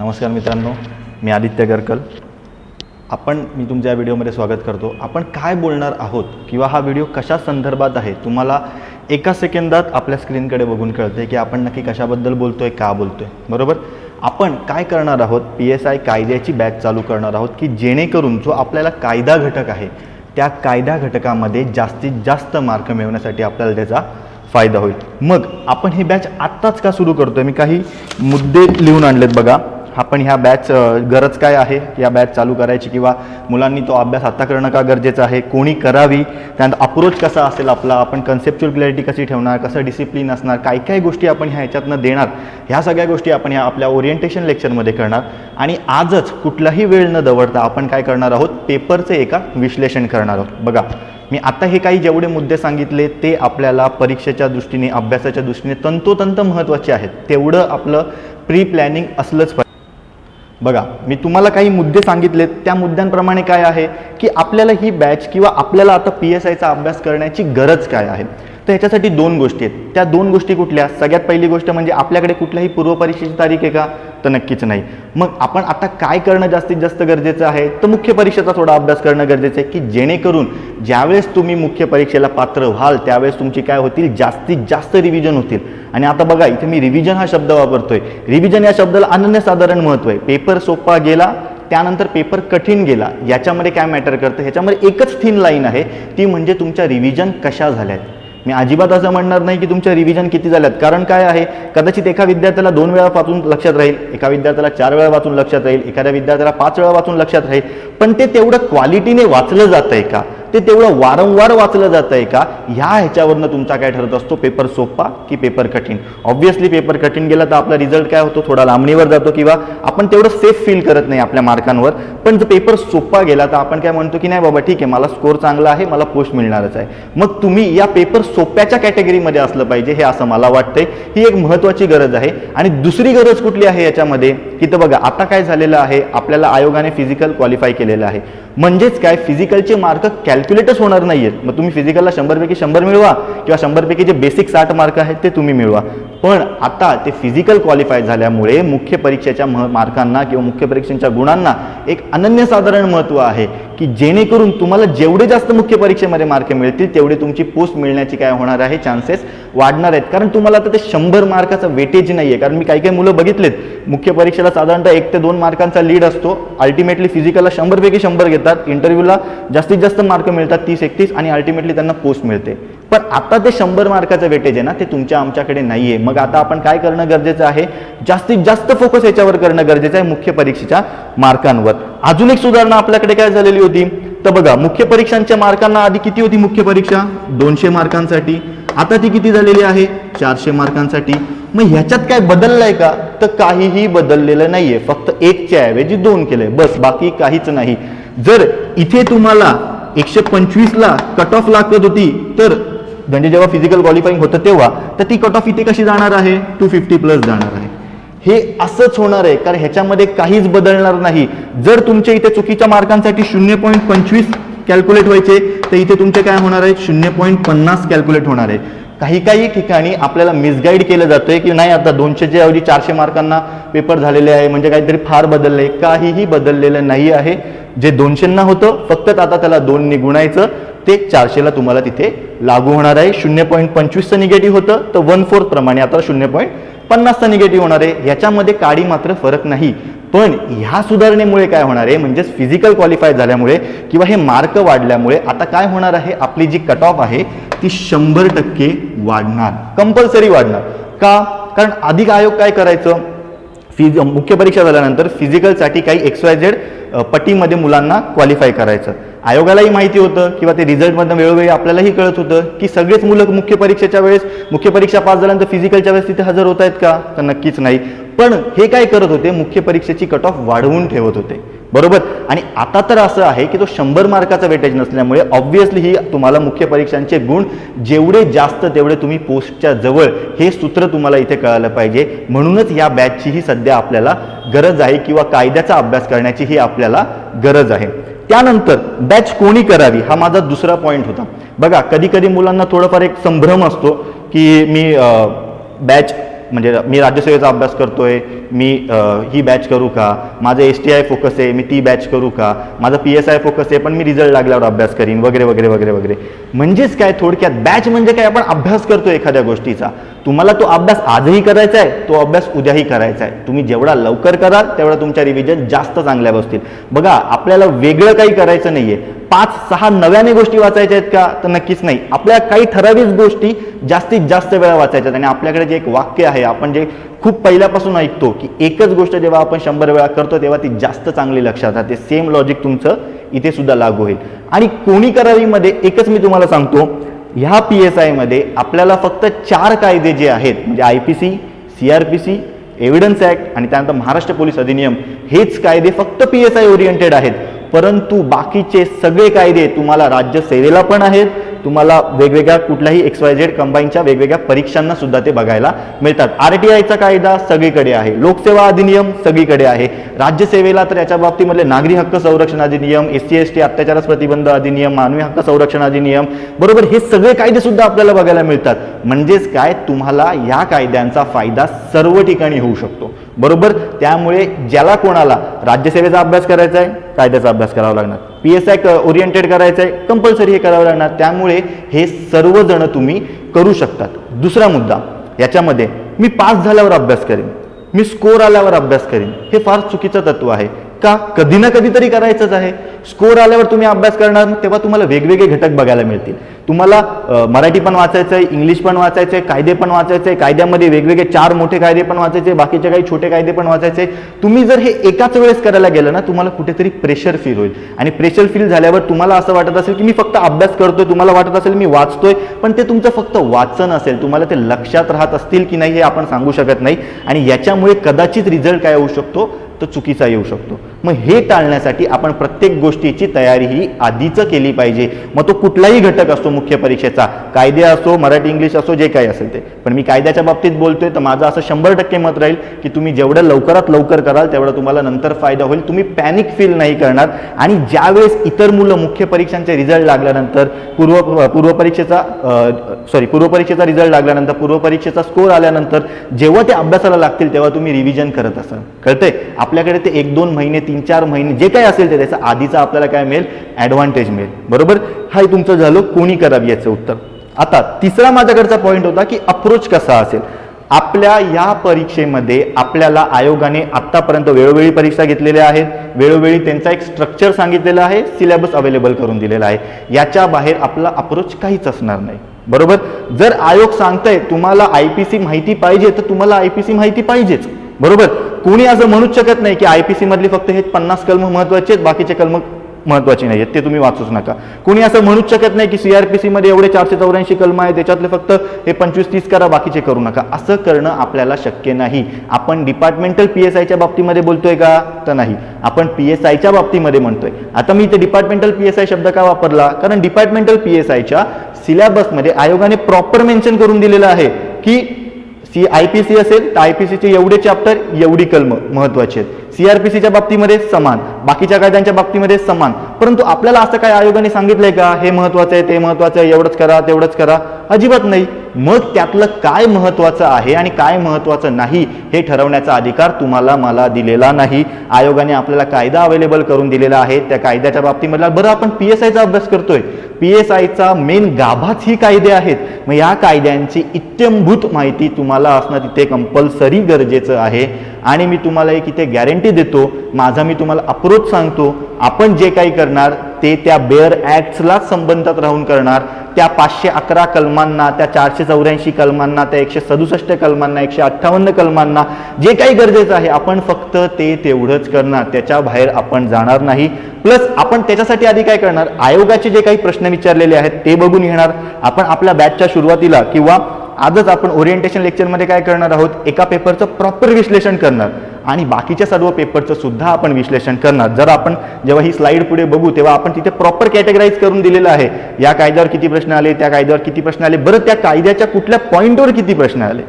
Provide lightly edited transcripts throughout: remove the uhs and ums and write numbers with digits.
नमस्कार मित्रांनो, मी आदित्य गरकल. मी तुमच्या व्हिडिओमध्ये स्वागत करतो. आपण काय बोलणार आहोत किंवा हा व्हिडिओ कशा संदर्भात आहे तुम्हाला एका सेकंदात आपल्या स्क्रीनकडे बघून कळते की आपण नक्की कशाबद्दल बोलतोय, का बोलतोय. बरोबर. आपण काय करणार आहोत, PSI कायद्याची बॅच चालू करणार आहोत की जेणेकरून जो आपल्याला कायदा घटक आहे त्या कायदा घटकामध्ये जास्तीत जास्त मार्क मिळवण्यासाठी आपल्याला त्याचा फायदा होईल. मग आपण ही बॅच आत्ताच का सुरू करतोय, मी काही मुद्दे लिहून आणलेत बघा. आपण ह्या बॅच गरज काय आहे या बॅच चालू करायची किंवा मुलांनी तो अभ्यास आता करणं का गरजेचं आहे, कोणी करावी, त्यानंतर अप्रोच कसा असेल आपला, आपण कन्सेप्च्युअल क्लॅरिटी कशी ठेवणार, कसं डिसिप्लिन असणार, काय काय गोष्टी आपण ह्याच्यातनं देणार, ह्या सगळ्या गोष्टी आपण ह्या आपल्या ओरिएंटेशन लेक्चरमध्ये करणार. आणि आजच कुठलाही वेळ न दवडता आपण काय करणार आहोत, पेपरचे एका विश्लेषण करणार आहोत. बघा, मी आता हे काही जेवढे मुद्दे सांगितले ते आपल्याला परीक्षेच्या दृष्टीने, अभ्यासाच्या दृष्टीने तंतोतंत महत्त्वाचे आहेत. तेवढं आपलं प्री प्लॅनिंग असलंच पाहिजे. बघा, मी तुम्हाला काही मुद्दे सांगितलेत, त्या मुद्द्यांप्रमाणे काय आहे की आपल्याला ही बॅच किंवा आपल्याला आता PSIचा अभ्यास करण्याची गरज काय आहे. तर ह्याच्यासाठी दोन गोष्टी आहेत. त्या दोन गोष्टी कुठल्या? सगळ्यात पहिली गोष्ट म्हणजे आपल्याकडे कुठल्याही पूर्वपरीक्षेची तारीख आहे का, तर नक्कीच नाही. मग आपण आता काय करणं जास्तीत जास्त गरजेचं आहे, तर मुख्य परीक्षेचा थोडा अभ्यास करणं गरजेचं आहे की जेणेकरून ज्यावेळेस तुम्ही मुख्य परीक्षेला पात्र व्हाल त्यावेळेस तुमची काय होतील, जास्तीत जास्त रिव्हिजन होतील. आणि आता बघा, इथे मी रिव्हिजन हा शब्द वापरतोय. रिव्हिजन या शब्दाला अनन्यसाधारण महत्त्व आहे. पेपर सोपा गेला त्यानंतर पेपर कठीण गेला, याच्यामध्ये काय मॅटर करतं, ह्याच्यामध्ये एकच थिन लाईन आहे, ती म्हणजे तुमच्या रिव्हिजन कशा झाल्यात. मी अजिबात असं म्हणणार नाही की तुमच्या रिव्हिजन किती झाल्यात, कारण काय आहे, कदाचित एका विद्यार्थ्याला 2 वेळा वाचून लक्षात राहील, एका विद्यार्थ्याला 4 वेळा वाचून लक्षात राहील, एखाद्या विद्यार्थ्याला 5 वेळा वाचून लक्षात राहील. पण ते तेवढं क्वालिटीने वाचलं जात आहे का, ते तेवढं वारंवार वाचलं जात आहे का, ह्याच्यावरनं तुमचा काय ठरत असतो, पेपर सोपा की पेपर कठीण. ऑब्व्हियसली पेपर कठीण गेला तर आपला रिझल्ट काय होतो, थोडा लांबणीवर जातो किंवा आपण तेवढं सेफ फील करत नाही आपल्या मार्कांवर. पण जर पेपर सोपा गेला तर आपण काय म्हणतो की नाही बाबा ठीक आहे, मला स्कोर चांगला आहे, मला पोस्ट मिळणारच आहे. मग तुम्ही या पेपर सोप्याच्या कॅटेगरीमध्ये असलं पाहिजे, हे असं मला वाटतंय. ही एक महत्त्वाची गरज आहे. आणि दुसरी गरज कुठली आहे याच्यामध्ये, की तर बघा, आता काय झालेलं आहे, आपल्याला आयोगाने फिजिकल क्वालिफाय केलेलं आहे. म्हणजेच काय, फिजिकलचे मार्क कॅल्क्युलेटच होणार नाहीयेत. मग तुम्ही फिजिकलला 100 पैकी 100 मिळवा किंवा 100 पैकी जे बेसिक 60 मार्क आहेत ते तुम्ही मिळवा. पण आता ते फिजिकल क्वालिफाय झाल्यामुळे मुख्य परीक्षेच्या मार्कांना किंवा मुख्य परीक्षेच्या गुणांना एक अनन्यसाधारण महत्त्व आहे की जेणेकरून तुम्हाला जेवढे जास्त मुख्य परीक्षेमध्ये मार्क मिळतील तेवढे तुमची पोस्ट मिळण्याची काय होणार आहे, चान्सेस वाढणार आहेत. कारण तुम्हाला आता ते 100 मार्काचं वेटेज नाही आहे. कारण मी काही काही मुलं बघितलेत, मुख्य परीक्षेला साधारणतः 1 ते 2 मार्कांचा लीड असतो, अल्टिमेटली फिजिकलला 100 पैकी 100 घेतात, इंटरव्ह्यूला जास्तीत जास्त मार्क मिळतात 30-31 आणि अल्टिमेटली त्यांना पोस्ट मिळते. पण आता ते 100 मार्काचं वेटेज आहे ना, ते तुमच्या आमच्याकडे नाहीये. मग आता आपण काय करणं गरजेचं आहे, जास्तीत जास्त फोकस याच्यावर करणं गरजेचं आहे, मुख्य परीक्षेच्या मार्कांवर. अजून एक सुधारणा आपल्याकडे काय झालेली होती, तर बघा, मुख्य परीक्षांच्या मार्कांना आधी किती होती मुख्य परीक्षा, 200 मार्कांसाठी. आता ती किती झालेली आहे, 400 मार्कांसाठी. मग ह्याच्यात काय बदललंय का, तर काहीही बदललेलं नाहीये. फक्त 1च्या ऐवजी 2 केलंय, बस, बाकी काहीच नाही. जर इथे तुम्हाला 125ला कट ऑफ लागत होती, तर म्हणजे जेव्हा फिजिकल क्वालिफाईंग होतं तेव्हा, तर ती कट ऑफ इथे कशी जाणार आहे, 250 प्लस जाणार आहे. हे असंच होणार आहे, कारण ह्याच्यामध्ये काहीच बदलणार नाही. जर तुमच्या इथे चुकीच्या मार्कांसाठी 0.25 कॅल्क्युलेट व्हायचे, तर इथे तुमचे काय होणार आहे, 0.50 कॅल्क्युलेट होणार आहे. काही काही ठिकाणी आपल्याला मिसगाईड केलं जातंय की नाही, आता 200च्या ऐवजी 400 मार्कांना पेपर झालेले आहे म्हणजे काहीतरी फार बदललंय. काहीही बदललेलं नाही आहे. जे 200 होतं फक्त आता त्याला 2ने गुणायचं, ते 400ला तुम्हाला तिथे लागू होणार आहे. 0.25चं निगेटिव्ह होतं तर 1/4 प्रमाणे आता 0.50चं निगेटिव्ह होणार आहे. याच्यामध्ये काडी मात्र फरक नाही. पण ह्या सुधारणेमुळे काय होणार आहे, म्हणजेच फिजिकल क्वालिफाय झाल्यामुळे किंवा हे मार्क वाढल्यामुळे आता काय होणार आहे, आपली जी कट ऑफ आहे ती 100% वाढणार, कंपल्सरी वाढणार. का? कारण अधिक आयोग काय करायचं, मुख्य परीक्षा झाल्यानंतर फिजिकलसाठी काही XYZ पटीमध्ये मुलांना क्वालिफाय करायचं. आयोगालाही माहिती होतं किंवा ते रिझल्टमधनं वेळोवेळी आपल्यालाही कळत होतं की सगळेच मुलं मुख्य परीक्षेच्या वेळेस, मुख्य परीक्षा पास झाल्यानंतर फिजिकलच्या वेळेस तिथे हजर होत आहेत का, तर नक्कीच नाही. पण हे काय करत होते, मुख्य परीक्षेची कट ऑफ वाढवून ठेवत होते. बरोबर. आणि आता तर असं आहे की तो 100 मार्काचा वेटेज नसल्यामुळे ऑब्व्हियसली ही तुम्हाला मुख्य परीक्षांचे गुण जेवढे जास्त तेवढे तुम्ही पोस्टच्या जवळ, हे सूत्र तुम्हाला इथे कळालं पाहिजे. म्हणूनच या बॅचची ही सध्या आपल्याला गरज आहे किंवा कायद्याचा अभ्यास करण्याची ही आपल्याला गरज आहे. त्यानंतर बॅच कोणी करावी, हा माझा दुसरा पॉईंट होता. बघा, कधी कधी मुलांना थोडंफार एक संभ्रम असतो की मी बॅच म्हणजे मी राज्यसेवेचा अभ्यास करतोय, मी ही बॅच करू का, माझं STI फोकस आहे मी ती बॅच करू का, माझं PSI फोकस आहे पण मी रिझल्ट लागल्यावर अभ्यास करीन वगैरे वगैरे वगैरे वगैरे. म्हणजेच काय थोडक्यात बॅच म्हणजे काय, आपण अभ्यास करतो एखाद्या गोष्टीचा. तुम्हाला तो अभ्यास आजही करायचा आहे, तो अभ्यास उद्याही करायचा आहे. तुम्ही जेवढा लवकर कराल तेवढा तुमच्या रिव्हिजन जास्त चांगल्या बसतील. बघा आपल्याला वेगळं काही करायचं नाहीये, 5-6 नव्याने गोष्टी वाचायच्या आहेत का, तर नक्कीच नाही. आपल्या काही ठराविक गोष्टी जास्तीत जास्त वेळा वाचायच्यात. आणि आपल्याकडे जे एक वाक्य आहे, आपण जे खूप पहिल्यापासून ऐकतो की एकच गोष्ट जेव्हा आपण 100 वेळा करतो तेव्हा ती जास्त चांगली लक्षात राहते. सेम लॉजिक तुमचं इथे सुद्धा लागू होईल. आणि कोणी करावी मध्ये एकच मी तुम्हाला सांगतो, ह्या PSI मध्ये आपल्याला फक्त 4 कायदे जे आहेत, म्हणजे IPC, CRPC, एव्हिडन्स ऍक्ट आणि त्यानंतर महाराष्ट्र पोलीस अधिनियम, हेच कायदे फक्त PSI ओरिएंटेड आहेत. परंतु बाकीचे सगळे कायदे तुम्हाला राज्यसेवेला पण आहेत, तुम्हाला वेगवेगळ्या कुठल्याही XYZ कंबाईनच्या वेगवेगळ्या परीक्षांना सुद्धा ते बघायला मिळतात. RTIचा कायदा सगळीकडे आहे, लोकसेवा अधिनियम सगळीकडे आहे. राज्यसेवेला तर याच्या बाबतीमधले नागरी हक्क संरक्षण अधिनियम, SC/ST अत्याचारास प्रतिबंध अधिनियम, मानवी हक्क संरक्षण अधिनियम, बरोबर, हे सगळे कायदे सुद्धा आपल्याला बघायला मिळतात. म्हणजेच काय, तुम्हाला या कायद्यांचा फायदा सर्व ठिकाणी होऊ शकतो, बरोबर. त्यामुळे ज्याला कोणाला राज्यसेवेचा अभ्यास करायचा आहे, कायद्याचा अभ्यास करावा लागणार. PSI ओरिएंटेड करायचं आहे, कंपल्सरी हे करावं लागणार. त्यामुळे हे सर्वजण तुम्ही करू शकतात. दुसरा मुद्दा याच्यामध्ये, मी पास झाल्यावर अभ्यास करेन, मी स्कोर आल्यावर अभ्यास करेन, हे फार चुकीचं तत्व आहे. का, कधी ना कधीतरी करायचंच आहे. स्कोर आल्यावर तुम्ही अभ्यास करणार, तेव्हा तुम्हाला वेगवेगळे घटक बघायला मिळतील. तुम्हाला मराठी पण वाचायचं आहे, इंग्लिश पण वाचायचं आहे, कायदे पण वाचायचे आहे, कायद्यामध्ये वेगवेगळे 4 मोठे कायदे पण वाचायचे, बाकीचे काही छोटे कायदे पण वाचायचे. तुम्ही जर हे एकाच वेळेस करायला गेलं ना, तुम्हाला कुठेतरी प्रेशर फील होईल. आणि प्रेशर फील झाल्यावर तुम्हाला असं वाटत असेल की मी फक्त अभ्यास करतोय, तुम्हाला वाटत असेल मी वाचतोय, पण ते तुमचं फक्त वाचन असेल. तुम्हाला ते लक्षात राहत असतील की नाही हे आपण सांगू शकत नाही. आणि याच्यामुळे कदाचित रिझल्ट काय होऊ शकतो, तो चुकीचा येऊ शकतो. मग हे टाळण्यासाठी आपण प्रत्येक गोष्टीची तयारी ही आधीच केली पाहिजे. मग तो कुठलाही घटक असतो मुख्य परीक्षेचा, कायदे असो, मराठी इंग्लिश असो, जे काही असेल ते. पण मी कायद्याच्या बाबतीत बोलतोय, तर माझं असं 100% मत राहील की तुम्ही जेवढं लवकरात लवकर कराल तेवढा तुम्हाला नंतर फायदा होईल. तुम्ही पॅनिक फील नाही करणार. आणि ज्यावेळेस इतर मुलं मुख्य परीक्षांचे रिझल्ट लागल्यानंतर, पूर्वपरीक्षेचा रिझल्ट लागल्यानंतर, पूर्वपरीक्षेचा स्कोर आल्यानंतर जेव्हा ते अभ्यासाला लागतील तेव्हा तुम्ही रिव्हिजन करत असाल. कळतंय, आपल्याकडे ते 1-2 महिने, 3-4 महिने जे काही असेल ते त्याचा आधीचा आपल्याला काय मिळेल, ॲडव्हान्टेज मिळेल, बरोबर. हा तुमचं झालं कोणी करावी याचं उत्तर. आता तिसरा माझ्याकडचा पॉईंट होता की अप्रोच कसा असेल. आपल्या या परीक्षेमध्ये आपल्याला आयोगाने आत्तापर्यंत वेळोवेळी परीक्षा घेतलेल्या आहेत, वेळोवेळी त्यांचा एक स्ट्रक्चर सांगितलेला आहे, सिलेबस अवेलेबल करून दिलेला आहे. याच्या बाहेर आपला अप्रोच काहीच असणार नाही, बरोबर. जर आयोग सांगताय तुम्हाला IPC माहिती पाहिजे, तर तुम्हाला IPC माहिती पाहिजेच, बरोबर. कोणी असं म्हणूच शकत नाही की IPC मधली फक्त हे 50 कलम महत्वाचे आहेत, बाकीचे कलम महत्वाची नाही आहेत, ते तुम्ही वाचूच नका. कोणी असं म्हणूच शकत नाही की CRPC मध्ये एवढे 484 कलम आहेत, त्याच्यातले फक्त हे 25-30 करा, बाकीचे करू नका. असं करणं आपल्याला शक्य नाही. आपण डिपार्टमेंटल PSIच्या बाबतीमध्ये बोलतोय का, तर नाही, आपण PSIच्या बाबतीमध्ये म्हणतोय. आता मी इथे डिपार्टमेंटल PSI शब्द का वापरला, कारण डिपार्टमेंटल PSIच्या सिलेबसमध्ये आयोगाने प्रॉपर मेन्शन करून दिलेलं आहे की IPC असेल तर IPCचे एवढे चॅप्टर, एवढी कलम महत्वाची आहेत. CRPCच्या बाबतीमध्ये समान, बाकीच्या कायद्यांच्या बाबतीमध्ये समान. परंतु आपल्याला असं काय आयोगाने सांगितलंय का, हे महत्वाचं आहे, ते महत्वाचं आहे, एवढंच करा, तेवढंच करा, अजिबात नाही. मग त्यातलं काय महत्वाचं आहे आणि काय महत्वाचं नाही हे ठरवण्याचा अधिकार तुम्हाला मला दिलेला नाही. आयोगाने आपल्याला कायदा अवेलेबल करून दिलेला आहे. त्या कायद्याच्या बाबतीमधला, बरं आपण PSIचा अभ्यास करतोय, PSIचा मेन गाभाच ही कायदे आहेत. मग या कायद्यांची इत्यंभूत माहिती तुम्हाला असणं तिथे कंपल्सरी गरजेचं आहे. आणि मी तुम्हाला एक इथे गॅरंटी देतो, माझा मी तुम्हाला अप्रोच सांगतो, आपण जे काही करणार ते त्या बेअर ॲक्ट्सला संबंधात राहून करणार. त्या 511 कलमांना, त्या 484 कलमांना, त्या 167 कलमांना, 158 कलमांना जे काही गरजेचं आहे आपण फक्त ते तेवढंच करणार, त्याच्या बाहेर आपण जाणार नाही. प्लस आपण त्याच्यासाठी आधी काय करणार, आयोगाचे जे काही प्रश्न विचारलेले आहेत ते बघून घेणार. आपण आपल्या बॅचच्या सुरुवातीला किंवा आजच आपण ओरिएंटेशन लेक्चरमध्ये काय करणार आहोत, एका पेपरचं प्रॉपर विश्लेषण करणार आणि बाकीच्या सर्व पेपरचं सुद्धा आपण विश्लेषण करणार. जर आपण जेव्हा ही स्लाइड पुढे बघू तेव्हा आपण तिथे प्रॉपर कॅटेगराईज करून दिलेलं आहे, या कायद्यावर किती प्रश्न आले, त्या कायद्यावर किती प्रश्न आले, बरं त्या कायद्याच्या कुठल्या पॉईंटवर किती प्रश्न आले,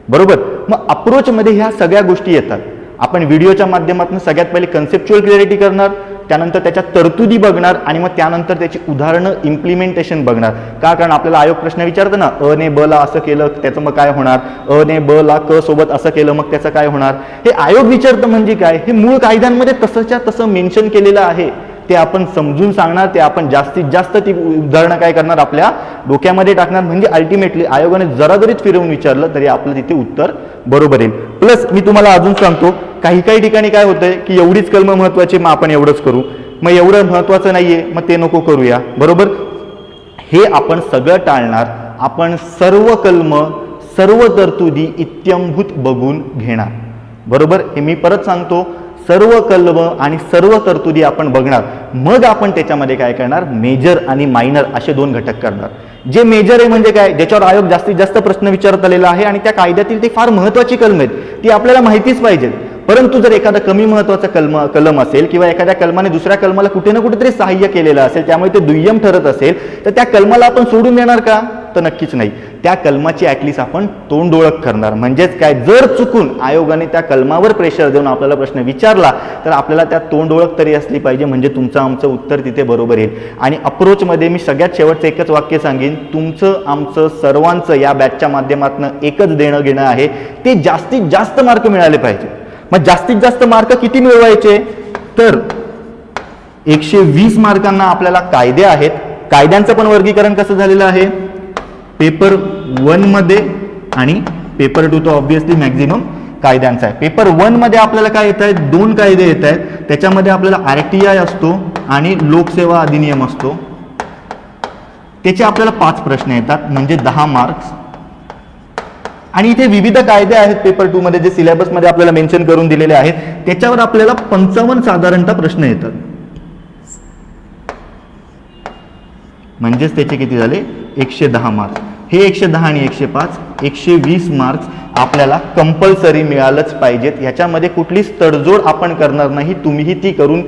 बरोबर. मग अप्रोचमध्ये ह्या सगळ्या गोष्टी येतात. आपण व्हिडिओच्या माध्यमातून सगळ्यात पहिले कन्सेप्च्युअल क्लॅरिटी करणार, त्यानंतर त्याच्या तरतुदी बघणार आणि मग त्यानंतर त्याची उदाहरणं इम्प्लिमेंटेशन बघणार. का? कारण आपल्याला आयोग प्रश्न विचारतो ना, अ ने ब ला असं केलं त्याचं मग काय होणार, अ ने ब ला क सोबत असं केलं मग त्याचं काय होणार. हे आयोग विचारतं म्हणजे काय, हे मूळ कायद्यांमध्ये तसंच्या तसं मेन्शन केलेलं आहे, ते आपण समजून सांगणार, ते आपण जास्तीत जास्त ती उदाहरणं काय करणार आपल्या डोक्यामध्ये टाकणार. म्हणजे अल्टिमेटली आयोगाने जरा जरीच फिरवून विचारलं तरी आपलं तिथे उत्तर बरोबर येईल. प्लस मी तुम्हाला अजून सांगतो, काही काही ठिकाणी काय होतंय की एवढीच कलम महत्वाची, मग आपण एवढंच करू, मग एवढं महत्वाचं नाहीये मग ते नको करूया. बरोबर, हे आपण सगळं टाळणार. आपण सर्व कलम सर्व तरतुदी इत्यंभूत बघून घेणार. बरोबर, हे मी परत सांगतो, सर्व कलम आणि सर्व तरतुदी आपण बघणार. मग आपण त्याच्यामध्ये काय करणार, मेजर आणि मायनर असे दोन घटक करणार. जे मेजर आहे म्हणजे काय, ज्याच्यावर आयोग जास्तीत जास्त प्रश्न विचारत आलेला आहे आणि त्या कायद्यातील ते फार महत्वाची कलम आहेत, ती आपल्याला माहितीच पाहिजेत. परंतु जर एखादा कमी महत्वाचा कलम असेल किंवा एखाद्या कलमाने दुसऱ्या कलमाला कुठे ना कुठेतरी सहाय्य केलेलं असेल, त्यामुळे ते दुय्यम ठरत असेल, तर त्या कलमाला आपण सोडून देणार का, तर नक्कीच नाही. त्या कलमाची ऍटलिस्ट आपण तोंड ओळख करणार. म्हणजेच काय, जर चुकून आयोगाने त्या कलमावर प्रेशर देऊन आपल्याला प्रश्न विचारला तर आपल्याला त्या तोंड ओळख तरी असली पाहिजे, म्हणजे तुमचं आमचं उत्तर तिथे बरोबर येईल. आणि अप्रोचमध्ये मी सगळ्यात शेवटचं एकच वाक्य सांगेन, तुमचं आमचं सर्वांचं या बॅचच्या माध्यमातून एकच देणं घेणं आहे, ते जास्तीत जास्त मार्क मिळाले पाहिजे. मग जास्तीत जास्त मार्क किती मिळवायचे, तर 120 मार्कांना आपल्याला कायदे आहेत. कायद्यांचं पण वर्गीकरण कसं झालेलं आहे, पेपर 1 मध्ये आणि पेपर 2 तर ऑब्व्हियसली मॅक्झिमम कायद्यांचा आहे. पेपर 1 मध्ये आपल्याला काय येत आहेत, 2 कायदे येत आहेत. त्याच्यामध्ये आपल्याला RTI असतो आणि लोकसेवा अधिनियम असतो. त्याचे आपल्याला 5 प्रश्न येतात, म्हणजे 10 मार्क्स. आणि इथे विविध कायदे आहेत पेपर 2 मध्ये, जे सिलेबसमध्ये आपल्याला मेन्शन करून दिलेले आहेत. त्याच्यावर आपल्याला 55 साधारणतः प्रश्न येतात. म्हणजेच त्याचे किती झाले, 110 मार्क्स. हे 110 आणि 105 120 मार्क्स आपल्याला कंपल्सरी मिळालंच पाहिजेत. ह्याच्यामध्ये कुठलीच तडजोड आपण करणार नाही, तुम्हीही ती करून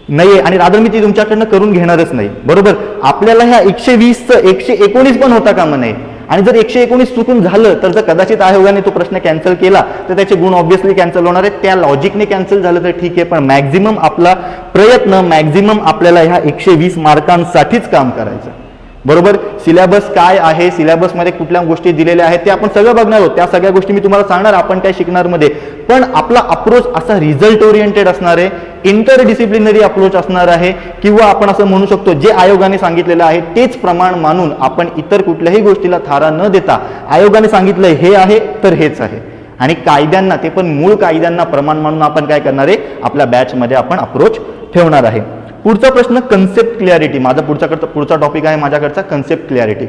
नाहीये आणि रादर मी ती तुमच्याकडनं करून घेणारच नाही. बरोबर, आपल्याला ह्या 120चं 119 पण होता कामा नये. आणि जर 119 चुकून झालं तर जर कदाचित आयोगाने तो प्रश्न कॅन्सल केला तर त्याचे गुण ऑब्व्हियसली कॅन्सल होणार आहेत. त्या लॉजिकने कॅन्सल झालं तर ठीक आहे, पण मॅक्झिमम आपला प्रयत्न, मॅक्झिमम आपल्याला ह्या 120 मार्कांसाठीच काम करायचं. बरोबर, सिलेबस काय आहे, सिलेबसमध्ये कुठल्या गोष्टी दिलेल्या आहेत ते आपण सगळं बघणार आहोत. त्या सगळ्या गोष्टी मी तुम्हाला सांगणार आपण काय शिकणार मध्ये. पण आपला अप्रोच असा रिझल्ट ओरिएंटेड असणार आहे, इंटरडिसिप्लिनरी अप्रोच असणार आहे, किंवा आपण असं म्हणू शकतो जे आयोगाने सांगितलेलं आहे तेच प्रमाण मानून आपण इतर कुठल्याही गोष्टीला थारा न देता आयोगाने सांगितलंय हे आहे तर हेच आहे, आणि कायद्यांना, ते पण मूळ कायद्यांना प्रमाण मानून आपण काय करणार आहे, आपल्या बॅचमध्ये आपण अप्रोच ठेवणार आहे. पुढचा प्रश्न कन्सेप्ट क्लॅरिटी. माझा पुढचा टॉपिक आहे माझ्याकडचा कन्सेप्ट क्लॅरिटी.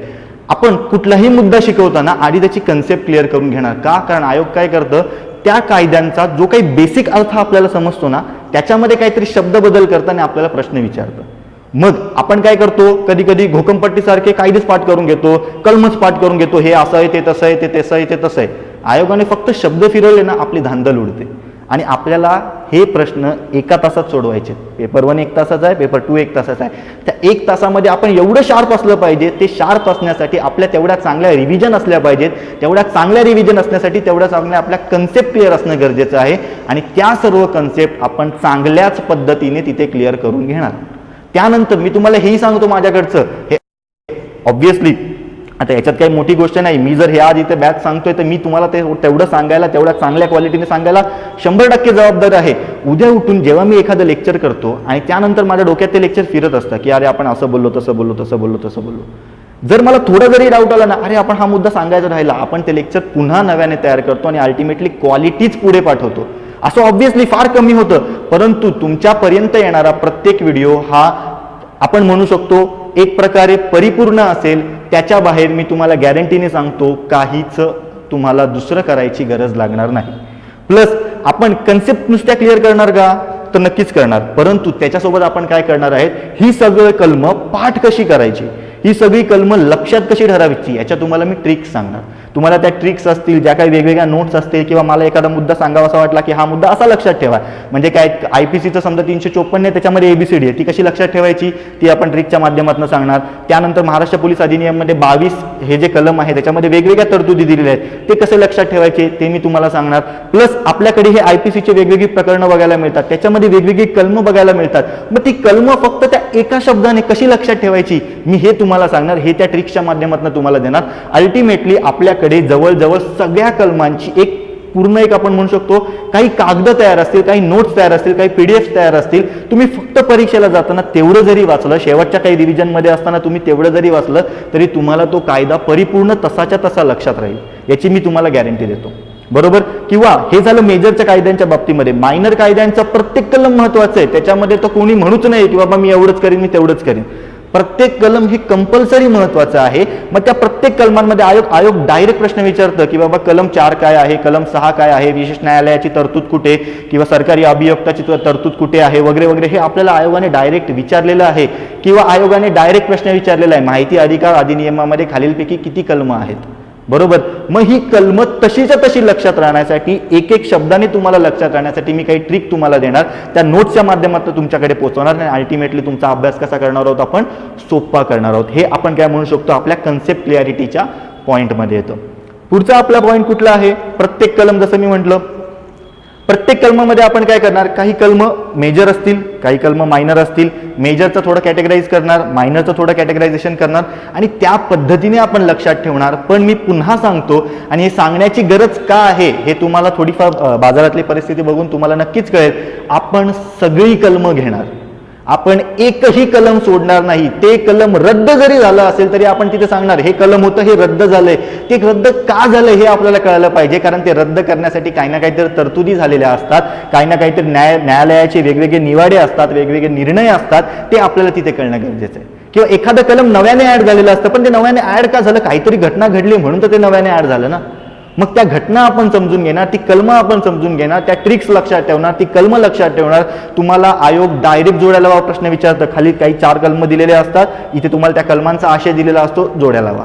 आपण कुठलाही मुद्दा शिकवताना आधी त्याची कन्सेप्ट क्लिअर करून घेणार. का? कारण आयोग काय करतं, त्या कायद्यांचा जो काही बेसिक अर्थ आपल्याला समजतो ना, त्याच्यामध्ये काहीतरी शब्द बदल करताना आपल्याला प्रश्न विचारतं. मग आपण काय करतो, कधी कधी घोकंपट्टीसारखे कायदेच पाठ करून घेतो, कलमच पाठ करून घेतो, हे असं आहे ते तसं आहे, ते तसं आहे ते तसं आहे. आयोगाने फक्त शब्द फिरवले ना आपली धांदल उडते. आणि आपल्याला हे प्रश्न 1 तासात सोडवायचे. पेपर 1 1 तासाचा आहे, पेपर 2 1 तासाचा आहे. त्या 1 तासामध्ये आपण एवढं शार्प असलं पाहिजे. ते शार्प असण्यासाठी आपल्या तेवढ्या चांगल्या रिव्हिजन असल्या पाहिजेत. तेवढ्या चांगल्या रिव्हिजन असण्यासाठी तेवढ्या चांगल्या आपल्या कन्सेप्ट क्लिअर असणं गरजेचं आहे. आणि त्या सर्व कन्सेप्ट आपण चांगल्याच पद्धतीने तिथे क्लिअर करून घेणार. त्यानंतर मी तुम्हाला हेही सांगतो, माझ्याकडचं हे ऑब्व्हियसली आता याच्यात काही मोठी गोष्ट नाही. मी जर हे आज इथे बॅच सांगतोय तर मी तुम्हाला ते तेवढं सांगायला, तेवढ्या चांगल्या क्वालिटीने सांगायला 100% जबाबदार आहे. उद्या उठून जेव्हा मी एखादं लेक्चर करतो आणि त्यानंतर माझ्या डोक्यात ते लेक्चर फिरत असतं की अरे आपण असं बोललो, तसं बोललो, तसं बोललो, तसं बोललो. जर मला थोडा जरी डाऊट आला ना, अरे आपण हा मुद्दा सांगायचा राहिला, आपण ते लेक्चर पुन्हा नव्याने तयार करतो आणि अल्टिमेटली क्वालिटीच पुढे पाठवतो. असं ऑब्व्हियसली फार कमी होतं, परंतु तुमच्यापर्यंत येणारा प्रत्येक व्हिडिओ हा आपण म्हणू शकतो एक प्रकारे परिपूर्ण असेल. त्याच्या बाहेर मी तुम्हाला गॅरंटीने सांगतो काहीच तुम्हाला दुसरं करायची गरज लागणार नाही. प्लस आपण कन्सेप्ट नुसत्या क्लिअर करणार का, तर नक्कीच करणार, परंतु त्याच्यासोबत आपण काय करणार आहेत, ही सगळी कलम पाठ कशी करायची, ही सगळी कलम लक्षात कशी ठरवायची, याच्या तुम्हाला मी ट्रिक्स सांगणार. तुम्हाला त्या ट्रिक्स असतील, ज्या काही वेगवेगळ्या नोट्स असतील, किंवा मला एखादा मुद्दा सांगावा वाटला की हा मुद्दा असा लक्षात ठेवा, म्हणजे काय IPCचं समजा 354 आहे, त्याच्यामध्ये ABCD आहे, ती कशी लक्षात ठेवायची ती आपण ट्रिकच्या माध्यमातून सांगणार. त्यानंतर महाराष्ट्र पोलीस अधिनियममध्ये 22 हे जे कलम आहे त्याच्यामध्ये वेगवेगळ्या तरतुदी दिलेल्या आहेत, ते कसे लक्षात ठेवायचे ते मी तुम्हाला सांगणार. प्लस आपल्याकडे हे IPCचे वेगवेगळी प्रकरणं बघायला मिळतात, त्याच्यामध्ये वेगवेगळी कलमं बघायला मिळतात. मग ती कलमं फक्त त्या एका शब्दाने कशी लक्षात ठेवायची मी हे तुम्हाला सांगणार, हे त्या ट्रिक्सच्या माध्यमातून तुम्हाला देणार. अल्टिमेटली आपल्याकडे जवळजवळ सगळ्या कलमांची एक पूर्ण एक आपण म्हणू शकतो काही कागद तयार असतील, काही नोट्स तयार असतील, काही PDF तयार असतील. तुम्ही फक्त परीक्षेला जाताना तेवढं जरी वाचलं, शेवटच्या काही रिव्हिजनमध्ये असताना तुम्ही तेवढं जरी वाचलं तरी तुम्हाला तो कायदा परिपूर्ण तसाच्या तसा लक्षात राहील, याची मी तुम्हाला गॅरंटी देतो. बरोबर. किंवा हे झालं मेजरच्या कायद्यांच्या बाबतीमध्ये. मायनर कायद्यांचा प्रत्येक कलम महत्वाचं आहे, त्याच्यामध्ये तो कोणी म्हणूच नाही की बाबा मी एवढंच करीन, मी तेवढंच करीन. प्रत्येक कलम हे कंपल्सरी महत्वाचं आहे. मग त्या प्रत्येक कलमांमध्ये आयोग डायरेक्ट प्रश्न विचारतं की बाबा कलम 4 काय आहे, कलम 6 काय आहे, विशेष न्यायालयाची तरतूद कुठे, किंवा सरकारी अभियोक्ताची तरतूद कुठे आहे, वगैरे वगैरे. हे आपल्याला आयोगाने डायरेक्ट विचारलेलं आहे, किंवा आयोगाने डायरेक्ट प्रश्न विचारलेला आहे, माहिती अधिकार अधिनियमामध्ये खालीलपैकी किती कलम आहेत. बरोबर. मग ही कलम तशीच्या तशी लक्षात राहण्यासाठी, एक एक शब्दाने तुम्हाला लक्षात राहण्यासाठी मी काही ट्रिक तुम्हाला देणार, त्या नोट्सच्या माध्यमातून तुमच्याकडे पोहोचवणार, आणि अल्टिमेटली तुमचा अभ्यास कसा करणार आहोत आपण, सोपा करणार आहोत. हे आपण काय म्हणू शकतो, आपल्या कन्सेप्ट क्लिअरिटीच्या पॉईंटमध्ये येतं. पुढचा आपला पॉईंट कुठला आहे, प्रत्येक कलम. जसं मी म्हटलं प्रत्येक कलमामध्ये आपण काय करणार, काही कलम मेजर असतील, काही कलम मायनर असतील. मेजरचं थोडं कॅटेगराईज करणार, मायनरचं थोडं कॅटेगरायझेशन करणार, आणि त्या पद्धतीने आपण लक्षात ठेवणार. पण मी पुन्हा सांगतो, आणि हे सांगण्याची गरज का आहे हे तुम्हाला थोडीफार बाजारातली परिस्थिती बघून तुम्हाला नक्कीच कळेल. आपण सगळी कलमं घेणार, आपण एकही कलम सोडणार नाही. ते कलम रद्द जरी झालं असेल तरी आपण तिथे सांगणार हे कलम होतं, हे रद्द झालंय. ते रद्द का झालं हे आपल्याला कळायला पाहिजे, कारण ते रद्द करण्यासाठी काही ना काहीतरी तरतुदी झालेल्या असतात, काही ना काहीतरी न्यायालयाचे वेगवेगळे निवाडे असतात, वेगवेगळे निर्णय असतात, ते आपल्याला तिथे कळणं गरजेचं आहे. किंवा एखादं कलम नव्याने ऍड झालेलं असतं, पण ते नव्याने ऍड का झालं, काहीतरी घटना घडली म्हणून तर ते नव्याने ऍड झालं ना. मग त्या घटना आपण समजून घेणार, ती कलमं आपण समजून घेणार, त्या ट्रिक्स लक्षात ठेवणार, ती कलमं लक्षात ठेवणार. तुम्हाला आयोग डायरेक्ट जोड्या लावा प्रश्न विचारतं, खाली काही 4 कलमं दिलेले असतात, इथे तुम्हाला त्या कलमांचा आशय दिलेला असतो, जोड्या लावा.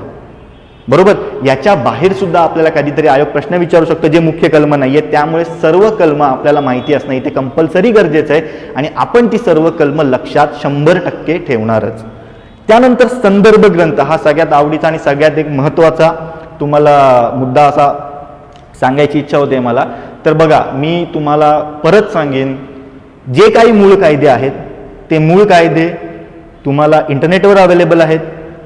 बरोबर. याच्या बाहेर सुद्धा आपल्याला कधीतरी आयोग प्रश्न विचारू शकतो जे मुख्य कलम नाहीये. त्यामुळे सर्व कलमं आपल्याला माहिती असणं इथे कंपल्सरी गरजेचं आहे, आणि आपण ती सर्व कलमं लक्षात 100% ठेवणारच. त्यानंतर संदर्भ ग्रंथ हा सगळ्यात आवडीचा आणि सगळ्यात एक महत्त्वाचा तुम्हाला मुद्दा असा सांगायची इच्छा होते मला. तर बघा, मी तुम्हाला परत सांगेन, जे काही मूळ कायदे आहेत ते मूळ कायदे तुम्हाला इंटरनेटवर अवेलेबल आहेत.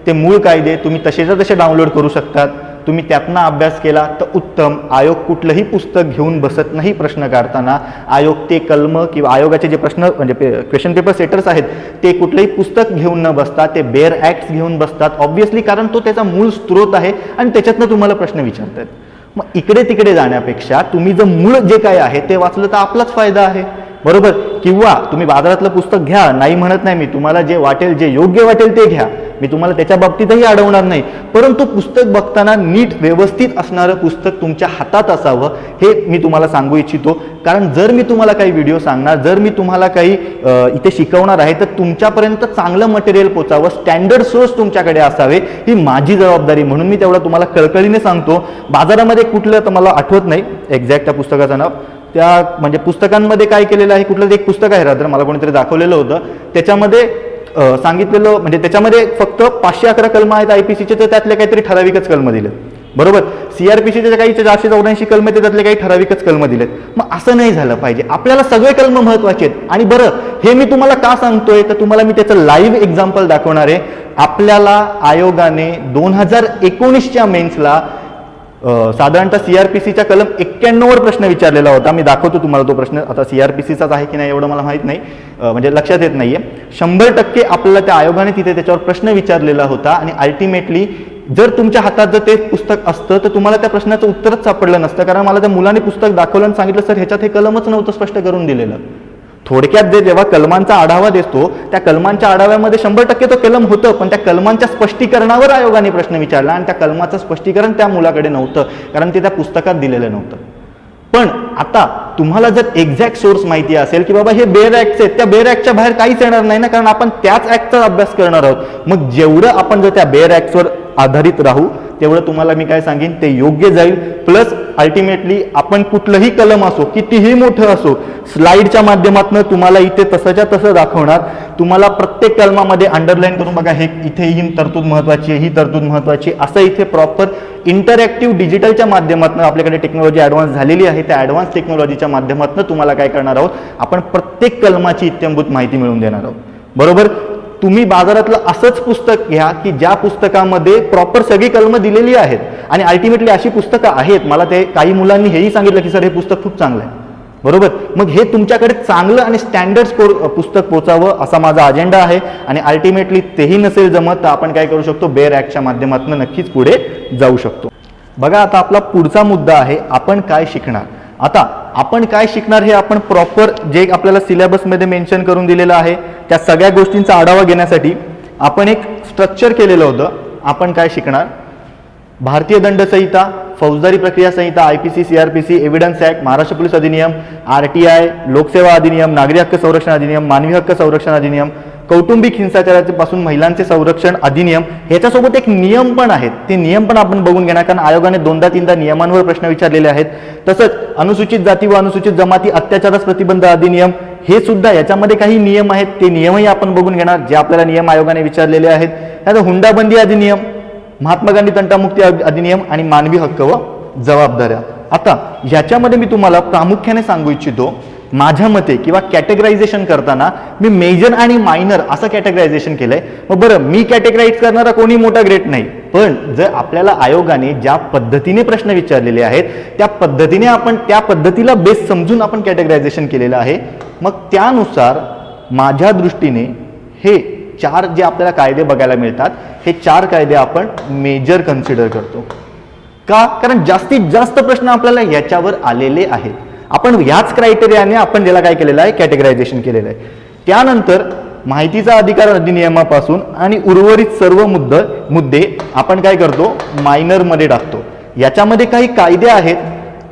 ते मूळ कायदे तुम्ही तसेच्या तसे डाउनलोड करू शकतात. तुम्ही त्यातनं अभ्यास केला तर उत्तम. आयोग कुठलंही पुस्तक घेऊन बसत नाही प्रश्न काढताना. आयोग ते कलम किंवा आयोगाचे जे प्रश्न म्हणजे क्वेश्चन पेपर सेटर्स आहेत ते कुठलंही पुस्तक घेऊन न बसता ते बेअर ॲक्ट्स घेऊन बसतात. ऑब्व्हियसली, कारण तो त्याचा मूळ स्रोत आहे आणि त्याच्यातनं तुम्हाला प्रश्न विचारतात. मग इकडे तिकडे जाण्यापेक्षा तुम्ही जर मूळ जे काय आहे ते वाचलं तर आपलाच फायदा आहे. बरोबर. किंवा तुम्ही बाजारातलं पुस्तक घ्या, नाही म्हणत नाही मी, तुम्हाला जे वाटेल, जे योग्य वाटेल ते घ्या, मी तुम्हाला त्याच्या बाबतीतही अडवणार नाही. परंतु पुस्तक बघताना नीट व्यवस्थित असणारं पुस्तक तुमच्या हातात असावं हे मी तुम्हाला सांगू इच्छितो. कारण जर मी तुम्हाला काही व्हिडिओ सांगणार, जर मी तुम्हाला काही इथे शिकवणार आहे, तर तुमच्यापर्यंत चांगलं मटेरियल पोचावं, स्टँडर्ड सोर्स तुमच्याकडे असावे, ही माझी जबाबदारी. म्हणून मी तेवढं तुम्हाला कळकळीने सांगतो. बाजारामध्ये कुठलं तर मला आठवत नाही एक्झॅक्ट त्या पुस्तकाचं नाव, त्या म्हणजे पुस्तकांमध्ये काय केलेलं आहे, कुठलं एक पुस्तक आहे रात्र मला कोणीतरी दाखवलेलं होतं, त्याच्यामध्ये सांगितलेलं म्हणजे त्याच्यामध्ये फक्त 511 कलम आहेत IPCचे, तर त्यातले काहीतरी ठराविकच कलम दिलेत. बरोबर. CRPCचे काही 484 कलम आहेत, त्यातले काही ठराविकच कलम दिलेत. मग असं नाही झालं पाहिजे. आपल्याला सगळे कलम महत्वाचे आहेत. आणि बरं, हे मी तुम्हाला का सांगतोय तर तुम्हाला मी त्याचं लाईव्ह एक्झाम्पल दाखवणार आहे. आपल्याला आयोगाने 2019च्या मेन्सला साधारणतः CRPCच्या कलम 91वर प्रश्न विचारलेला होता. मी दाखवतो तुम्हाला तो प्रश्न. आता CRPCचाच आहे की नाही एवढं मला माहीत नाही, म्हणजे लक्षात येत नाहीये. 100% आपल्याला त्या आयोगाने तिथे त्याच्यावर प्रश्न विचारलेला होता. आणि अल्टिमेटली जर तुमच्या हातात जर ते पुस्तक असतं तर तुम्हाला त्या प्रश्नाचं उत्तरच सापडलं नसतं. कारण मला त्या मुलाने पुस्तक दाखवलं आणि सांगितलं सर ह्याच्यात हे कलमच नव्हतं स्पष्ट करून दिलेलं. थोडक्यात जेव्हा कलमांचा आढावा देतो त्या कलमांच्या आढाव्यामध्ये 100% तो कलम होतं, पण त्या कलमांच्या स्पष्टीकरणावर आयोगाने प्रश्न विचारला आणि त्या कलमाचं स्पष्टीकरण त्या मुलाकडे नव्हतं, कारण ते त्या पुस्तकात दिलेलं नव्हतं. पण आता तुम्हाला जर एक्झॅक्ट सोर्स माहिती असेल की बाबा हे बेअर ॲक्ट्स आहेत, त्या बेअर ॲक्टच्या बाहेर काहीच येणार नाही ना, कारण आपण त्याच ॲक्टचा अभ्यास करणार आहोत. मग जेवढं आपण जर त्या बेअर ॲक्ट्सवर आधारित राहू तेवढं तुम्हाला मी काय सांगेन ते योग्य जाईल. प्लस अल्टिमेटली आपण कुठलंही कलम असो, कितीही मोठं असो, स्लाइडच्या माध्यमातून तुम्हाला इथे तसंच्या तसं दाखवणार. तुम्हाला प्रत्येक कलमामध्ये अंडरलाईन करून बघा, हे इथे ही तरतूद महत्वाची आहे, ही तरतूद महत्वाची, असं इथे प्रॉपर इंटरॅक्टिव्ह डिजिटलच्या माध्यमातून आपल्याकडे टेक्नॉलॉजी ॲडव्हान्स झालेली आहे. त्या ॲडव्हान्स टेक्नॉलॉजीच्या माध्यमातून तुम्हाला काय करणार आहोत, आपण प्रत्येक कलमाची इत्थंभूत माहिती मिळवून देणार आहोत. बरोबर. तुम्ही बाजारातलं असंच पुस्तक घ्या की ज्या पुस्तकामध्ये प्रॉपर सगळी कलमं दिलेली आहेत, आणि अल्टिमेटली अशी पुस्तकं आहेत. मला ते काही मुलांनी हेही सांगितलं की सर हे पुस्तक खूप चांगलं आहे. बरोबर. मग हे तुमच्याकडे चांगलं आणि स्टँडर्ड पुस्तक पोचावं असा माझा अजेंडा आहे. आणि अल्टिमेटली तेही नसेल जमत तर आपण काय करू शकतो, बेअर ॲक्टच्या माध्यमातून नक्कीच पुढे जाऊ शकतो. बघा, आता आपला पुढचा मुद्दा आहे, आपण काय शिकणार. आता आपण काय शिकणार हे आपण प्रॉपर जे आपल्याला सिलेबसमध्ये मेन्शन करून दिलेलं आहे त्या सगळ्या गोष्टींचा आढावा घेण्यासाठी आपण एक स्ट्रक्चर केलेलं होतं. आपण काय शिकणार, भारतीय दंड संहिता, फौजदारी प्रक्रिया संहिता, IPC, CRPC, evidence act, Maharashtra police अधिनियम, RTI, लोकसेवा अधिनियम, नागरी हक्क संरक्षण अधिनियम, मानवी हक्क संरक्षण अधिनियम, कौटुंबिक हिंसाचारापासून महिलांचे संरक्षण अधिनियम, ह्याच्यासोबत एक नियम पण आहेत. ते नियम पण आपण बघून घेणार, कारण आयोगाने 2दा-3दा नियमांवर प्रश्न विचारलेले आहेत. तसंच अनुसूचित जाती व अनुसूचित जमाती अत्याचारास प्रतिबंध अधिनियम, हे सुद्धा याच्यामध्ये काही नियम आहेत, ते नियमही आपण बघून घेणार जे आपल्याला नियम आयोगाने विचारलेले आहेत. त्यानंतर हुंडाबंदी अधिनियम, महात्मा गांधी तंटामुक्ती अधिनियम आणि मानवी हक्क व जबाबदाऱ्या. आता ह्याच्यामध्ये मी तुम्हाला प्रामुख्याने सांगू इच्छितो, माझ्या मते किंवा कॅटेगरायझेशन करताना मी मेजर आणि मायनर असं कॅटेगरायझेशन केलंय. मग बरं, मी कॅटेगराईज करणारा कोणी मोठा ग्रेट नाही, पण जर आपल्याला आयोगाने ज्या पद्धतीने प्रश्न विचारलेले आहेत त्या पद्धतीने आपण त्या पद्धतीला बेस समजून आपण कॅटेगरायझेशन केलेलं आहे. मग त्यानुसार माझ्या दृष्टीने हे 4 जे आपल्याला कायदे बघायला मिळतात, हे 4 कायदे आपण मेजर कन्सिडर करतो. का? कारण जास्तीत जास्त प्रश्न आपल्याला याच्यावर आलेले आहेत. आपण ह्याच क्रायटेरियाने आपण ज्याला काय केलेलं आहे, कॅटेगरायझेशन केलेलं आहे. त्यानंतर माहितीचा अधिकार अधिनियमापासून आणि उर्वरित सर्व मुद्दे आपण काय करतो, मायनरमध्ये टाकतो. याच्यामध्ये काही कायदे आहेत,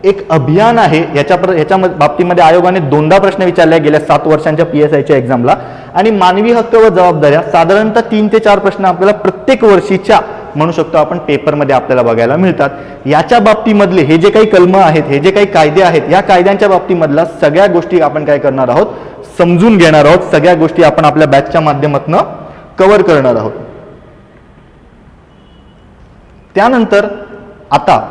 एक अभियान आहे. ह्याच्या बाबतीमध्ये आयोगाने 2दा प्रश्न विचारले गेल्या 7 वर्षांच्या PSIच्या एक्झामला. आणि मानवी हक्क व जबाबदाऱ्या साधारणतः 3 ते 4 प्रश्न आपल्याला प्रत्येक वर्षीच्या म्हणू शकतो आपण पेपरमध्ये आपल्याला बघायला मिळतात. याच्या बाबतीमधले हे जे काही कलम आहेत, हे जे काही कायदे आहेत, या कायद्यांच्या बाबतीमधला सगळ्या गोष्टी आपण काय करणार आहोत, समजून घेणार आहोत. सगळ्या गोष्टी आपण आपल्या बॅचच्या माध्यमातून कव्हर करणार आहोत. त्यानंतर आता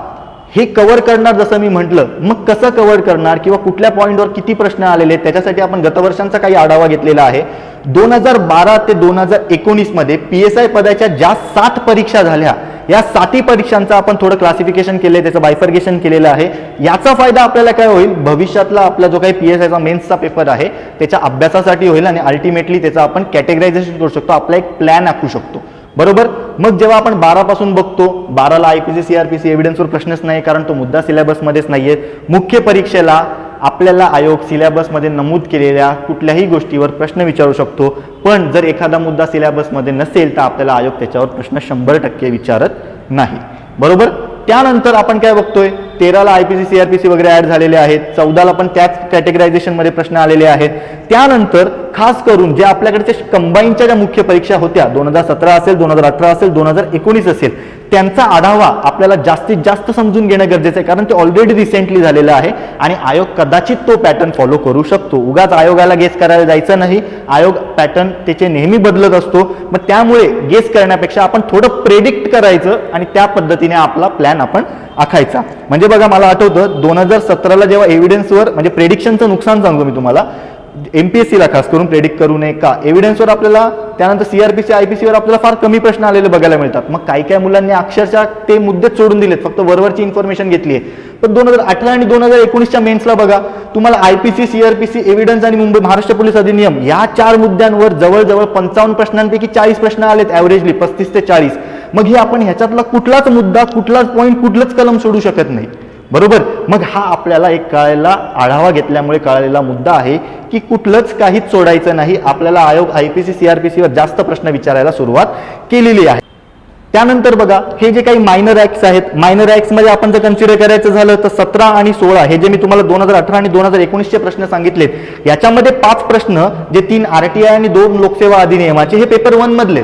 हे कव्हर करणार, जसं मी म्हटलं, मग कसं कव्हर करणार किंवा कुठल्या पॉईंटवर किती प्रश्न आलेले आहेत त्याच्यासाठी आपण गतवर्षांचा काही आढावा घेतलेला आहे. 2012 ते 2019 मध्ये PSI पदाच्या ज्या 7 परीक्षा झाल्या, या 7ही परीक्षांचं आपण थोडं क्लासिफिकेशन केलंय, त्याचं बायफर्गेशन केलेलं आहे. याचा फायदा आपल्याला काय होईल, भविष्यातला आपला जो काही PSIचा मेन्सचा पेपर आहे त्याच्या अभ्यासासाठी होईल आणि अल्टिमेटली त्याचं आपण कॅटेगरायझेशन करू शकतो, आपला एक प्लॅन आखू शकतो. बरोबर. मग जेव्हा आपण 12 पासून बघतो, 12ला IPC, CRPC, एव्हिडन्सवर प्रश्नच नाही, कारण तो मुद्दा सिलेबसमध्येच नाहीये. मुख्य परीक्षेला आपल्याला आयोग सिलेबसमध्ये नमूद केलेल्या कुठल्याही गोष्टीवर प्रश्न विचारू शकतो, पण जर एखादा मुद्दा सिलेबसमध्ये नसेल तर आपल्याला आयोग त्याच्यावर प्रश्न 100% विचारत नाही. बरोबर. त्यानंतर आपण काय बघतोय, 13ला IPC, CRPC वगैरे ऍड झालेले आहेत, 14ला पण त्याच कॅटेगरायझेशनमध्ये प्रश्न आलेले आहेत. त्यानंतर खास करून जे आपल्याकडे कंबाईनच्या ज्या मुख्य परीक्षा होत्या, 2017 असेल, 2018 असेल, 2019 असेल, त्यांचा आढावा आपल्याला जास्तीत जास्त समजून घेणं गरजेचं आहे, कारण ते ऑलरेडी रिसेंटली झालेलं आहे आणि आयोग कदाचित तो पॅटर्न फॉलो करू शकतो. उगाच आयोगाला गेस करायला जायचं नाही, आयोग पॅटर्न त्याचे नेहमी बदलत असतो. मग त्यामुळे गेस करण्यापेक्षा आपण थोडं प्रेडिक्ट करायचं आणि त्या पद्धतीने आपला प्लॅन आपण आखायचा. म्हणजे बघा, मला आठवतं 2017ला जेव्हा एव्हिडन्सवर, म्हणजे प्रेडिक्शनचं नुकसान सांगतो मी तुम्हाला, MPSCला खास करून प्रेडिक्ट करू नये का, एव्हिडन्सवर आपल्याला, त्यानंतर CRPC, IPCवर आपल्याला फार कमी प्रश्न आलेले बघायला मिळतात. मग काही मुलांनी अक्षरशः ते मुद्देच सोडून दिलेत, फक्त वरवरची इन्फॉर्मेशन घेतली आहे. पण 2018 आणि 2019च्या मेन्सला बघा, तुम्हाला IPC, CRPC, एव्हिडन्स आणि महाराष्ट्र पोलीस अधिनियम या 4 मुद्द्यांवर जवळजवळ 55 प्रश्नांपैकी 40 प्रश्न आलेत, ॲव्हरेजली 35 ते 40. मग हे आपण ह्याच्यातला कुठलाच मुद्दा, कुठलाच पॉईंट, कुठलंच कलम सोडू शकत नाही. बरोबर. मग हा आपल्याला एक कळायला, आढावा घेतल्यामुळे कळालेला मुद्दा आहे की कुठलंच काहीच सोडायचं नाही. आपल्याला आयोग IPC, CRPCवर जास्त प्रश्न विचारायला सुरुवात केलेली आहे. त्यानंतर बघा, हे जे काही मायनर ऍक्ट्स आहेत, मायनर ऍक्ट्स मध्ये आपण जर कन्सिडर करायचं झालं तर 17 आणि 16 हे जे मी तुम्हाला 2018 आणि 2019चे प्रश्न सांगितलेत, याच्यामध्ये 5 प्रश्न जे 3 RTI आणि 2 लोकसेवा अधिनियमाचे हे पेपर 1 मधले.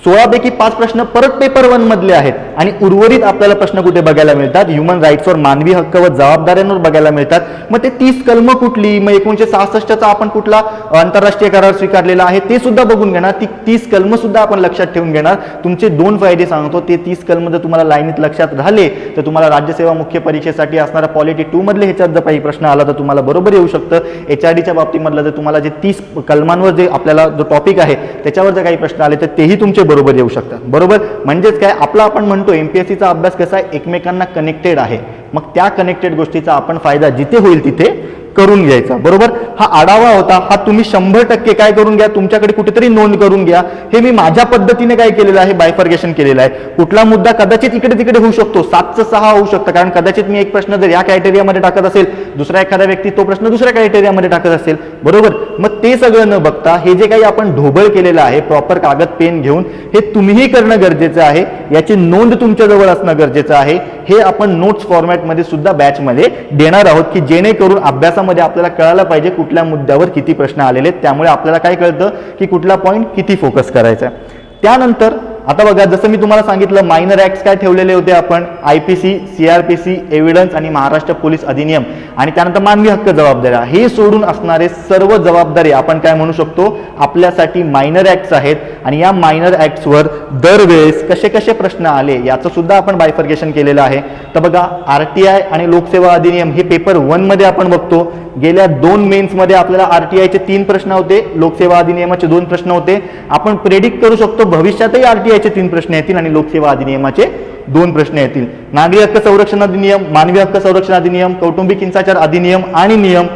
16 पैकी 5 प्रश्न परत पेपर 1 मधले आहेत आणि उर्वरित आपल्याला प्रश्न कुठे बघायला मिळतात, ह्युमन राईट्सवर, मानवी हक्क व जबाबदाऱ्यांवर बघायला मिळतात. मग ते 30 कलम कुठली, मग 1966चा आपण कुठला आंतरराष्ट्रीय करार स्वीकारलेला आहे ते सुद्धा बघून घेणार. ती 30 कलम सुद्धा आपण लक्षात ठेवून घेणार. तुमचे 2 फायदे सांगतो. ते 30 कलम जर तुम्हाला लाईनीत लक्षात राहिले तर तुम्हाला राज्यसेवा मुख्य परीक्षेसाठी असणारा पॉलिटी 2 मधले ह्याच्यात जर काही प्रश्न आला तर तुम्हाला बरोबर येऊ शकतं. HRDच्या बाबतीमधलं जर तुम्हाला जे 30 कलमांवर जे आपल्याला जो टॉपिक आहे त्याच्यावर जर काही प्रश्न आले तर तेही तुमचे बरोबर येऊ शकतात. बरोबर, म्हणजेच काय आपला आपण म्हणतो MPSCचा अभ्यास कसा आहे, एकमेकांना कनेक्टेड आहे. मग त्या कनेक्टेड गोष्टीचा आपण फायदा जिथे होईल तिथे करून घ्यायचा. बरोबर, हा आढावा होता. हा तुम्ही 100% काय करून घ्या, तुमच्याकडे कुठेतरी नोंद करून घ्या. हे मी माझ्या पद्धतीने काय केलेलं आहे, बायफर्गेशन केलेलं आहे. कुठला मुद्दा कदाचित इकडे तिकडे होऊ शकतो, 7चं 6 होऊ शकतं, कारण कदाचित मी एक प्रश्न जर या क्रायटेरियामध्ये टाकत असेल, दुसरा एखादा व्यक्ती तो प्रश्न दुसऱ्या क्रायटेरियामध्ये टाकत असेल. बरोबर, मग ते सगळं न बघता हे जे काही आपण ढोबळ केलेलं आहे, प्रॉपर कागद पेन घेऊन हे तुम्हीही करणं गरजेचं आहे. याची नोंद तुमच्याजवळ असणं गरजेचं आहे. हे आपण नोट्स फॉर्मॅटमध्ये सुद्धा बॅचमध्ये देणार आहोत की जेणेकरून अभ्यासामध्ये आपल्याला कळायला पाहिजे कुठल्या मुद्द्यावर किती प्रश्न आलेले आहेत. त्यामुळे आपल्याला काय कळतं की कुठला पॉईंट किती फोकस करायचा आहे. त्यानंतर आता बघा, जसं मी तुम्हाला सांगितलं मायनर ऍक्ट्स काय ठेवलेले होते आपण, IPC, CRPC, एव्हिडन्स आणि महाराष्ट्र पोलीस अधिनियम आणि त्यानंतर मानवी हक्क जबाबदाऱ्या, हे सोडून असणारे सर्व जबाबदारी आपण काय म्हणू शकतो आपल्यासाठी मायनर ऍक्ट्स आहेत. आणि या मायनर ऍक्ट्सवर दरवेळेस कसे कसे प्रश्न आले याचं सुद्धा आपण बायफर्गेशन केलेलं आहे. तर बघा, RTI आणि लोकसेवा अधिनियम हे पेपर 1 मध्ये आपण बघतो. गेल्या 2 मेन्समध्ये आपल्याला RTIचे 3 प्रश्न होते, लोकसेवा अधिनियमाचे 2 प्रश्न होते. आपण प्रेडिक्ट करू शकतो भविष्यातही RTIचे 3 प्रश्न येतील आणि लोकसेवा अधिनियमाचे 2 प्रश्न येतील. नागरी हक्क संरक्षण अधिनियम, मानवी हक्क संरक्षण अधिनियम, कौटुंबिक हिंसाचार अधिनियम आणि नियम,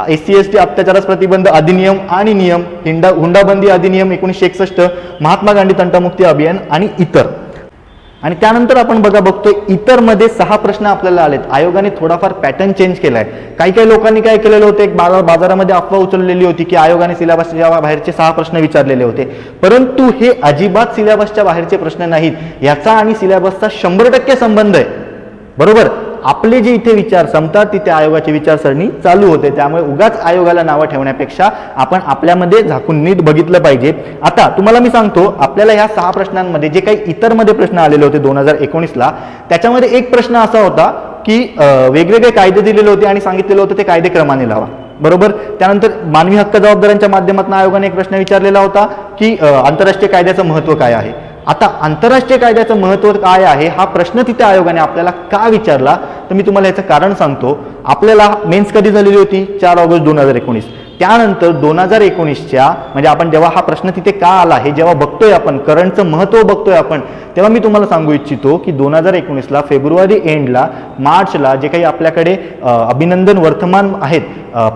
SC/ST अत्याचारास प्रतिबंध अधिनियम आणि नियम, हुंडाबंदी अधिनियम 1961, महात्मा गांधी तंटामुक्ती अभियान आणि इतर. आणि त्यानंतर आपण बघतोय इतर मध्ये 6 प्रश्न आपल्याला आलेत. आयोगाने थोडाफार पॅटर्न चेंज केलाय. काही लोकांनी काय केलेलं होतं, एक बाजारामध्ये अफवा उचललेली होती की आयोगाने सिलेबसच्या बाहेरचे 6 प्रश्न विचारलेले होते. परंतु हे अजिबात सिलेबसच्या बाहेरचे प्रश्न नाहीत. याचा आणि सिलेबसचा 100% संबंध आहे. बरोबर, आपले जे इथे विचार संपतात तिथे आयोगाची विचारसरणी चालू होते. त्यामुळे उगाच आयोगाला नावं ठेवण्यापेक्षा आपण आपल्यामध्ये झाकून नीट बघितलं पाहिजे. आता तुम्हाला मी सांगतो, आपल्याला ह्या 6 प्रश्नांमध्ये जे काही इतर मध्ये प्रश्न आलेले होते 2019ला, त्याच्यामध्ये एक प्रश्न असा होता की वेगवेगळे कायदे दिलेले होते आणि सांगितलेलं होतं ते कायदे क्रमाने लावा. बरोबर, त्यानंतर मानवी हक्क जबाबदाऱ्यांच्या माध्यमातून आयोगाने एक प्रश्न विचारलेला होता की आंतरराष्ट्रीय कायद्याचं महत्त्व काय आहे. आता आंतरराष्ट्रीय कायद्याचं महत्त्व काय आहे हा प्रश्न तिथे आयोगाने आपल्याला का विचारला, तर मी तुम्हाला याचं कारण सांगतो. आपल्याला मेन्स कधी झालेली होती, 4 ऑगस्ट 2019. त्यानंतर 2019च्या म्हणजे आपण जेव्हा हा प्रश्न तिथे का आला हे जेव्हा बघतोय आपण, करंटचं महत्त्व बघतोय आपण, तेव्हा मी तुम्हाला सांगू इच्छितो की 2019ला फेब्रुवारी एंडला, मार्चला जे काही आपल्याकडे अभिनंदन वर्तमान आहेत,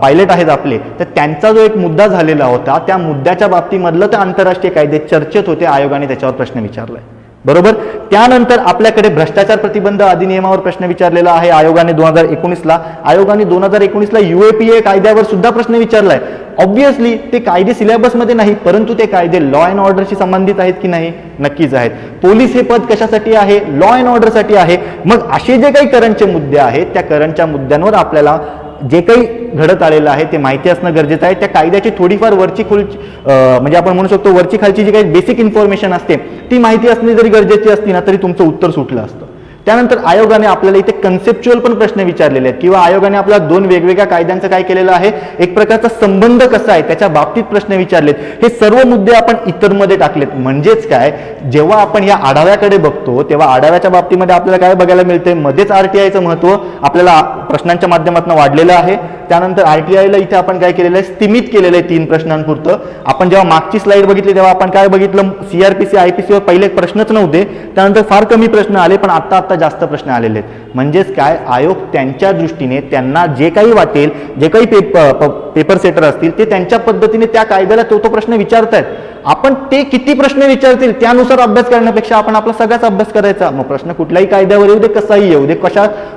पायलट आहेत आपले, तर त्यांचा जो एक मुद्दा झालेला होता त्या मुद्द्याच्या बाबतीमधलं तर आंतरराष्ट्रीय कायदे चर्चेत होते. आयोगाने त्याच्यावर प्रश्न विचारलाय. बरोबर, त्यानंतर आपल्याकडे भ्रष्टाचार प्रतिबंध अधिनियमावर प्रश्न विचारलेला आहे आयोगाने 2019ला. आयोगाने 2019ला UAPA कायद्यावर सुद्धा प्रश्न विचारलाय. ऑब्व्हियसली ते कायदे सिलेबसमध्ये नाही, परंतु ते कायदे लॉ अँड ऑर्डरशी संबंधित आहेत की नाही, नक्कीच आहेत. पोलीस हे पद कशासाठी आहे, लॉ अँड ऑर्डरसाठी आहे. मग असे जे काही करंटचे मुद्दे आहेत त्या करंटच्या मुद्द्यांवर आपल्याला जे काही घडत आलेलं आहे ते माहिती असणं गरजेचं आहे. त्या कायद्याची थोडीफार वरची म्हणजे आपण म्हणू शकतो वरची खालची जी काही बेसिक इन्फॉर्मेशन असते ती माहिती असणे जरी गरजेची असती ना तरी तुमचं उत्तर सुटलं असतं. त्यानंतर आयोगाने आपल्याला इथे कन्सेप्च्युअल पण प्रश्न विचारलेले आहेत किंवा आयोगाने आपल्याला 2 वेगवेगळ्या कायद्यांचं काय केलेलं आहे, एक प्रकारचा संबंध कसा आहे त्याच्या बाबतीत प्रश्न विचारलेत. हे सर्व मुद्दे आपण इतर मध्ये टाकलेत. म्हणजेच काय, जेव्हा आपण या आढाव्याकडे बघतो तेव्हा आढाव्याच्या बाबतीमध्ये आपल्याला काय बघायला मिळते, मध्येच RTIचं महत्त्व आपल्याला प्रश्नांच्या माध्यमातून वाढलेलं आहे. त्यानंतर RTIला इथे आपण काय केलेलं आहे, सीमित केलेलं आहे 3 प्रश्नांपुरतं. आपण जेव्हा मागची स्लाइड बघितली तेव्हा आपण काय बघितलं, CRPC IPC वर पहिले प्रश्नच नव्हते, त्यानंतर फार कमी प्रश्न आले, पण आता जास्त प्रश्न आलेले आहेत. म्हणजेच काय, आयोग त्यांच्या दृष्टीने त्यांना जे काही वाटेल, जे काही पेपर सेटर असतील ते त्यांच्या पद्धतीने त्या कायद्याला तो प्रश्न विचारतायत. आपण ते किती प्रश्न विचारतील त्यानुसार अभ्यास करण्यापेक्षा आपण आपला सगळाच अभ्यास करायचा. मग प्रश्न कुठल्याही कायद्यावर येऊ दे, कसाही येऊ दे,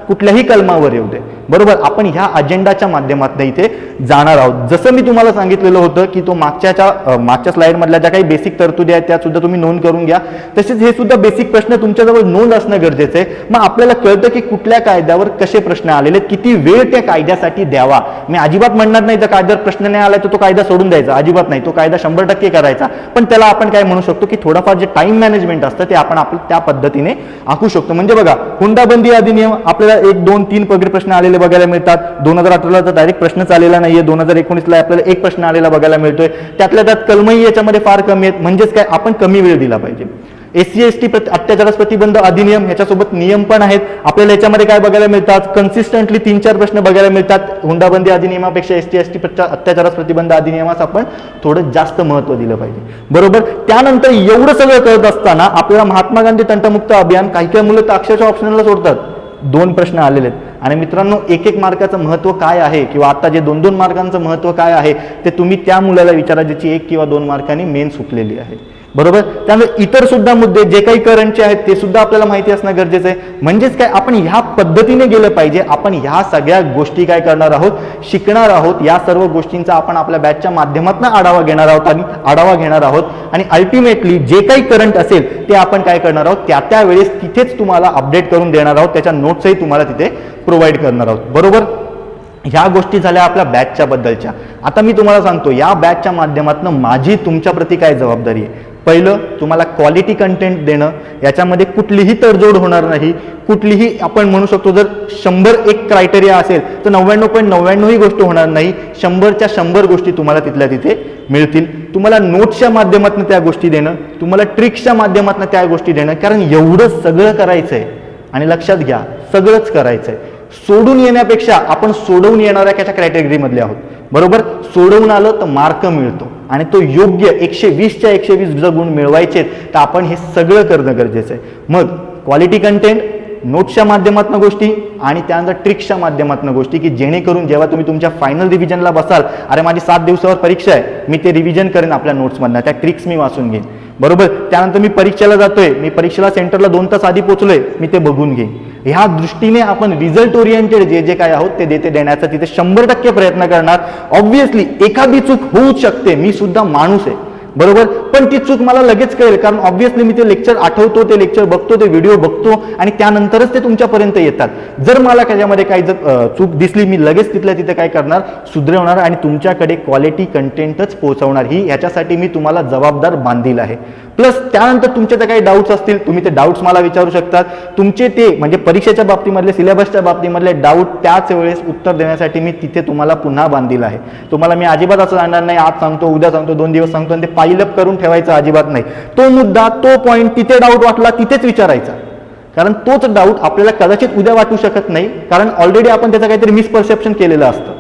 कुठल्याही कलमावर येऊ दे. बरोबर, आपण ह्या अजेंडाच्या माध्यमातून इथे जाणार आहोत. जसं मी तुम्हाला सांगितलेलं होतं की तो मागच्या स्लाइड मधल्या ज्या काही बेसिक तरतुदी आहेत त्या सुद्धा तुम्ही नोंद करून घ्या. तसेच हे सुद्धा बेसिक प्रश्न तुमच्याजवळ नोंद असणं गरजेचं आहे. मग आपल्याला कळतं की कुठल्या कायद्यावर कसे प्रश्न आलेले, किती वेळ त्या कायद्यासाठी द्यावा. मी अजिबात म्हणणार नाही तर कायद्यावर प्रश्न नाही आला तर तो कायदा सोडून द्यायचा, अजिबात नाही. तो कायदा 100% करायचा. पण त्याला आपण काय म्हणू शकतो की थोडाफार जे टाइम मॅनेजमेंट असतं ते आपण त्या पद्धतीने आखू शकतो. म्हणजे बघा, हुंडाबंदी अधिनियम आपल्याला 1, 2, 3 वगैरे प्रश्न आलेले बघायला मिळतात. 2018ला तर डायरेक्ट प्रश्नच आलेला नाहीये. 2019ला आपल्याला एक प्रश्न आलेला बघायला मिळतोय. त्यातल्या त्यात कलमही याच्यामध्ये फार कमी आहेत. म्हणजेच काय, आपण कमी वेळ दिला पाहिजे. SC/ST अत्याचारास प्रतिबंध अधिनियम, ह्याच्यासोबत नियम पण आहेत. आपल्याला याच्यामध्ये काय बघायला मिळतात, कन्सिस्टंटली 3-4 प्रश्न बघायला मिळतात. हुंडाबंदी अधिनियमापेक्षा SC/ST अत्याचारास प्रतिबंध अधिनियमास आपण थोडं जास्त महत्व दिलं पाहिजे. बरोबर. त्यानंतर एवढं सगळं करत असताना आपल्याला महात्मा गांधी तंटमुक्त अभियान, काही काही मुलं तर अक्षरशः ऑप्शनला सोडतात. 2 प्रश्न आलेले आहेत. आणि मित्रांनो, 1-1 मार्काचं महत्व काय आहे, किंवा आता जे 2-2 मार्कांचं महत्व काय आहे ते तुम्ही त्या मुलाला विचारा ज्याची 1 किंवा 2 मार्कांनी मेन सुटलेली आहे. बरोबर. त्यामुळे इतर सुद्धा मुद्दे जे काही करंटचे आहेत ते सुद्धा आपल्याला माहिती असणं गरजेचं आहे. म्हणजेच काय, आपण ह्या पद्धतीने गेलं पाहिजे. आपण ह्या सगळ्या गोष्टी काय करणार आहोत, शिकणार आहोत. या सर्व गोष्टींचा आपण आपल्या बॅचच्या माध्यमातून आढावा घेणार आहोत आणि अल्टिमेटली जे काही करंट असेल ते आपण काय करणार आहोत, त्या वेळेस तिथेच तुम्हाला अपडेट करून देणार आहोत. त्याच्या नोट्सही तुम्हाला तिथे प्रोव्हाइड करणार आहोत. बरोबर. ह्या गोष्टी झाल्या आपल्या बॅचच्या बद्दलच्या. आता मी तुम्हाला सांगतो, या बॅचच्या माध्यमातून माझी तुमच्याप्रती काय जबाबदारी आहे. पहिलं, तुम्हाला क्वालिटी कंटेंट देणं. याच्यामध्ये कुठलीही तडजोड होणार नाही. कुठलीही, आपण म्हणू शकतो जर 100 क्रायटेरिया असेल तर 99.99 ही गोष्ट होणार नाही. 100च्या 100 गोष्टी तुम्हाला तिथल्या तिथे मिळतील. तुम्हाला नोट्सच्या माध्यमातून त्या गोष्टी देणं, तुम्हाला ट्रिक्सच्या माध्यमातून त्या गोष्टी देणं. कारण एवढं सगळं करायचंय आणि लक्षात घ्या, सगळंच करायचंय. सोडून येण्यापेक्षा आपण सोडवून येणाऱ्या त्याच्या कॅटेगरीमधले आहोत. बरोबर. सोडवून आलं तर मार्क मिळतो आणि तो योग्य 120च्या 120 जर गुण मिळवायचे तर आपण हे सगळं करणं गरजेचं आहे. मग क्वालिटी कंटेंट, नोट्सच्या माध्यमातून गोष्टी आणि त्यानंतर ट्रिक्सच्या माध्यमातून गोष्टी, की जेणेकरून जेव्हा तुम्ही तुमच्या फायनल रिव्हिजनला बसाल, अरे माझी 7 दिवसावर परीक्षा आहे, मी ते रिव्हिजन करेन आपल्या नोट्समधनं, त्या ट्रिक्स मी वाचून घेईन. बरोबर. त्यानंतर मी परीक्षेला जातोय, मी परीक्षेला सेंटरला 2 तास आधी पोहोचलोय, मी ते बघून घेईन. ह्या दृष्टीने आपण रिझल्ट ओरिएंटेड जे काय आहोत ते देण्याचा तिथे 100% प्रयत्न करणार. ऑब्व्हियसली एखादी चूक होऊच शकते, मी सुद्धा माणूस आहे. बरोबर. पण ती चूक मला लगेच कळेल, कारण ऑब्व्हियसली मी ते लेक्चर आठवतो, ते लेक्चर बघतो, ते व्हिडिओ बघतो आणि त्यानंतरच ते तुमच्यापर्यंत येतात. जर मला त्याच्यामध्ये काही चूक दिसली, मी लगेच तिथल्या तिथे काय करणार, सुधरवणार आणि तुमच्याकडे क्वालिटी कंटेंटच पोहोचवणार. ही याच्यासाठी मी तुम्हाला जबाबदार बांधील आहे. प्लस त्यानंतर तुमचे तर काही डाऊट्स असतील, तुम्ही ते डाऊट्स मला विचारू शकतात. तुमचे ते म्हणजे परीक्षेच्या बाबतीमधले, सिलेबसच्या बाबतीमधले डाऊट त्याच वेळेस उत्तर देण्यासाठी मी तिथे तुम्हाला पुन्हा बांधील आहे. तुम्हाला मी अजिबात असं सांगणार नाही, आज सांगतो, उद्या सांगतो, 2 दिवस सांगतो आणि ते पाईलअप करून ठेवायचं अजिबात नाही. तो मुद्दा, तो पॉईंट, तिथे डाऊट वाटला तिथेच विचारायचा. कारण तोच डाऊट आपल्याला कदाचित उद्या वाटू शकत नाही, कारण ऑलरेडी आपण त्याचं काहीतरी मिसपरसेप्शन केलेलं असतं.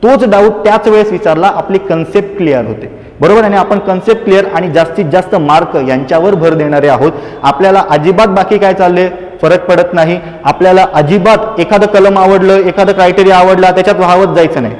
तोच डाऊट त्याच वेळेस विचारला, आपली कन्सेप्ट क्लिअर होते. बरोबर. आणि आपण कन्सेप्ट क्लिअर आणि जास्तीत जास्त मार्क यांच्यावर भर देणारे आहोत. आपल्याला अजिबात बाकी काय चाललंय फरक पडत नाही. आपल्याला अजिबात एखादं कलम आवडलं, एखादं क्रायटेरिया आवडला त्याच्यात वाहवत जायचं नाही.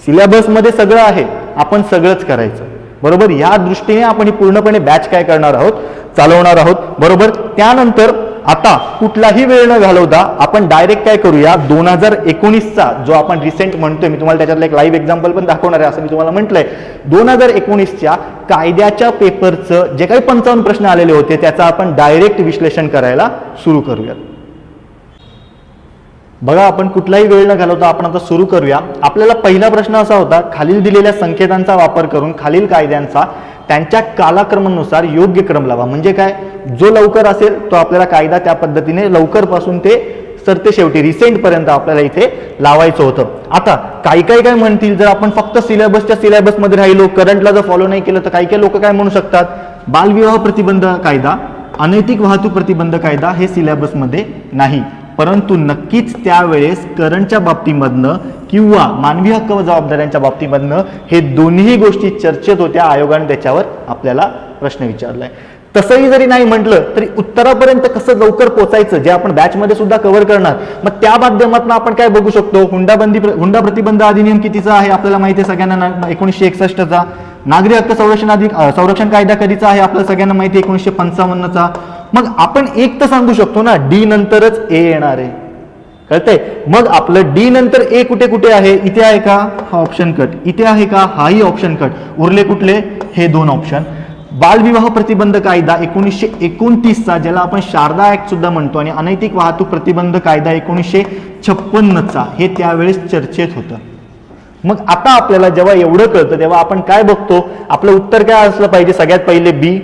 सिलेबसमध्ये सगळं आहे, आपण सगळंच करायचं. बरोबर. या दृष्टीने आपण ही पूर्णपणे बॅच काय करणार आहोत, चालवणार आहोत. बरोबर. त्यानंतर आता कुठलाही वेळ न घालवता आपण डायरेक्ट काय करूया, 2019चा जो आपण रिसेंट म्हणतोय, मी तुम्हाला त्याच्यातलं एक लाईव्ह एक्झाम्पल पण दाखवणार आहे असं मी तुम्हाला म्हटलंय. 2019च्या कायद्याच्या पेपरचं जे काही 55 प्रश्न आलेले होते त्याचं आपण डायरेक्ट विश्लेषण करायला सुरू करूया. बघा, आपण कुठलाही वेळ न घालवता आपण आता सुरू करूया. आपल्याला पहिला प्रश्न असा होता, खालील दिलेल्या संकेतांचा वापर करून खालील कायद्यांचा त्यांच्या कालक्रमानुसार योग्य क्रम लावा. म्हणजे काय, जो लवकर असेल तो आपल्याला कायदा त्या पद्धतीने लवकर पासून ते सरते शेवटी रिसेंट पर्यंत आपल्याला इथे लावायचं होतं. आता काही काय म्हणतील, जर आपण फक्त सिलेबसमध्ये राहिलो, करंटला जर फॉलो नाही केलं तर काही लोक काय म्हणू शकतात, बालविवाह प्रतिबंध कायदा, अनैतिक वाहतूक प्रतिबंध कायदा हे सिलेबसमध्ये नाही. परंतु नक्कीच त्यावेळेस करंटच्या बाबतीमधनं किंवा मानवी हक्क व जबाबदाऱ्यांच्या बाबतीमधनं हे दोन्ही गोष्टी चर्चेत होत्या. आयोगाने त्याच्यावर आपल्याला प्रश्न विचारलाय. तसंही जरी नाही म्हटलं तरी उत्तरापर्यंत कसं लवकर पोहोचायचं, जे आपण बॅचमध्ये सुद्धा कव्हर करणार. मग त्या माध्यमातून आपण काय बघू शकतो, हुंडा प्रतिबंध अधिनियम कितीचा आहे आपल्याला माहिती आहे सगळ्यांना, 1961चा. नागरी हक्क संरक्षण कायदा कधीचा आहे आपल्याला सगळ्यांना माहिती आहे, 1955चा. मग आपण एक तर सांगू शकतो ना, डी नंतरच ए येणार आहे, कळतंय. मग आपलं डी नंतर ए कुठे कुठे आहे, इथे आहे का, हा ऑप्शन कट, इथे आहे का, हाही ऑप्शन कट, उरले कुठले, हे 2 ऑप्शन. बालविवाह प्रतिबंध कायदा 1929चा, ज्याला आपण शारदा ऍक्ट सुद्धा म्हणतो, आणि अनैतिक वाहतूक प्रतिबंध कायदा 1956चा, हे त्यावेळेस चर्चेत होतं. मग आता आपल्याला जेव्हा एवढं कळतं तेव्हा आपण काय बघतो, आपलं उत्तर काय असलं पाहिजे, सगळ्यात पहिले बी,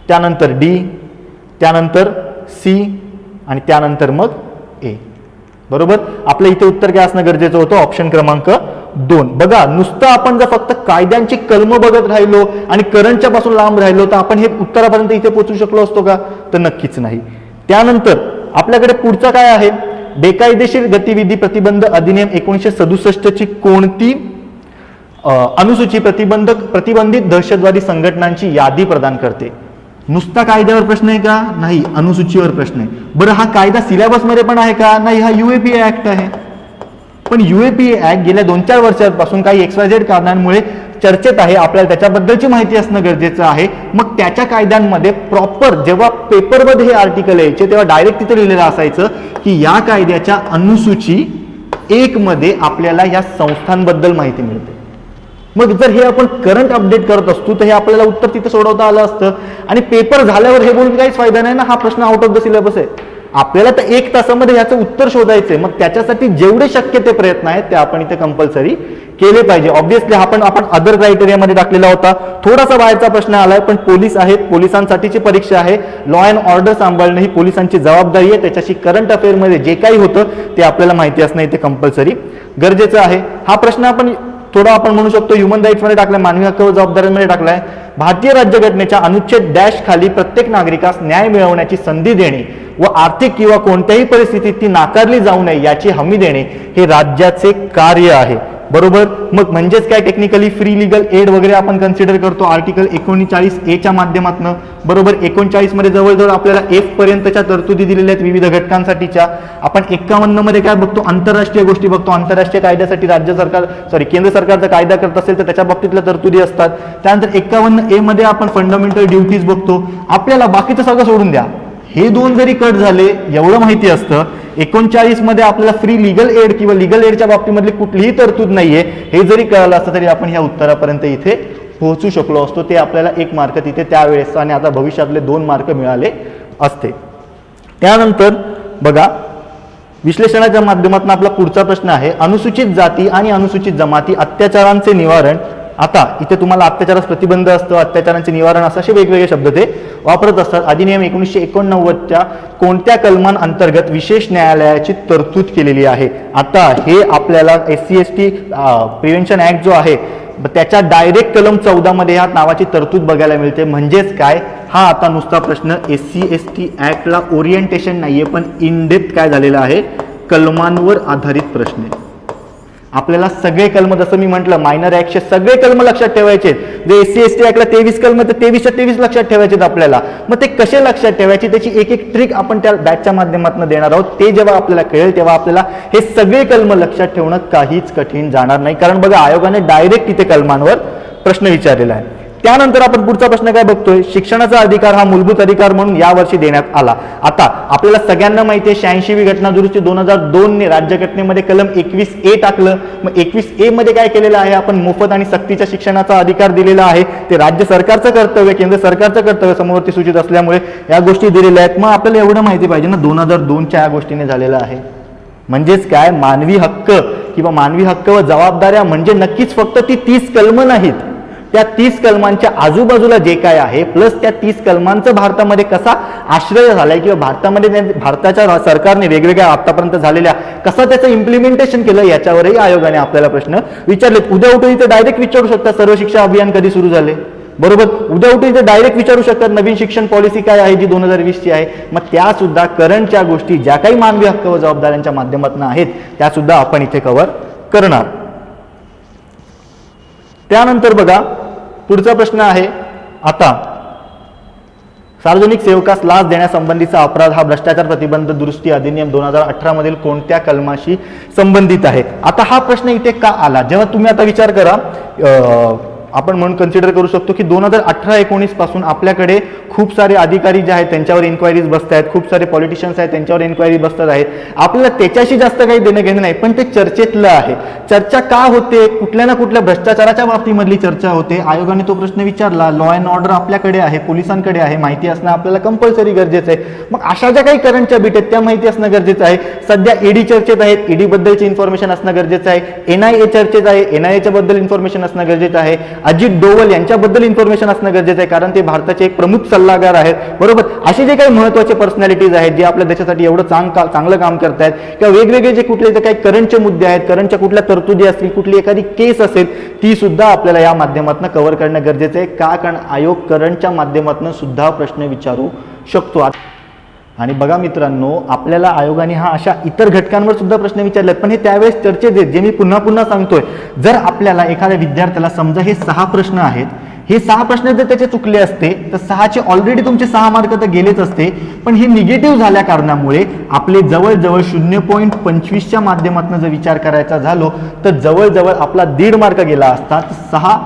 त्यानंतर डी, त्यानंतर सी, आणि त्यानंतर मग ए. बरोबर, आपलं इथे उत्तर काय असणं गरजेचं होतं, ऑप्शन क्रमांक 2. बघा, नुसतं आपण जर फक्त कायद्यांची कलम बघत राहिलो आणि करंटच्या पासून लांब राहिलो तर आपण हे उत्तरापर्यंत इथे पोहोचू शकलो असतो का, तर नक्कीच नाही. त्यानंतर आपल्याकडे पुढचा काय आहे, बेकायदेशीर गतिविधी प्रतिबंध अधिनियम 1967 ची कोणती अनुसूची प्रतिबंधित दहशतवादी संघटनांची यादी प्रदान करते. नुसता कायद्यावर प्रश्न आहे का, नाही, अनुसूचीवर प्रश्न आहे. बरं, हा कायदा सिलेबसमध्ये पण आहे का, नाही, हा UAPA ऍक्ट आहे. पण UAPA ऍक्ट गेल्या 2-4 वर्षांपासून काही XYZ कारणांमुळे चर्चेत आहे, आपल्याला त्याच्याबद्दलची माहिती असणं गरजेचं आहे. मग त्याच्या कायद्यांमध्ये प्रॉपर जेव्हा पेपरमध्ये हे आर्टिकल यायचे तेव्हा डायरेक्ट तिथे लिहिलेलं असायचं की या कायद्याच्या अनुसूची 1 मध्ये आपल्याला या संस्थांबद्दल माहिती मिळते. मग जर हे आपण करंट अपडेट करत असतो तर हे आपल्याला उत्तर तिथे सोडवता आलं असतं, आणि पेपर झाल्यावर हे बोलून काहीच फायदा नाही ना, हा प्रश्न आउट ऑफ द सिलेबस आहे. आपल्याला तर 1 तासामध्ये याचं उत्तर शोधायचंय. मग त्याच्यासाठी जेवढे शक्य ते प्रयत्न आहेत ते आपण इथे कंपल्सरी केले पाहिजे. ऑब्व्हियसली आपण अदर क्रायटेरियामध्ये टाकलेला होता, थोडासा बाहेरचा प्रश्न आलाय, पण पोलीस आहेत, पोलिसांसाठीची परीक्षा आहे, लॉ अँड ऑर्डर सांभाळणं ही पोलिसांची जबाबदारी आहे. त्याच्याशी करंट अफेअरमध्ये जे काही होतं ते आपल्याला माहिती असणं इथे कंपल्सरी गरजेचं आहे. हा प्रश्न आपण थोडा आपण म्हणू शकतो ह्युमन राईट्समध्ये टाकलाय, मानवी हक्क व जबाबदाऱ्यांमध्ये टाकलाय. भारतीय राज्यघटनेच्या अनुच्छेद डॅश खाली प्रत्येक नागरिकास न्याय मिळवण्याची संधी देणे व आर्थिक किंवा कोणत्याही परिस्थितीत ती नाकारली जाऊ नये याची हमी देणे हे राज्याचे कार्य आहे. बरोबर, मग म्हणजेच काय, टेक्निकली फ्री लिगल एड वगैरे आपण कन्सिडर करतो आर्टिकल 39A च्या माध्यमातून. बरोबर, 39 मध्ये जवळजवळ आपल्याला F पर्यंतच्या तरतुदी दिलेल्या आहेत विविध घटकांसाठीच्या. आपण 51 मध्ये काय बघतो, आंतरराष्ट्रीय गोष्टी बघतो. आंतरराष्ट्रीय कायद्यासाठी केंद्र सरकारचा कायदा करत असेल तर त्याच्या बाबतीतल्या तरतुदी असतात. त्यानंतर 51A मध्ये आपण फंडामेंटल ड्युटीज बघतो. आपल्याला बाकीचं सगळं सोडून द्या, हे 2 जरी कट झाले एवढं माहिती असतं. 39 मध्ये आपल्याला फ्री लिगल एड किंवा लिगल एडच्या बाबतीमधली कुठलीही तरतूद नाहीये हे जरी कळलं असतं तरी आपण ह्या उत्तरापर्यंत इथे पोहोचू शकलो असतो. ते आपल्याला 1 मार्क तिथे त्यावेळेस आणि आता भविष्यातले 2 मार्क मिळाले असते. त्यानंतर बघा, विश्लेषणाच्या माध्यमातून आपला पुढचा प्रश्न आहे, अनुसूचित जाती आणि अनुसूचित जमाती अत्याचारांचे निवारण. आता इथे तुम्हाला अत्याचारास प्रतिबंध असतो, अत्याचारांचे निवारण असं असे वेगवेगळे शब्द ते वापरत असतात. अधिनियम 1989च्या कोणत्या कलमांअंतर्गत विशेष न्यायालयाची तरतूद केलेली आहे. आता हे आपल्याला SC/ST प्रिव्हेन्शन ऍक्ट जो आहे त्याच्या डायरेक्ट कलम 14 मध्ये ह्या नावाची तरतूद बघायला मिळते. म्हणजेच काय, हा आता नुसता प्रश्न SC/ST ऍक्टला ओरिएंटेशन नाहीये, पण इन डेप्थ काय झालेला आहे, कलमांवर आधारित प्रश्न आहे. आपल्याला सगळे कलम, जसं मी म्हटलं मायनर ऍक्टचे सगळे कलम लक्षात ठेवायचे. जे SC/ST ऍक्टला 23 कलम तर 23च्या 23 लक्षात ठेवायचे आपल्याला. मग ते कसे लक्षात ठेवायचे त्याची एक ट्रिक आपण त्या बॅचच्या माध्यमातून देणार आहोत. ते जेव्हा आपल्याला कळेल तेव्हा आपल्याला हे सगळे कलम लक्षात ठेवणं काहीच कठीण जाणार नाही, कारण बघा आयोगाने डायरेक्ट तिथे कलमांवर प्रश्न विचारलेला आहे. त्यानंतर आपण पुढचा प्रश्न काय बघतोय, शिक्षणाचा अधिकार हा मूलभूत अधिकार म्हणून यावर्षी देण्यात आला. आता आपल्याला सगळ्यांना माहिती आहे 86वी घटना दुरुस्ती 2002 ने राज्यघटनेमध्ये कलम 21A टाकलं. मग 21A मध्ये काय केलेलं आहे, आपण मोफत आणि सक्तीच्या शिक्षणाचा अधिकार दिलेला आहे. ते राज्य सरकारचं कर्तव्य, केंद्र सरकारचं कर्तव्य समोरती सूचित असल्यामुळे या गोष्टी दिलेल्या आहेत. मग आपल्याला एवढं माहिती पाहिजे ना 2002च्या या गोष्टीने झालेलं आहे. म्हणजेच काय, मानवी हक्क किंवा मानवी हक्क व जबाबदाऱ्या म्हणजे नक्कीच फक्त ती 30 कलम नाहीत. त्या 30 कलमांच्या आजूबाजूला जे काय आहे प्लस त्या 30 कलमांचं भारतामध्ये कसा आश्रय झालाय किंवा भारताच्या सरकारने वेगवेगळ्या आतापर्यंत झालेल्या कसं त्याचं इम्प्लिमेंटेशन केलं याच्यावरही आयोगाने आपल्याला प्रश्न विचारलेत. उद्या उठून इथे डायरेक्ट विचारू शकतात सर्व शिक्षा अभियान कधी सुरू झाले. बरोबर, उद्या उठून इथे डायरेक्ट विचारू शकतात नवीन शिक्षण पॉलिसी काय आहे जी 2020 ची आहे. मग त्या सुद्धा करंटच्या गोष्टी ज्या काही मानवी हक्क व जबाबदाऱ्यांच्या माध्यमातून आहेत त्या सुद्धा आपण इथे कव्हर करणार. त्यानंतर बघा पुढचा प्रश्न आहे, आता सार्वजनिक सेवकास लाच देण्यासंबंधीचा अपराध हा भ्रष्टाचार प्रतिबंध दुरुस्ती अधिनियम 2018 मधील कोणत्या कलमाशी संबंधित आहे. आता हा प्रश्न इथे का आला, जेव्हा तुम्ही आता विचार करा आपण म्हणून कन्सिडर करू शकतो की 2018-19 पासून आपल्याकडे खूप सारे अधिकारी जे आहेत त्यांच्यावर इन्क्वायरीज बसत आहेत, खूप सारे पॉलिटिशियन्स आहेत त्यांच्यावर इन्क्वायरी बसतात आहेत. आपल्याला त्याच्याशी जास्त काही देणं घेणं नाही, पण ते चर्चेतलं आहे. चर्चा का होते? कुठल्या ना कुठल्या भ्रष्टाचाराच्या बाबतीमधली चर्चा होते. आयोगाने तो प्रश्न विचारला. लॉ अँड ऑर्डर आपल्याकडे आहे, पोलिसांकडे आहे, माहिती असणं आपल्याला कंपल्सरी गरजेचं आहे. मग अशा ज्या काही करंटच्या बीट आहेत त्या माहिती असणं गरजेचं आहे. सध्या ईडी चर्चेत आहेत, ईडी बद्दलची इन्फॉर्मेशन असणं गरजेचं आहे. NIA चर्चेत आहे, NIAच्या बद्दल इन्फॉर्मेशन असणं गरजेचं आहे. अजित डोवल यांच्याबद्दल इन्फॉर्मेशन असणं गरजेचं आहे, कारण ते भारताचे एक प्रमुख सल्लागार आहेत. बरोबर, असे जे काही महत्त्वाचे पर्सनॅलिटीज आहेत जे आपल्या देशासाठी एवढं चांगलं काम करतायत, किंवा वेगवेगळे जे कुठले जे काही करंटचे मुद्दे आहेत, करंटच्या कुठल्या तरतुदी असतील, कुठली एखादी केस असेल, ती सुद्धा आपल्याला या माध्यमातून कव्हर करणं गरजेचं आहे. का? कारण आयोग करंटच्या माध्यमातून सुद्धा प्रश्न विचारू शकतो. आणि बघा मित्रांनो, आपल्याला आयोगाने हा अशा इतर घटकांवर सुद्धा प्रश्न विचारले, पण हे त्यावेळेस चर्चेत आहेत, जे मी पुन्हा पुन्हा सांगतोय. जर आपल्याला एखाद्या विद्यार्थ्याला समजा हे 6 प्रश्न आहेत, हे 6 प्रश्न जर त्याचे चुकले असते तर 6चे ऑलरेडी तुमचे 6 मार्क तर गेलेच असते, पण हे निगेटिव्ह झाल्या कारणामुळे आपले जवळजवळ 0.25च्या माध्यमातून जर विचार करायचा झालो तर जवळजवळ आपला 1.5 मार्क गेला असता. 6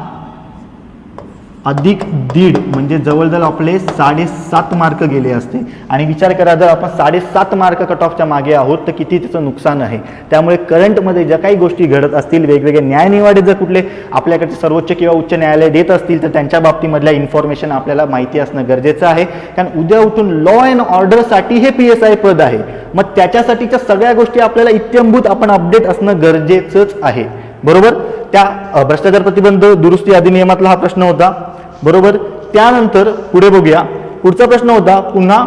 अधिक 1.5 म्हणजे जवळजवळ आपले 7.5 मार्क गेले असते. आणि विचार करा, जर आपण 7.5 मार्क कट ऑफच्या मागे आहोत तर किती त्याचं नुकसान आहे. त्यामुळे करंटमध्ये ज्या काही गोष्टी घडत असतील, वेगवेगळे न्यायनिवाडे जर कुठले आपल्याकडे सर्वोच्च किंवा उच्च न्यायालय देत असतील तर त्यांच्या बाबतीमधल्या इन्फॉर्मेशन आपल्याला माहिती असणं गरजेचं आहे. कारण उद्या उठून लॉ अँड ऑर्डरसाठी हे PSI पद आहे. मग त्याच्यासाठीच्या सगळ्या गोष्टी आपल्याला इत्यंभूत आपण अपडेट असणं गरजेचंच आहे. बरोबर, त्या भ्रष्टाचार प्रतिबंध दुरुस्ती अधिनियमातला हा प्रश्न होता. बरोबर, त्यानंतर पुढे बघूया. पुढचा प्रश्न होता पुन्हा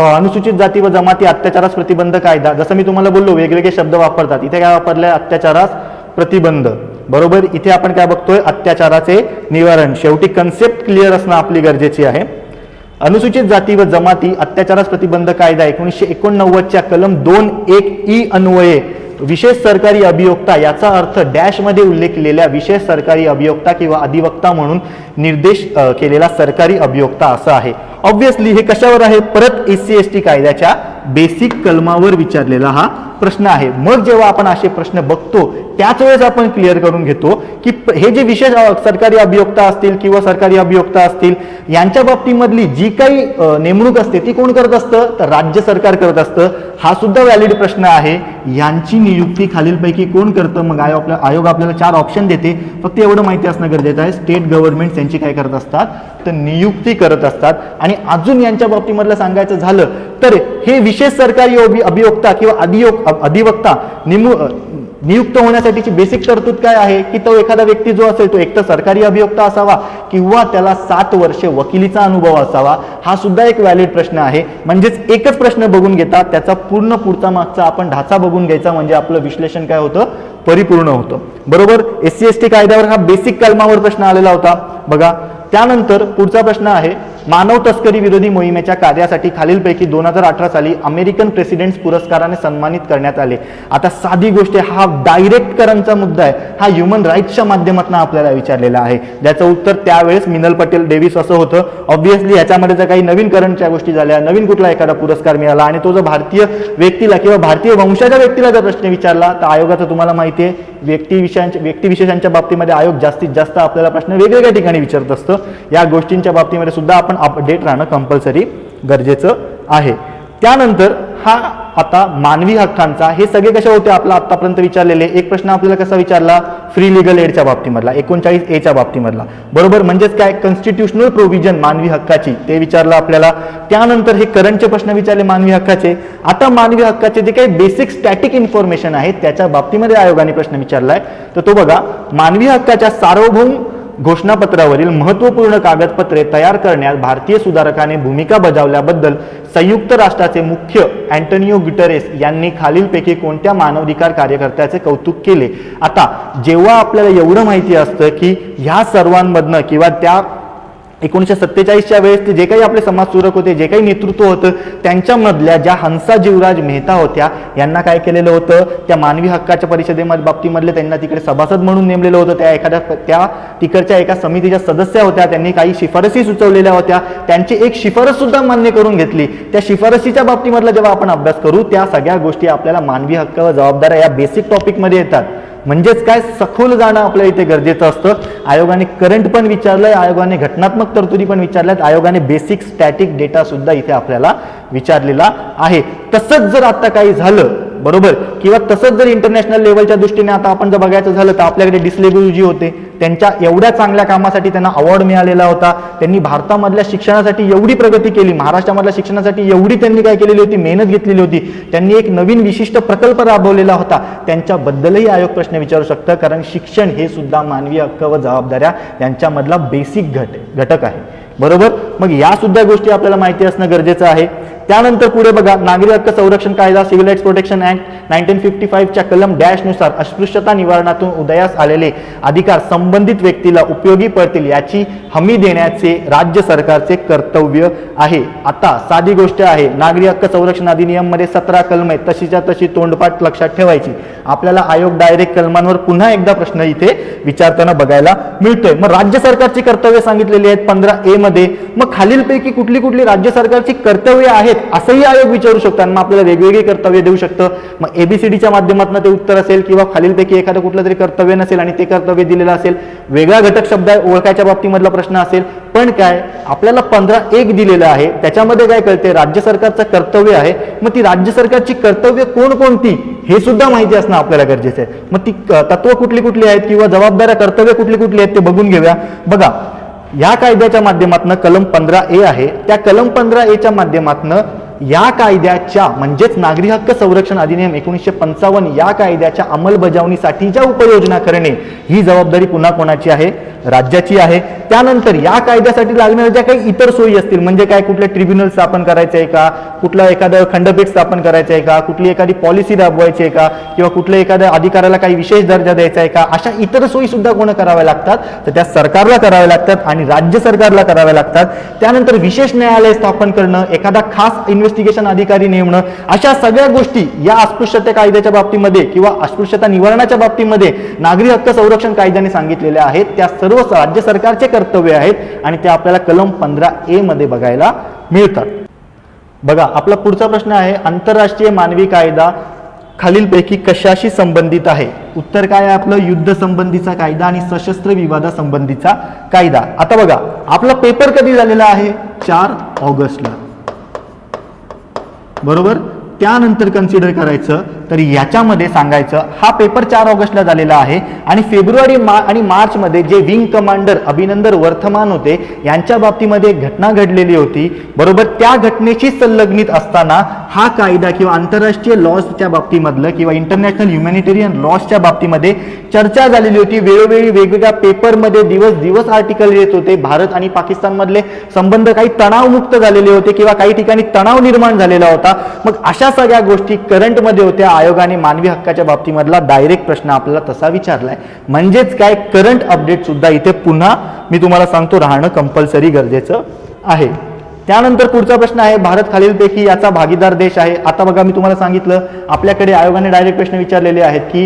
अनुसूचित जाती व जमाती अत्याचारास प्रतिबंध कायदा. जसं मी तुम्हाला बोललो, वेगवेगळे शब्द वापरतात. इथे काय वापरले? अत्याचारास प्रतिबंध. बरोबर, इथे आपण काय बघतोय? अत्याचाराचे निवारण. शेवटी कन्सेप्ट क्लिअर असणं आपली गरजेची आहे. अनुसूचित जाती व जमाती अत्याचारास प्रतिबंध कायदा 1989च्या कलम 2(1)(e) अन्वये विशेष सरकारी अभियोक्ता, याचा अर्थ डॅशमध्ये उल्लेख केलेल्या विशेष सरकारी अभियोक्ता किंवा अधिवक्ता म्हणून निर्देश केलेला सरकारी अभियोक्ता असं आहे. ऑब्व्हियसली हे कशावर आहे? परत SC/ST कायद्याच्या बेसिक कलमावर विचारलेला हा प्रश्न आहे. मग जेव्हा आपण असे प्रश्न बघतो त्याच वेळेस आपण क्लिअर करून घेतो की हे जे विशेष सरकारी अभियोक्ता असतील किंवा सरकारी अभियोक्ता असतील यांच्या बाबतीमधली जी काही नेमणूक असते ती कोण करत असतं? तर राज्य सरकार करत असतं. हा सुद्धा व्हॅलिड प्रश्न आहे. यांची नियुक्ती खालीलपैकी कोण करतं? मग आयोग आपल्याला 4 ऑप्शन देते. फक्त एवढं माहिती असणं गरजेचं आहे, स्टेट गव्हर्नमेंट यांची काय करत असतात? तर नियुक्ती करत असतात. आणि अजून यांच्या बाबतीमधलं सांगायचं झालं तर हे विशेष सरकारी अभियोक्ता किंवा अधिवक्ता नियुक्त होण्यासाठीची बेसिक तरतूद काय आहे की तो एखादा व्यक्ती जो असेल तो एकतर सरकारी अभियोक्ता असावा किंवा त्याला 7 वर्षे वकिलीचा अनुभव असावा. हा सुद्धा एक व्हॅलिड प्रश्न आहे. म्हणजेच एकच प्रश्न बघून घेता त्याचा पूर्ण पुढचा मागचा आपण ढाचा बघून घ्यायचा, म्हणजे आपलं विश्लेषण काय होतं? परिपूर्ण होतं. बरोबर, SC/ST कायद्यावर हा बेसिक कलमावर प्रश्न आलेला होता. बघा, त्यानंतर पुढचा प्रश्न आहे मानव तस्करी विरोधी मोहिमेच्या कार्यासाठी खालीलपैकी 2018 साली अमेरिकन प्रेसिडेंट्स पुरस्काराने सन्मानित करण्यात आले. आता साधी गोष्ट, हा डायरेक्ट करंटचा मुद्दा आहे. हा ह्युमन राईट्सच्या माध्यमातून आपल्याला विचारलेला आहे, ज्याचं उत्तर त्यावेळेस मिनल पटेल डेव्हिस असं होतं. ऑब्व्हियसली याच्यामध्ये जर काही नवीन करंटच्या गोष्टी झाल्या, नवीन कुठला एखादा पुरस्कार मिळाला आणि तो जर भारतीय व्यक्तीला किंवा भारतीय वंशाच्या व्यक्तीला जर प्रश्न विचारला तर आयोगाचं तुम्हाला माहिती आहे व्यक्तिविशेषांच्या बाबतीमध्ये आयोग जास्तीत जास्त आपल्याला प्रश्न वेगवेगळ्या ठिकाणी विचारत असतं. या गोष्टींच्या बाबतीमध्ये सुद्धा आपण अपडेट राहणं कंपल्सरी गरजेचं आहे. त्यानंतर हा आता मानवी हक्कांचा, हे सगळे कशा होते आपला आतापर्यंत विचारलेले. एक प्रश्न आपल्याला कसा विचारला? फ्री लिगल एडच्या बाबतीमधला, 39A बाबतीमधला. बरोबर, म्हणजेच काय? कॉन्स्टिट्युशनल प्रोव्हिजन मानवी हक्काची, ते विचारलं आपल्याला. त्यानंतर हे करंटचे प्रश्न विचारले मानवी हक्काचे. आता मानवी हक्काचे जे काही बेसिक स्टॅटिक इन्फॉर्मेशन आहे त्याच्या बाबतीमध्ये आयोगाने प्रश्न विचारलाय. तर तो बघा, मानवी हक्काच्या सार्वभौम घोषणापत्रावरील महत्त्वपूर्ण कागदपत्रे तयार करण्यात भारतीय सुधारकाने भूमिका बजावल्याबद्दल संयुक्त राष्ट्राचे मुख्य अँटोनियो गुटेरेस यांनी खालीलपैकी कोणत्या मानवाधिकार कार्यकर्त्याचे कौतुक केले? आता जेव्हा आपल्याला एवढं माहिती असतं की ह्या सर्वांमधनं किंवा त्या 1947च्या वेळेस जे काही आपले समाजसुधारक होते, जे काही नेतृत्व होतं, त्यांच्यामधल्या ज्या हंसा जीवराज मेहता होत्या यांना काय केलेलं होतं? त्या मानवी हक्काच्या परिषदेमध्ये बाबतीमधले त्यांना तिकडे सभासद म्हणून नेमलेलं होतं. त्या तिकडच्या एका समितीच्या सदस्य होत्या. त्यांनी काही शिफारसी सुचवलेल्या होत्या. त्यांची एक शिफारस सुद्धा मान्य करून घेतली. त्या शिफारसीच्या बाबतीमधला जेव्हा आपण अभ्यास करू त्या सगळ्या गोष्टी आपल्याला मानवी हक्क व जबाबदाऱ्या या बेसिक टॉपिकमध्ये येतात. म्हणजेच काय, सखोल जाणं आपल्या इथे गरजेचं असतं. आयोगाने करंट पण विचारलंय, आयोगाने घटनात्मक तरतुदी पण विचारल्यात, आयोगाने बेसिक स्टॅटिक डेटा सुद्धा इथे आपल्याला विचारलेला आहे. तसंच जर आता काही झालं, बरोबर, किंवा तसंच जर इंटरनॅशनल लेवलच्या दृष्टीने आता आपण जर बघायचं झालं तर आपल्याकडे डिसलेबुजी होते, त्यांच्या एवढ्या चांगल्या कामासाठी त्यांना अवॉर्ड मिळालेला होता. त्यांनी भारतामधल्या शिक्षणासाठी एवढी प्रगती केली, महाराष्ट्रामधल्या शिक्षणासाठी एवढी त्यांनी काय केलेली होती, मेहनत घेतलेली होती. त्यांनी एक नवीन विशिष्ट प्रकल्प राबवलेला होता. त्यांच्याबद्दलही आयोग प्रश्न विचारू शकतं, कारण शिक्षण हे सुद्धा मानवी हक्क व जबाबदाऱ्या यांच्यामधला बेसिक घटक आहे. बरोबर, मग या सुद्धा गोष्टी आपल्याला माहिती असणं गरजेचं आहे. त्यानंतर पुढे बघा, नागरी हक्क संरक्षण कायदा सिव्हिल राईट्स प्रोटेक्शन ऍक्ट 1955 च्या कलम डॅश नुसार अस्पृश्यता निवारणातून उदयास आलेले अधिकार संबंधित व्यक्तीला उपयोगी पडतील याची हमी देण्याचे राज्य सरकारचे कर्तव्य आहे. आता साधी गोष्ट आहे, नागरी हक्क संरक्षण अधिनियम मध्ये 17 कलम आहेत, तशीच्या तशी तोंडपाठ लक्षात ठेवायची. आपल्याला आयोग डायरेक्ट कलमांवर पुन्हा एकदा प्रश्न इथे विचारताना बघायला मिळतोय. मग राज्य सरकारची कर्तव्य सांगितलेली आहेत 15A मध्ये. मग खालीलपैकी कुठली कुठली राज्य सरकारची कर्तव्य आहेत असंही आयोग विचारू शकतो आणि मग आपल्याला वेगवेगळी कर्तव्य देऊ शकतं. मग ABCDच्या माध्यमातून ते उत्तर असेल, किंवा खालीलपैकी एखादं कुठलं तरी कर्तव्य नसेल आणि ते कर्तव्य दिलेलं असेल, वेगळा घटक शब्द ओळखायच्या बाबतीमधला प्रश्न असेल. पण काय, आपल्याला 15(1) दिलेलं आहे, त्याच्यामध्ये काय कळते, राज्य सरकारचं कर्तव्य आहे. मग ती राज्य सरकारची कर्तव्य कोणकोणती हे सुद्धा माहिती असणं आपल्याला गरजेचं आहे. मग ती तत्व कुठली कुठली आहेत किंवा जबाबदाऱ्या कर्तव्य कुठली कुठली आहेत ते बघून घेऊया. बघा, या कायद्याच्या माध्यमातून कलम 15A आहे, त्या कलम 15A माध्यमातून या कायद्याच्या म्हणजेच नागरी हक्क संरक्षण अधिनियम 1955 या कायद्याच्या अंमलबजावणीसाठी ज्या उपाययोजना करणे ही जबाबदारी पुन्हा कोणाची आहे, राज्याची आहे. त्यानंतर या कायद्यासाठी लागणाऱ्या ज्या काही इतर सोयी असतील, म्हणजे काय, कुठले ट्रिब्युनल स्थापन करायचे आहे का, कुठलं एखादं खंडपीठ स्थापन करायचं आहे का, कुठली एखादी पॉलिसी राबवायची आहे का, किंवा कुठल्या एखाद्या अधिकाऱ्याला काही विशेष दर्जा द्यायचा आहे का, अशा इतर सोयी सुद्धा कोण कराव्या लागतात, तर त्या सरकारला कराव्या लागतात आणि राज्य सरकारला कराव्या लागतात. त्यानंतर विशेष न्यायालय स्थापन करणं, एखादा खास इन्व्हेस्टिगेशन अधिकारी नेमणं, अशा सगळ्या गोष्टी या अस्पृश्यता कायद्याच्या बाबतीमध्ये किंवा अस्पृश्यता निवारणाच्या बाबतीमध्ये नागरी हक्क संरक्षण कायद्याने सांगितलेल्या आहेत. त्या सर्व राज्य सरकारचे कर्तव्य आहेत आणि ते आपल्याला कलम 15A मध्ये बघायला मिळतात. बघा, आपला पुढचा प्रश्न आहे, आंतरराष्ट्रीय मानवी कायदा खालीलपैकी कशाशी संबंधित आहे? उत्तर काय आहे आपलं, युद्ध संबंधीचा कायदा आणि सशस्त्र विवादासंबंधीचा कायदा. आता बघा, आपला पेपर कधी झालेला आहे, 4 ऑगस्टला, बरोबर. त्यानंतर कन्सिडर करायचं तर याच्यामध्ये सांगायचं हा पेपर 4 ऑगस्टला झालेला आहे आणि फेब्रुवारी आणि मार्च मध्ये जे विंग कमांडर अभिनंदन वर्धमान होते यांच्या बाबतीमध्ये घटना घडलेली होती, बरोबर. त्या घटनेशी संलग्नित असताना हा कायदा किंवा आंतरराष्ट्रीय लॉजच्या बाबतीमधलं किंवा इंटरनॅशनल ह्युमॅनिटेरियन लॉजच्या बाबतीमध्ये चर्चा झालेली होती. वेळोवेळी वेगवेगळ्या पेपरमध्ये दिवस दिवस आर्टिकल येत होते. भारत आणि पाकिस्तान मधले संबंध काही तणावमुक्त झालेले होते किंवा काही ठिकाणी तणाव निर्माण झालेला होता. मग अशा सगळ्या गोष्टी करंटमध्ये होत्या. आयोगाने मानवी हक्काच्या बाबतीमधला डायरेक्ट प्रश्न आपल्याला तसा विचारलाय. म्हणजेच काय, करंट अपडेट सुद्धा इथे पुन्हा मी तुम्हाला सांगतो राहणं कंपल्सरी गरजेचं आहे. त्यानंतर पुढचा प्रश्न आहे, भारत खालीलपैकी याचा भागीदार देश आहे. आता बघा, मी तुम्हाला सांगितलं आपल्याकडे आयोगाने डायरेक्ट प्रश्न विचारलेले आहेत की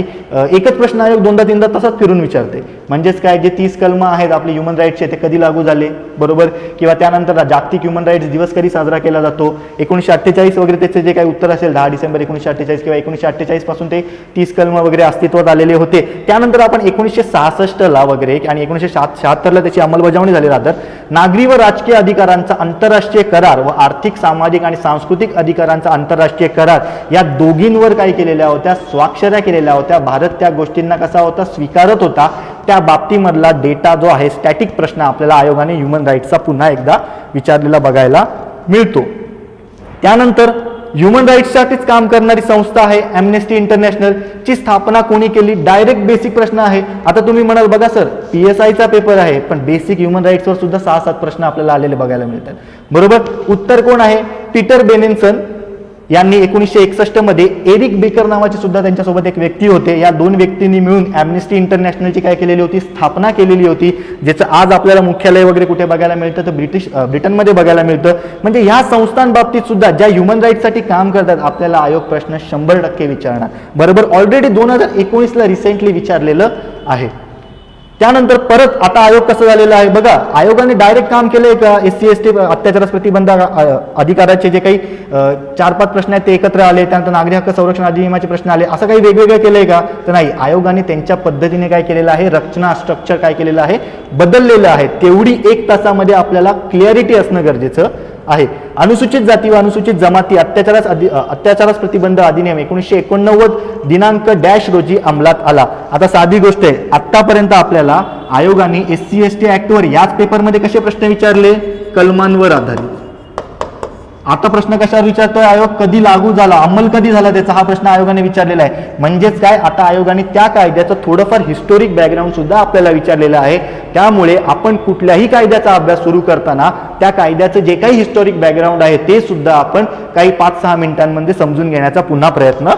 एकच प्रश्न आयोग दोनदा तीनदा तसाच फिरून विचारते. म्हणजेच काय, जे 30 कलम आहेत आपले ह्युमन राईट्सचे ते कधी लागू झाले, बरोबर, किंवा त्यानंतर जागतिक ह्युमन राईट्स दिवस कधी साजरा केला जातो, 1948 वगैरे त्याचे जे काही उत्तर असेल 10 डिसेंबर 1948 किंवा 1948 पासून ते 30 कलम वगैरे अस्तित्वात आलेले होते. त्यानंतर आपण 1966 वगैरे आणि 1976 त्याची अंमलबजावणी झाली. राहतात नागरी व राजकीय अधिकारांचा आंतरराष्ट्रीय करार व आर्थिक सामाजिक आणि सांस्कृतिक अधिकारांचा आंतरराष्ट्रीय करार या दोघींवर काय केलेल्या होत्या, स्वाक्षऱ्या केलेल्या होत्या. भारत त्या गोष्टींना कसा होता, स्वीकारत होता. त्या बाबतीमधला डेटा जो आहे, स्टॅटिक प्रश्न आपल्याला आयोगाने ह्युमन राईट्सचा पुन्हा एकदा विचारलेला बघायला मिळतो. त्यानंतर ह्युमन राईट्ससाठीच काम करणारी संस्था आहे ॲम्नेस्टी इंटरनॅशनल, ची स्थापना कोणी केली, डायरेक्ट बेसिक प्रश्न आहे. आता तुम्ही म्हणाल बघा सर PSIचा पेपर आहे पण बेसिक ह्युमन राईट्सवर सुद्धा 6-7 प्रश्न आपल्याला आलेले बघायला मिळतात, बरोबर. उत्तर कोण आहे, पीटर बेनेन्सन यांनी 1961 मध्ये एरिक बेकर नावाचे सुद्धा त्यांच्यासोबत एक व्यक्ती होते. या 2 व्यक्तींनी मिळून ॲम्नेस्टी इंटरनॅशनलची काय केलेली होती, स्थापना केलेली होती. ज्याचं आज आपल्याला मुख्यालय वगैरे कुठे बघायला मिळतं तर ब्रिटनमध्ये बघायला मिळतं. म्हणजे ह्या संस्थांबाबतीत सुद्धा ज्या ह्युमन राईट्ससाठी काम करतात आपल्याला आयोग प्रश्न 100% विचारणार, बरोबर. ऑलरेडी 2019ला रिसेंटली विचारलेलं आहे. त्यानंतर परत आता आयोग कसं झालेला आहे बघा, आयोगाने डायरेक्ट काम केलंय का SC ST अत्याचारास प्रतिबंध अधिकाराचे जे काही 4-5 प्रश्न आहेत ते एकत्र आले, त्यानंतर नागरी हक्क संरक्षण अधिनियमाचे प्रश्न आले, असं काही वेगवेगळं केलंय का? तर नाही, आयोगाने त्यांच्या पद्धतीने काय केलेलं आहे, रचना स्ट्रक्चर काय केलेलं आहे, बदललेलं आहे. तेवढी 1 तासामध्ये आपल्याला क्लिअरिटी असणं गरजेचं आहे. अनुसूचित जाती व अनुसूचित जमाती अत्याचारास प्रतिबंध अधिनियम 1989 दिनांक डॅश रोजी अंमलात आला. आता साधी गोष्ट आहे, आतापर्यंत आपल्याला आयोगाने SC ST ऍक्टवर याच पेपरमध्ये कसे प्रश्न विचारले, कलमांवर आधारित. आता प्रश्न कशावर विचारतोय आयोग, कधी लागू झाला, अंमल कधी झाला त्याचा हा प्रश्न आयोगाने विचारलेला आहे. म्हणजेच काय, आता आयोगाने त्या कायद्याचं थोडंफार हिस्टोरिक बॅकग्राऊंड सुद्धा आपल्याला विचारलेलं आहे. त्यामुळे आपण कुठल्याही कायद्याचा अभ्यास सुरू करताना त्या कायद्याचं जे काही हिस्टोरिक बॅकग्राऊंड आहे ते सुद्धा आपण काही 5-6 मिनिटांमध्ये समजून घेण्याचा पुन्हा प्रयत्न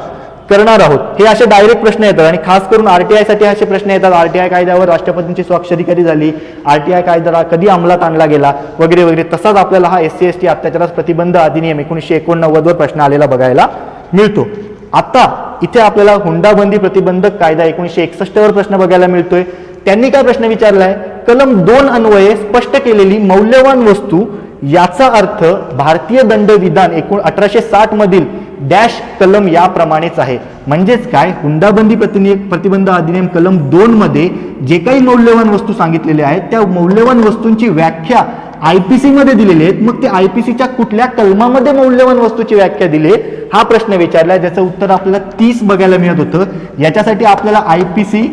करणार आहोत. हे असे डायरेक्ट प्रश्न येतात आणि खास करून RTI साठी असे प्रश्न येतात, RTI कायद्यावर राष्ट्रपतींची स्वाक्षरी कधी झाली, RTI कायदा कधी अंमलात आणला गेला वगैरे वगैरे. तसाच आपल्याला हा SC ST अत्याचारास प्रतिबंध अधिनियम 1989 वर प्रश्न आलेला बघायला मिळतो. आता इथे आपल्याला हुंडाबंदी प्रतिबंधक कायदा 1961 वर प्रश्न बघायला मिळतोय. त्यांनी काय प्रश्न विचारलाय, कलम 2 अन्वये स्पष्ट केलेली मौल्यवान वस्तू याचा अर्थ भारतीय दंडविधान 1860 मधील डॅश कलम याप्रमाणेच आहे. म्हणजेच काय, हुंडाबंदी प्रतिबंध अधिनियम कलम 2 मध्ये जे काही मौल्यवान वस्तू सांगितलेल्या आहेत त्या मौल्यवान वस्तूंची व्याख्या IPC मध्ये दिलेली आहेत. मग ते IPCच्या कुठल्या कलमामध्ये मौल्यवान वस्तूची व्याख्या दिली हा प्रश्न विचारलाय, ज्याचं उत्तर आपल्याला 30 बघायला मिळत होतं. याच्यासाठी आपल्याला IPC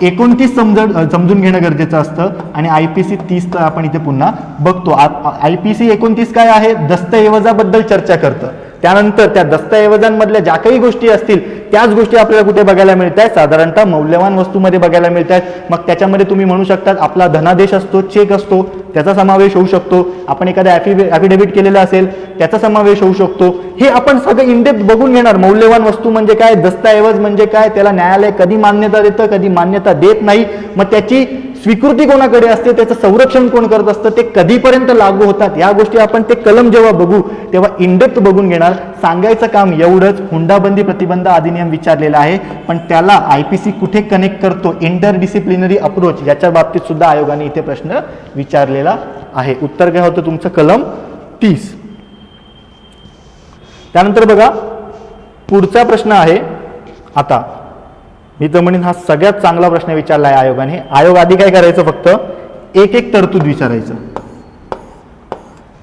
29 समजून घेणं गरजेचं असतं आणि IPC 30 तर आपण इथे पुन्हा बघतो. IPC 29 काय आहे, दस्तऐवजाबद्दल चर्चा करतं. त्यानंतर त्या दस्तऐवजांमधल्या ज्या काही गोष्टी असतील त्याच गोष्टी आपल्याला कुठे बघायला मिळत आहेत, साधारणतः मौल्यवान वस्तूमध्ये बघायला मिळत आहेत. मग त्याच्यामध्ये तुम्ही म्हणू शकता आपला धनादेश असतो, चेक असतो, त्याचा समावेश होऊ शकतो. आपण एखादा ॲफिडेव्हिट केलेला असेल त्याचा समावेश होऊ शकतो. हे आपण सगळं इनडेप्थ बघून घेणार. मौल्यवान वस्तू म्हणजे काय, दस्तऐवज म्हणजे काय, त्याला न्यायालय कधी मान्यता देतं, कधी मान्यता देत नाही, मग त्याची स्वीकृती कोणाकडे असते, त्याचं संरक्षण कोण करत असतं, ते कधीपर्यंत लागू होतात, या गोष्टी आपण ते कलम जेव्हा बघू तेव्हा इनडेप्थ बघून घेणार. सांगायचं काम एवढंच, हुंडाबंदी प्रतिबंध अधिनियम विचारलेला आहे, पण त्याला IPC कुठे कनेक्ट करतो, इंटरडिसिप्लिनरी अप्रोच, याच्या बाबतीत सुद्धा आयोगाने इथे प्रश्न विचारलेला आहे. उत्तर काय होतं तुमचं, कलम 30. त्यानंतर बघा पुढचा प्रश्न आहे. आता मी तर म्हणेन हा सगळ्यात चांगला प्रश्न विचारला आहे आयोगाने. आयोग आधी काय करायचं, फक्त एक तरतूद विचारायचं.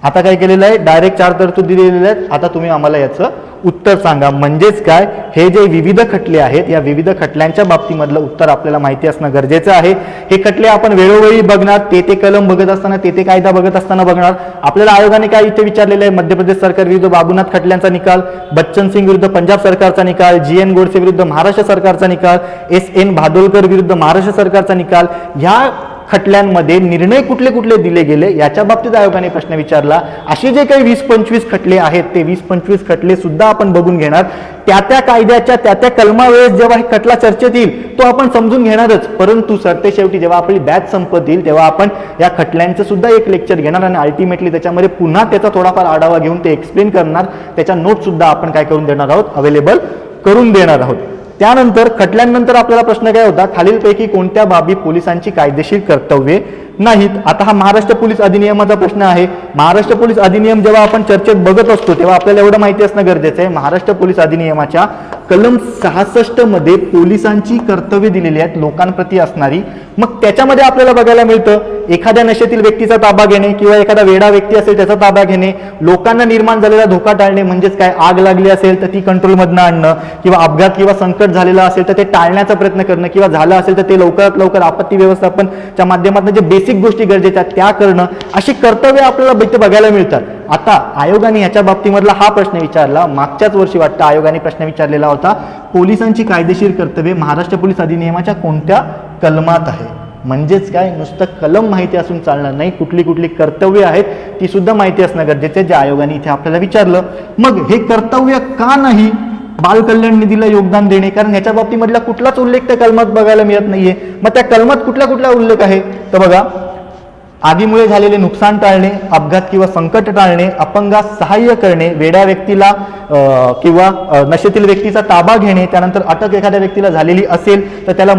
आता काय केलेलं आहे, डायरेक्ट 4 तरतूद दिलेल्या आहेत. आता तुम्ही आम्हाला याचं उत्तर सांगा. म्हणजेच काय, हे जे विविध खटले आहेत या विविध खटल्यांच्या बाबतीमधलं उत्तर आपल्याला माहिती असणं गरजेचं आहे. हे खटले आपण वेळोवेळी बघणार, ते कलम बघत असताना, ते कायदा बघत असताना बघणार. आपल्याला आयोगाने काय इथे विचारलेलं आहे, मध्य प्रदेश सरकार विरुद्ध बाबूनाथ खटल्यांचा निकाल, बच्चन सिंग विरुद्ध पंजाब सरकारचा निकाल, GN गोडसे विरुद्ध महाराष्ट्र सरकारचा निकाल, SN भादोलकर विरुद्ध महाराष्ट्र सरकारचा निकाल, ह्या खटल्यांमध्ये निर्णय कुठले कुठले दिले गेले याच्या बाबतीत आयोगाने प्रश्न विचारला. असे जे काही 20-25 खटले आहेत ते 20-25 खटले सुद्धा आपण बघून घेणार. त्या कायद्याच्या त्या कलमावेळेस जेव्हा हे खटला चर्चेत येईल तो आपण समजून घेणारच. परंतु सरतेशेवटी जेव्हा आपली बॅच संपत येईल तेव्हा आपण या खटल्यांचं सुद्धा एक लेक्चर घेणार आणि अल्टिमेटली त्याच्यामध्ये पुन्हा त्याचा थोडाफार आढावा घेऊन ते एक्सप्लेन करणार. त्याच्या नोट सुद्धा आपण काय करून देणार आहोत, अवेलेबल करून देणार आहोत. त्यानंतर खटल्यांनंतर आपल्याला प्रश्न काय होता, खालीलपैकी कोणत्या बाबी पोलिसांची कायदेशीर कर्तव्ये नाहीत. आता हा महाराष्ट्र पोलीस अधिनियमाचा प्रश्न आहे. महाराष्ट्र पोलीस अधिनियम जेव्हा आपण चर्चेत बघत असतो तेव्हा आपल्याला एवढं माहिती असणं गरजेचं आहे, महाराष्ट्र पोलीस अधिनियमाच्या कलम 66 मध्ये पोलिसांची कर्तव्य दिलेली आहेत लोकांप्रती असणारी. मग त्याच्यामध्ये आपल्याला बघायला मिळतं, एखाद्या नशेतील व्यक्तीचा ताबा घेणे किंवा एखादा वेडा व्यक्ती असेल त्याचा ताबा घेणे, लोकांना निर्माण झालेला धोका टाळणे, म्हणजेच काय, आग लागली असेल तर ती कंट्रोलमधनं आणणं, किंवा अपघात किंवा संकट झालेला असेल तर ते टाळण्याचा प्रयत्न करणं, किंवा झालं असेल तर ते लवकरात लवकर आपत्ती व्यवस्थापनच्या माध्यमातून जे बेसिक गोष्टी गरजेच्या त्या करणं, अशी कर्तव्य आपल्याला इथे बघायला मिळतात. आता आयोगाने ह्याच्या बाबतीमधला हा प्रश्न विचारला, मागच्याच वर्षी वाटतं आयोगाने प्रश्न विचारलेला होता, पोलिसांची कायदेशीर कर्तव्ये महाराष्ट्र पोलीस अधिनियमाच्या कोणत्या कलमात आहे. म्हणजेच काय, नुसतं कलम माहिती असून चालणार नाही, कुठली कुठली कर्तव्य आहेत ती सुद्धा माहिती असणं गरजेचं आहे, जे आयोगाने इथे आपल्याला विचारलं. मग हे कर्तव्य का नाही, बाल कल्याण निधीला योगदान देणे, कारण ह्याच्या बाबतीमधला कुठलाच उल्लेख त्या कलमात बघायला मिळत नाहीये. मग त्या कलमात कुठला उल्लेख आहे तर बघा, आगीमुळे झालेले नुकसान टाळणे, अपघात किंवा संकट टाळणे, अपंगास सहाय्य करणे, वेड्या व्यक्तीला किंवा नशेतील व्यक्तीचा ताबा घेणे, त्यानंतर अटक एखाद्या व्यक्तीला झालेली असेल तर त्याला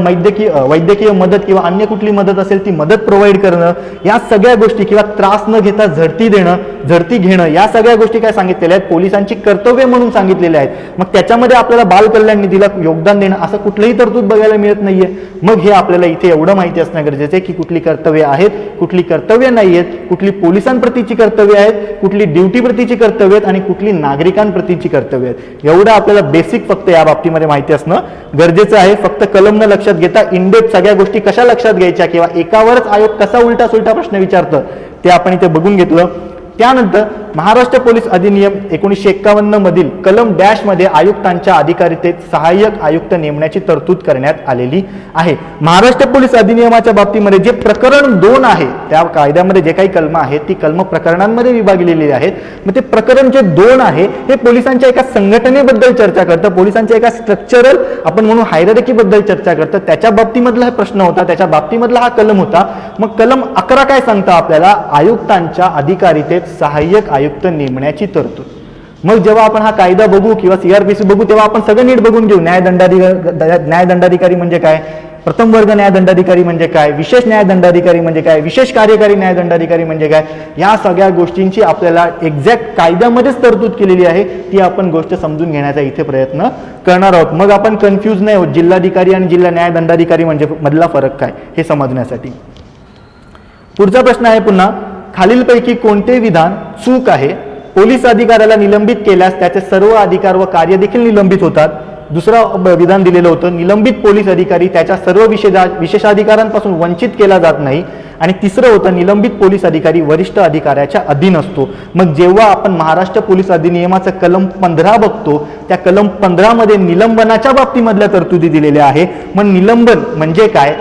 वैद्यकीय मदत किंवा अन्य कुठली मदत असेल ती मदत प्रोव्हाइड करणं, या सगळ्या गोष्टी किंवा त्रास न घेता झडती घेणं, या सगळ्या गोष्टी काय सांगितलेल्या आहेत, पोलिसांची कर्तव्य म्हणून सांगितलेल्या आहेत. मग त्याच्यामध्ये आपल्याला बाल कल्याण निधीला योगदान देणं असं कुठलंही तरतूद बघायला मिळत नाहीये. मग हे आपल्याला इथे एवढं माहिती असणं गरजेचं आहे की कुठली कर्तव्य आहेत, कुठली कर्तव्य नाही आहेत, कुठली पोलिसांप्रतीची कर्तव्य आहेत, कुठली ड्युटी प्रतीची कर्तव्य आहेत आणि कुठली नागरिकांप्रतीची कर्तव्य आहेत. एवढं आपल्याला बेसिक फक्त या बाबतीमध्ये माहिती असणं गरजेचं आहे. फक्त कलम न लक्षात घेता इनडेप्थ सगळ्या गोष्टी कशा लक्षात घ्यायच्या किंवा एकावरच आयोग कसा उलटा सुलटा प्रश्न विचारतं ते आपण इथे बघून घेतलं. त्यानंतर महाराष्ट्र पोलीस अधिनियम 1951 मधील कलम डॅश मध्ये आयुक्तांच्या अधिकारितेत सहाय्यक आयुक्त नेमण्याची तरतूद करण्यात आलेली आहे. महाराष्ट्र पोलीस अधिनियमाच्या बाबतीमध्ये जे प्रकरण 2 आहे त्या कायद्यामध्ये जे काही कलम आहेत ती कलम प्रकरणांमध्ये विभागलेली आहेत. मग ते प्रकरण जे 2 आहे हे पोलिसांच्या एका संघटनेबद्दल चर्चा करतं, पोलिसांच्या एका स्ट्रक्चरल आपण म्हणून हायरार्की बद्दल चर्चा करतं. त्याच्या बाबतीमधला हा प्रश्न होता, त्याच्या बाबतीमधला हा कलम होता. मग कलम 11 काय सांगतं आपल्याला, आयुक्तांच्या अधिकारितेत सहाय्यक आयुक्त नेमण्याची तरतूद. मग जेव्हा आपण हा कायदा बघू किंवा सीआरपीसी बघू तेव्हा आपण सगळं नीट बघून घेऊ. न्यायदंडाधिकारी म्हणजे काय, प्रथम वर्ग न्यायदंडाधिकारी म्हणजे काय, विशेष न्यायदंडाधिकारी म्हणजे काय, विशेष कार्यकारी न्यायदंडाधिकारी म्हणजे काय, या सगळ्या गोष्टींची आपल्याला एक्झॅक्ट कायद्यामध्येच तरतूद केलेली आहे. ती आपण गोष्ट समजून घेण्याचा इथे प्रयत्न करणार आहोत. मग आपण कन्फ्यूज नाही होत जिल्हाधिकारी आणि जिल्हा न्यायदंडाधिकारी म्हणजे मधला फरक काय हे समजण्यासाठी. पुढचा प्रश्न आहे पुन्हा, खालीलपैकी कोणते विधान चूक आहे, पोलीस अधिकाऱ्याला निलंबित केल्यास त्याचे सर्व अधिकार व कार्य देखील निलंबित होतात. दुसरं विधान दिलेलं होतं, निलंबित पोलीस अधिकारी त्याच्या सर्व विशेषाधिकारांपासून वंचित केला जात नाही. आणि तिसरं होतं, निलंबित पोलीस अधिकारी वरिष्ठ अधिकाऱ्याच्या अधीन असतो. मग जेव्हा आपण महाराष्ट्र पोलीस अधिनियमाचं कलम 15 बघतो त्या कलम 15 मध्ये निलंबनाच्या बाबतीमधल्या तरतुदी दिलेल्या आहे. मग निलंबन म्हणजे काय,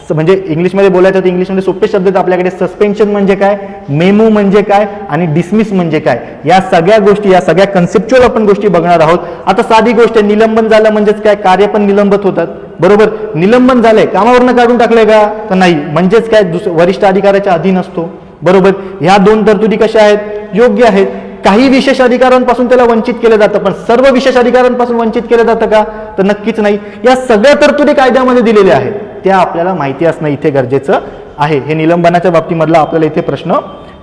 म्हणजे इंग्लिशमध्ये बोलायचं तर इंग्लिशमध्ये सोपे शब्द आहेत आपल्याकडे. सस्पेन्शन म्हणजे काय, मेमो म्हणजे काय आणि डिसमिस म्हणजे काय, या सगळ्या गोष्टी, या सगळ्या कन्सेप्च्युअल आपण गोष्टी बघणार आहोत. आता साधी गोष्ट आहे, निलंबन झालं म्हणजेच काय, कार्य पण निलंबित होतात. बरोबर, निलंबन झालंय कामावरनं काढून टाकलंय का, तर नाही. म्हणजेच काय, वरिष्ठ अधिकाऱ्याच्या अधीन असतो. बरोबर, ह्या 2 तरतुदी कशा आहेत, योग्य आहेत. काही विशेष अधिकारांपासून त्याला वंचित केलं जातं, पण सर्व विशेष अधिकारांपासून वंचित केलं जातं का, तर नक्कीच नाही. या सगळ्या तरतुदी कायद्यामध्ये दिलेल्या आहेत, त्या आपल्याला माहिती असणं इथे गरजेचं आहे. हे निलंबनाच्या बाबतीमधला आपल्याला इथे प्रश्न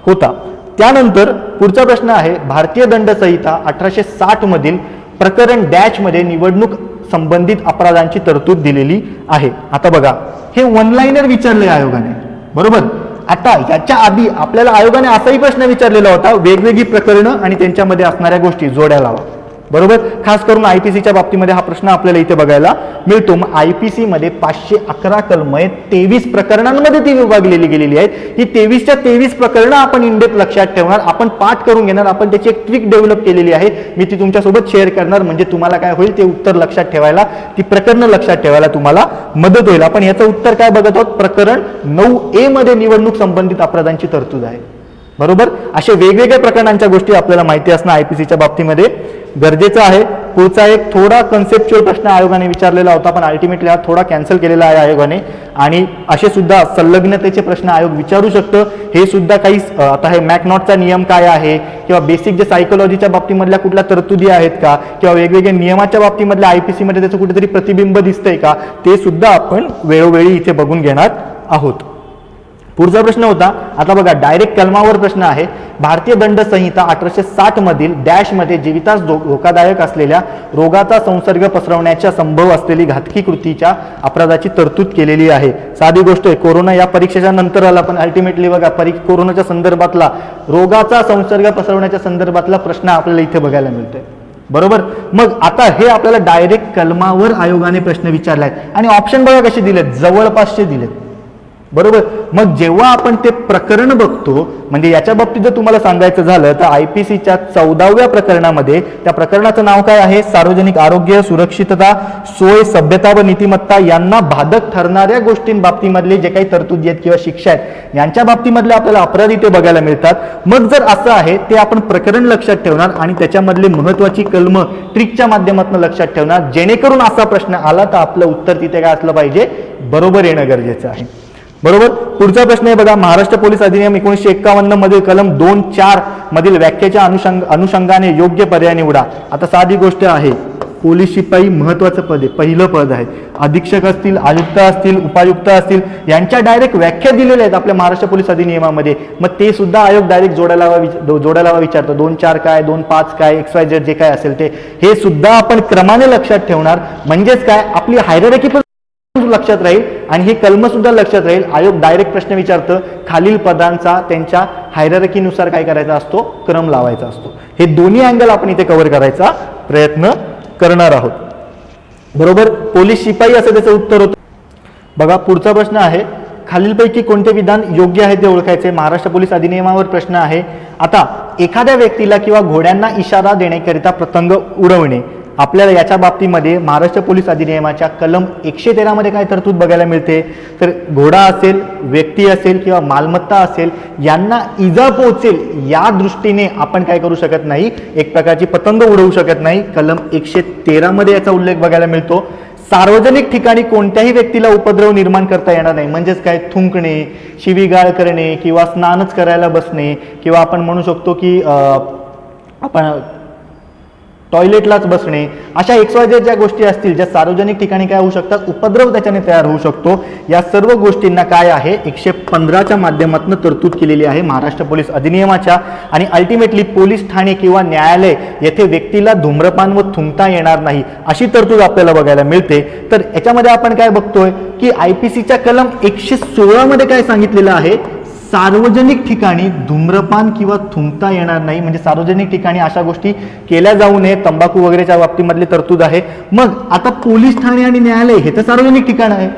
होता. त्यानंतर पुढचा प्रश्न आहे, भारतीय दंड संहिता 1860 मधील प्रकरण डॅश मध्ये निवडणूक संबंधित अपराधांची तरतूद दिलेली आहे. आता बघा, हे 1 लाइनर विचारले आयोगाने. बरोबर, आता याच्या आधी आपल्याला आयोगाने असाही प्रश्न विचारलेला होता, वेगवेगळी प्रकरणं आणि त्यांच्यामध्ये असणाऱ्या गोष्टी जोड्या लावा. बरोबर, खास करून आयपीसीच्या बाबतीमध्ये हा प्रश्न आपल्याला इथे बघायला मिळतो. मग आयपीसी मध्ये 511 कलम आहेत, 23 प्रकरणांमध्ये ती विभागलेली गेलेली आहेत. ही 23च्या 23 प्रकरणं आपण इंडेप्थ लक्षात ठेवणार, आपण पाठ करून घेणार, आपण त्याची एक ट्रिक डेव्हलप केलेली आहे. मी ती तुमच्यासोबत शेअर करणार, म्हणजे तुम्हाला काय होईल, ते उत्तर लक्षात ठेवायला, ती प्रकरणं लक्षात ठेवायला तुम्हाला मदत होईल. आपण याचं उत्तर काय बघत आहोत, प्रकरण 9A मध्ये निवडणूक संबंधित अपराधांची तरतूद आहे. बरोबर, अशा वेगवेगळ्या प्रकरणांच्या गोष्टी आपल्याला माहिती असणं आयपीसीच्या बाबतीमध्ये गरजेचं आहे. पुढचा एक थोडा कन्सेप्च्युअल प्रश्न आयोगाने विचारलेला होता, पण अल्टिमेटली हा थोडा कॅन्सल केलेला आहे आयोगाने. आणि असे सुद्धा संलग्नतेचे प्रश्न आयोग विचारू शकतं. हे सुद्धा काही, आता हे मॅकनॉटचा नियम काय आहे, किंवा बेसिक जे सायकोलॉजीच्या बाबतीमधल्या कुठल्या तरतुदी आहेत का, किंवा वेगवेगळ्या नियमाच्या बाबतीमधल्या आयपीसी मध्ये त्याचं कुठेतरी प्रतिबिंब दिसतंय का, ते सुद्धा आपण वेळोवेळी इथे बघून घेणार आहोत. पुढचा प्रश्न होता, आता बघा डायरेक्ट कलमावर प्रश्न आहे, भारतीय दंड संहिता 1860 मधील डॅश मध्ये जीवितास धोकादायक असलेल्या रोगाचा संसर्ग पसरवण्याचा संभव असलेली घातकी कृतीच्या अपराधाची तरतूद केलेली आहे. साधी गोष्ट आहे, कोरोना या परीक्षेच्या नंतर आला, पण अल्टिमेटली बघा कोरोनाच्या संदर्भातला रोगाचा संसर्ग पसरवण्याच्या संदर्भातला प्रश्न आपल्याला इथे बघायला मिळतोय. बरोबर, मग आता हे आपल्याला डायरेक्ट कलमावर आयोगाने प्रश्न विचारलाय आणि ऑप्शन बघा कसे दिलेत, जवळपासचे दिलेत. बरोबर, मग जेव्हा आपण ते प्रकरण बघतो, म्हणजे याच्या बाबतीत जर तुम्हाला सांगायचं झालं तर आयपीसीच्या 14व्या प्रकरणामध्ये, त्या प्रकरणाचं नाव काय आहे, सार्वजनिक आरोग्य, सुरक्षितता, सोय, सभ्यता व नीतिमत्ता यांना बाधक ठरणाऱ्या गोष्टींबाबतीमधले जे काही तरतुदी आहेत किंवा शिक्षा आहेत यांच्या बाबतीमधले आपल्याला अपराध इथे बघायला मिळतात. मग जर असं आहे ते आपण प्रकरण लक्षात ठेवणार आणि त्याच्यामधले महत्वाची कलम ट्रिकच्या माध्यमातून लक्षात ठेवणार, जेणेकरून असा प्रश्न आला तर आपलं उत्तर तिथे काय असलं पाहिजे, बरोबर येणं गरजेचं आहे. बरोबर. पुढचा प्रश्न आहे बघा, महाराष्ट्र पोलीस अधिनियम 1951 मधील कलम 2(4) मधील व्याख्येच्या अनुषंगाने योग्य पर्याय निवडा. आता साधी गोष्ट आहे, पोलीस शिपाई महत्वाचं पद आहे, पहिलं पद आहे. अधीक्षक असतील, आयुक्त असतील, उपायुक्त असतील, यांच्या डायरेक्ट व्याख्या दिलेल्या आहेत आपल्या महाराष्ट्र पोलीस अधिनियमामध्ये. मग ते सुद्धा आयोग डायरेक्ट जोडायला विचारतो. 2(4) काय, 2(5) काय, XYZ जे काय असेल ते, हे सुद्धा आपण क्रमाने लक्षात ठेवणार. म्हणजेच काय, आपली हायरार्की पण लक्षात राहील आणि ही कलम सुद्धा लक्षात राहील. आयोग डायरेक्ट प्रश्न विचारतं, खालील पदांचा त्यांच्या हायरार्कीनुसार काय करायचा असतो, क्रम लावायचा असतो. हे दोन्ही अँगल आपण इथे कव्हर करायचा प्रयत्न करणार आहोत. बरोबर. पोलीस शिपाई असं त्याचं उत्तर होतं. बघा पुढचा प्रश्न आहे, खालीलपैकी कोणते विधान योग्य आहे ते ओळखायचे. महाराष्ट्र पोलीस अधिनियमावर प्रश्न आहे. आता एखाद्या व्यक्तीला किंवा घोड्यांना इशारा देण्याकरिता पतंग उडवणे, आपल्याला याच्या बाबतीमध्ये महाराष्ट्र पोलीस अधिनियमाच्या कलम 113 मध्ये काय तरतूद बघायला मिळते. तर घोडा असेल, व्यक्ती असेल किंवा मालमत्ता असेल, यांना इजा पोहोचेल या दृष्टीने आपण काय करू शकत नाही, एक प्रकारची पतंग उडवू शकत नाही. कलम 113 मध्ये याचा उल्लेख बघायला मिळतो. सार्वजनिक ठिकाणी कोणत्याही व्यक्तीला उपद्रव निर्माण करता येणार नाही. म्हणजेच काय, थुंकणे, शिवीगाळ करणे किंवा स्नानच करायला बसणे किंवा आपण म्हणू शकतो की आपण टॉयलेटलाच बसणे, अशा XYZ ज्या गोष्टी असतील, ज्या सार्वजनिक ठिकाणी काय होऊ शकतात, उपद्रव त्याच्याने तयार होऊ शकतो. या सर्व गोष्टींना काय आहे, 115च्या माध्यमातून तरतूद केलेली आहे महाराष्ट्र पोलीस अधिनियमाच्या. आणि अल्टिमेटली पोलीस ठाणे किंवा न्यायालय येथे व्यक्तीला धूम्रपान व थुंकता येणार नाही अशी तरतूद आपल्याला बघायला मिळते. तर याच्यामध्ये आपण काय बघतोय की IPCच्या कलम 116 मध्ये काय सांगितलेलं आहे, सार्वजनिक ठिकाणी धूम्रपान किंवा थुंकता येणार नाही. म्हणजे सार्वजनिक ठिकाणी अशा गोष्टी केल्या जाऊ नये, तंबाखू वगैरेच्या बाबतीमधली तरतूद आहे. मग आता पोलीस ठाणे आणि न्यायालय हे तर सार्वजनिक ठिकाण आहे,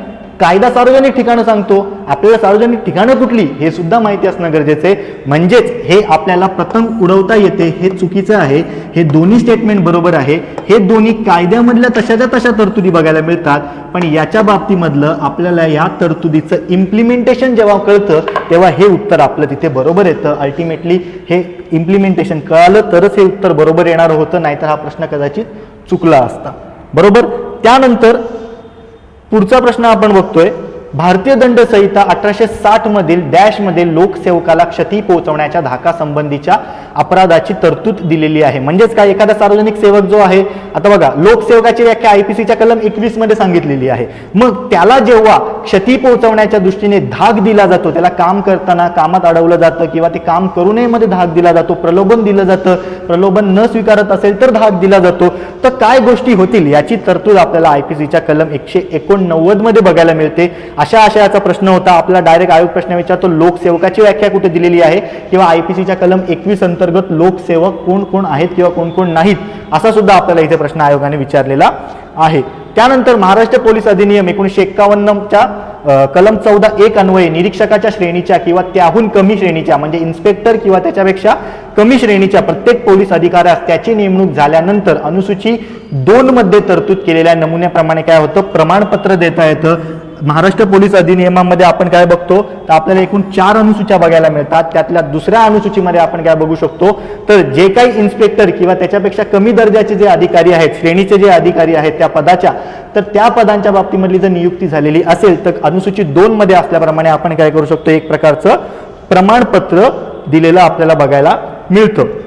कायदा सार्वजनिक ठिकाणं सांगतो. आपल्याला सार्वजनिक ठिकाणं कुठली हे सुद्धा माहिती असणं गरजेचं आहे. म्हणजेच हे आपल्याला पतंग उडवता येते हे चुकीचं आहे. हे दोन्ही स्टेटमेंट बरोबर आहे. हे दोन्ही कायद्यामधल्या तशाच्या तशा तरतुदी बघायला मिळतात. पण याच्या बाबतीमधलं आपल्याला या तरतुदीचं इम्प्लिमेंटेशन जेव्हा कळतं तेव्हा हे उत्तर आपलं तिथे बरोबर येतं. अल्टिमेटली हे इम्प्लिमेंटेशन कळालं तरच हे उत्तर बरोबर येणार होतं, नाहीतर हा प्रश्न कदाचित चुकला असता. बरोबर. त्यानंतर पुढचा प्रश्न आपण बघतोय, भारतीय दंड संहिता 1860 मधील डॅश मध्ये लोकसेवकाला क्षती पोहोचवण्याच्या धाका संबंधीच्या अपराधाची तरतूद दिलेली आहे. म्हणजेच काय, एखादा सार्वजनिक सेवक जो आहे, आता बघा लोकसेवकाची व्याख्या IPCच्या कलम 21 मध्ये सांगितलेली आहे. मग त्याला जेव्हा क्षती पोहोचवण्याच्या दृष्टीने धाक दिला जातो, त्याला काम करताना कामात अडवलं जातं किंवा ते काम करू नये मध्ये धाक दिला जातो, प्रलोभन दिलं जातं, प्रलोभन न स्वीकारत असेल तर धाक दिला जातो, तर काय गोष्टी होतील याची तरतूद आपल्याला IPCच्या कलम 189 मध्ये बघायला मिळते. अशा आशयाचा प्रश्न होता. आपला डायरेक्ट आयोग प्रश्न विचारतो, लोकसेवकाची व्याख्या कुठे दिलेली आहे किंवा IPCच्या कलम 21 अंतर्गत लोकसेवक कोण कोण आहेत किंवा कोण कोण नाहीत, असा सुद्धा आपल्याला इथे प्रश्न आयोगाने विचारलेला आहे. त्यानंतर महाराष्ट्र पोलीस अधिनियम 1951च्या कलम 14(1) अन्वये निरीक्षकाच्या श्रेणीच्या किंवा त्याहून कमी श्रेणीच्या, म्हणजे इन्स्पेक्टर किंवा त्याच्यापेक्षा कमी श्रेणीच्या प्रत्येक पोलीस अधिकाऱ्यास त्याची नेमणूक झाल्यानंतर अनुसूची 2 मध्ये तरतूद केलेल्या नमुन्याप्रमाणे काय होतं, प्रमाणपत्र देता येतं. महाराष्ट्र पोलीस अधिनियमामध्ये आपण काय बघतो, तर आपल्याला एकूण 4 अनुसूच्या बघायला मिळतात. त्यातल्या दुसऱ्या अनुसूचीमध्ये आपण काय बघू शकतो, तर जे काही इन्स्पेक्टर किंवा त्याच्यापेक्षा कमी दर्जाचे जे अधिकारी आहेत, श्रेणीचे जे अधिकारी आहेत त्या पदाच्या, तर त्या पदांच्या बाबतीमधली जर नियुक्ती झालेली असेल तर अनुसूची 2 मध्ये असल्याप्रमाणे आपण काय करू शकतो, एक प्रकारचं प्रमाणपत्र दिलेलं आपल्याला बघायला मिळतं.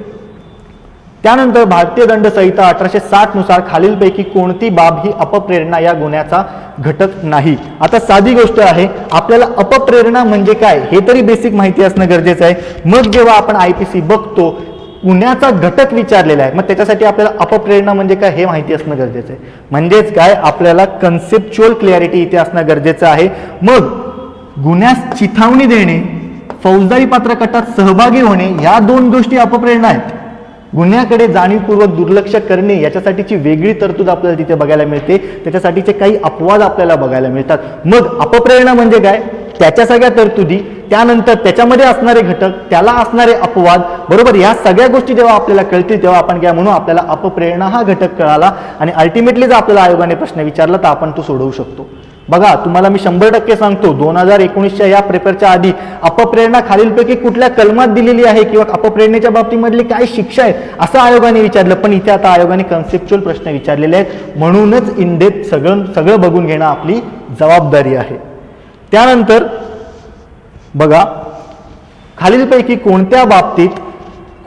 त्यानंतर भारतीय दंड संहिता 1860 नुसार खालीलपैकी कोणती बाब ही अपप्रेरणा या गुन्ह्याचा घटक नाही. आता साधी गोष्ट आहे, आपल्याला अपप्रेरणा म्हणजे काय हे तरी बेसिक माहिती असणं गरजेचं आहे. मग जेव्हा आपण IPC बघतो, गुन्ह्याचा घटक विचारलेला आहे, मग त्याच्यासाठी आपल्याला अपप्रेरणा म्हणजे काय हे माहिती असणं गरजेचं आहे. म्हणजेच काय, आपल्याला कन्सेप्च्युअल क्लॅरिटी इथे असणं गरजेचं आहे. मग गुन्ह्यास चिथावणी देणे, फौजदारी पत्रकटात सहभागी होणे, या 2 गोष्टी अपप्रेरणा आहेत. गुन्ह्याकडे जाणीवपूर्वक दुर्लक्ष करणे याच्यासाठीची वेगळी तरतूद आपल्याला तिथे बघायला मिळते. त्याच्यासाठीचे काही अपवाद आपल्याला बघायला मिळतात. मग अपप्रेरणा म्हणजे काय, त्याच्या सगळ्या तरतुदी, त्यानंतर त्याच्यामध्ये असणारे घटक, त्याला असणारे अपवाद, बरोबर, या सगळ्या गोष्टी जेव्हा आपल्याला कळतील तेव्हा आपण काय म्हणू, आपल्याला अपप्रेरणा हा घटक कळाला. आणि अल्टिमेटली जर आपल्याला आयोगाने प्रश्न विचारला तर आपण तो सोडवू शकतो. बघा, तुम्हाला मी 100% सांगतो, 2019च्या या पेपरच्या आधी अपप्रेरणा खालीलपैकी कुठल्या कलमात दिलेली आहे किंवा अपप्रेरणेच्या बाबतीमधली काय शिक्षा आहे असं आयोगाने विचारलं. पण इथे आता आयोगाने कन्सेप्च्युअल प्रश्न विचारलेले आहेत, म्हणूनच इन डेप्थ सगळं बघून घेणं आपली जबाबदारी आहे. त्यानंतर बघा, खालीलपैकी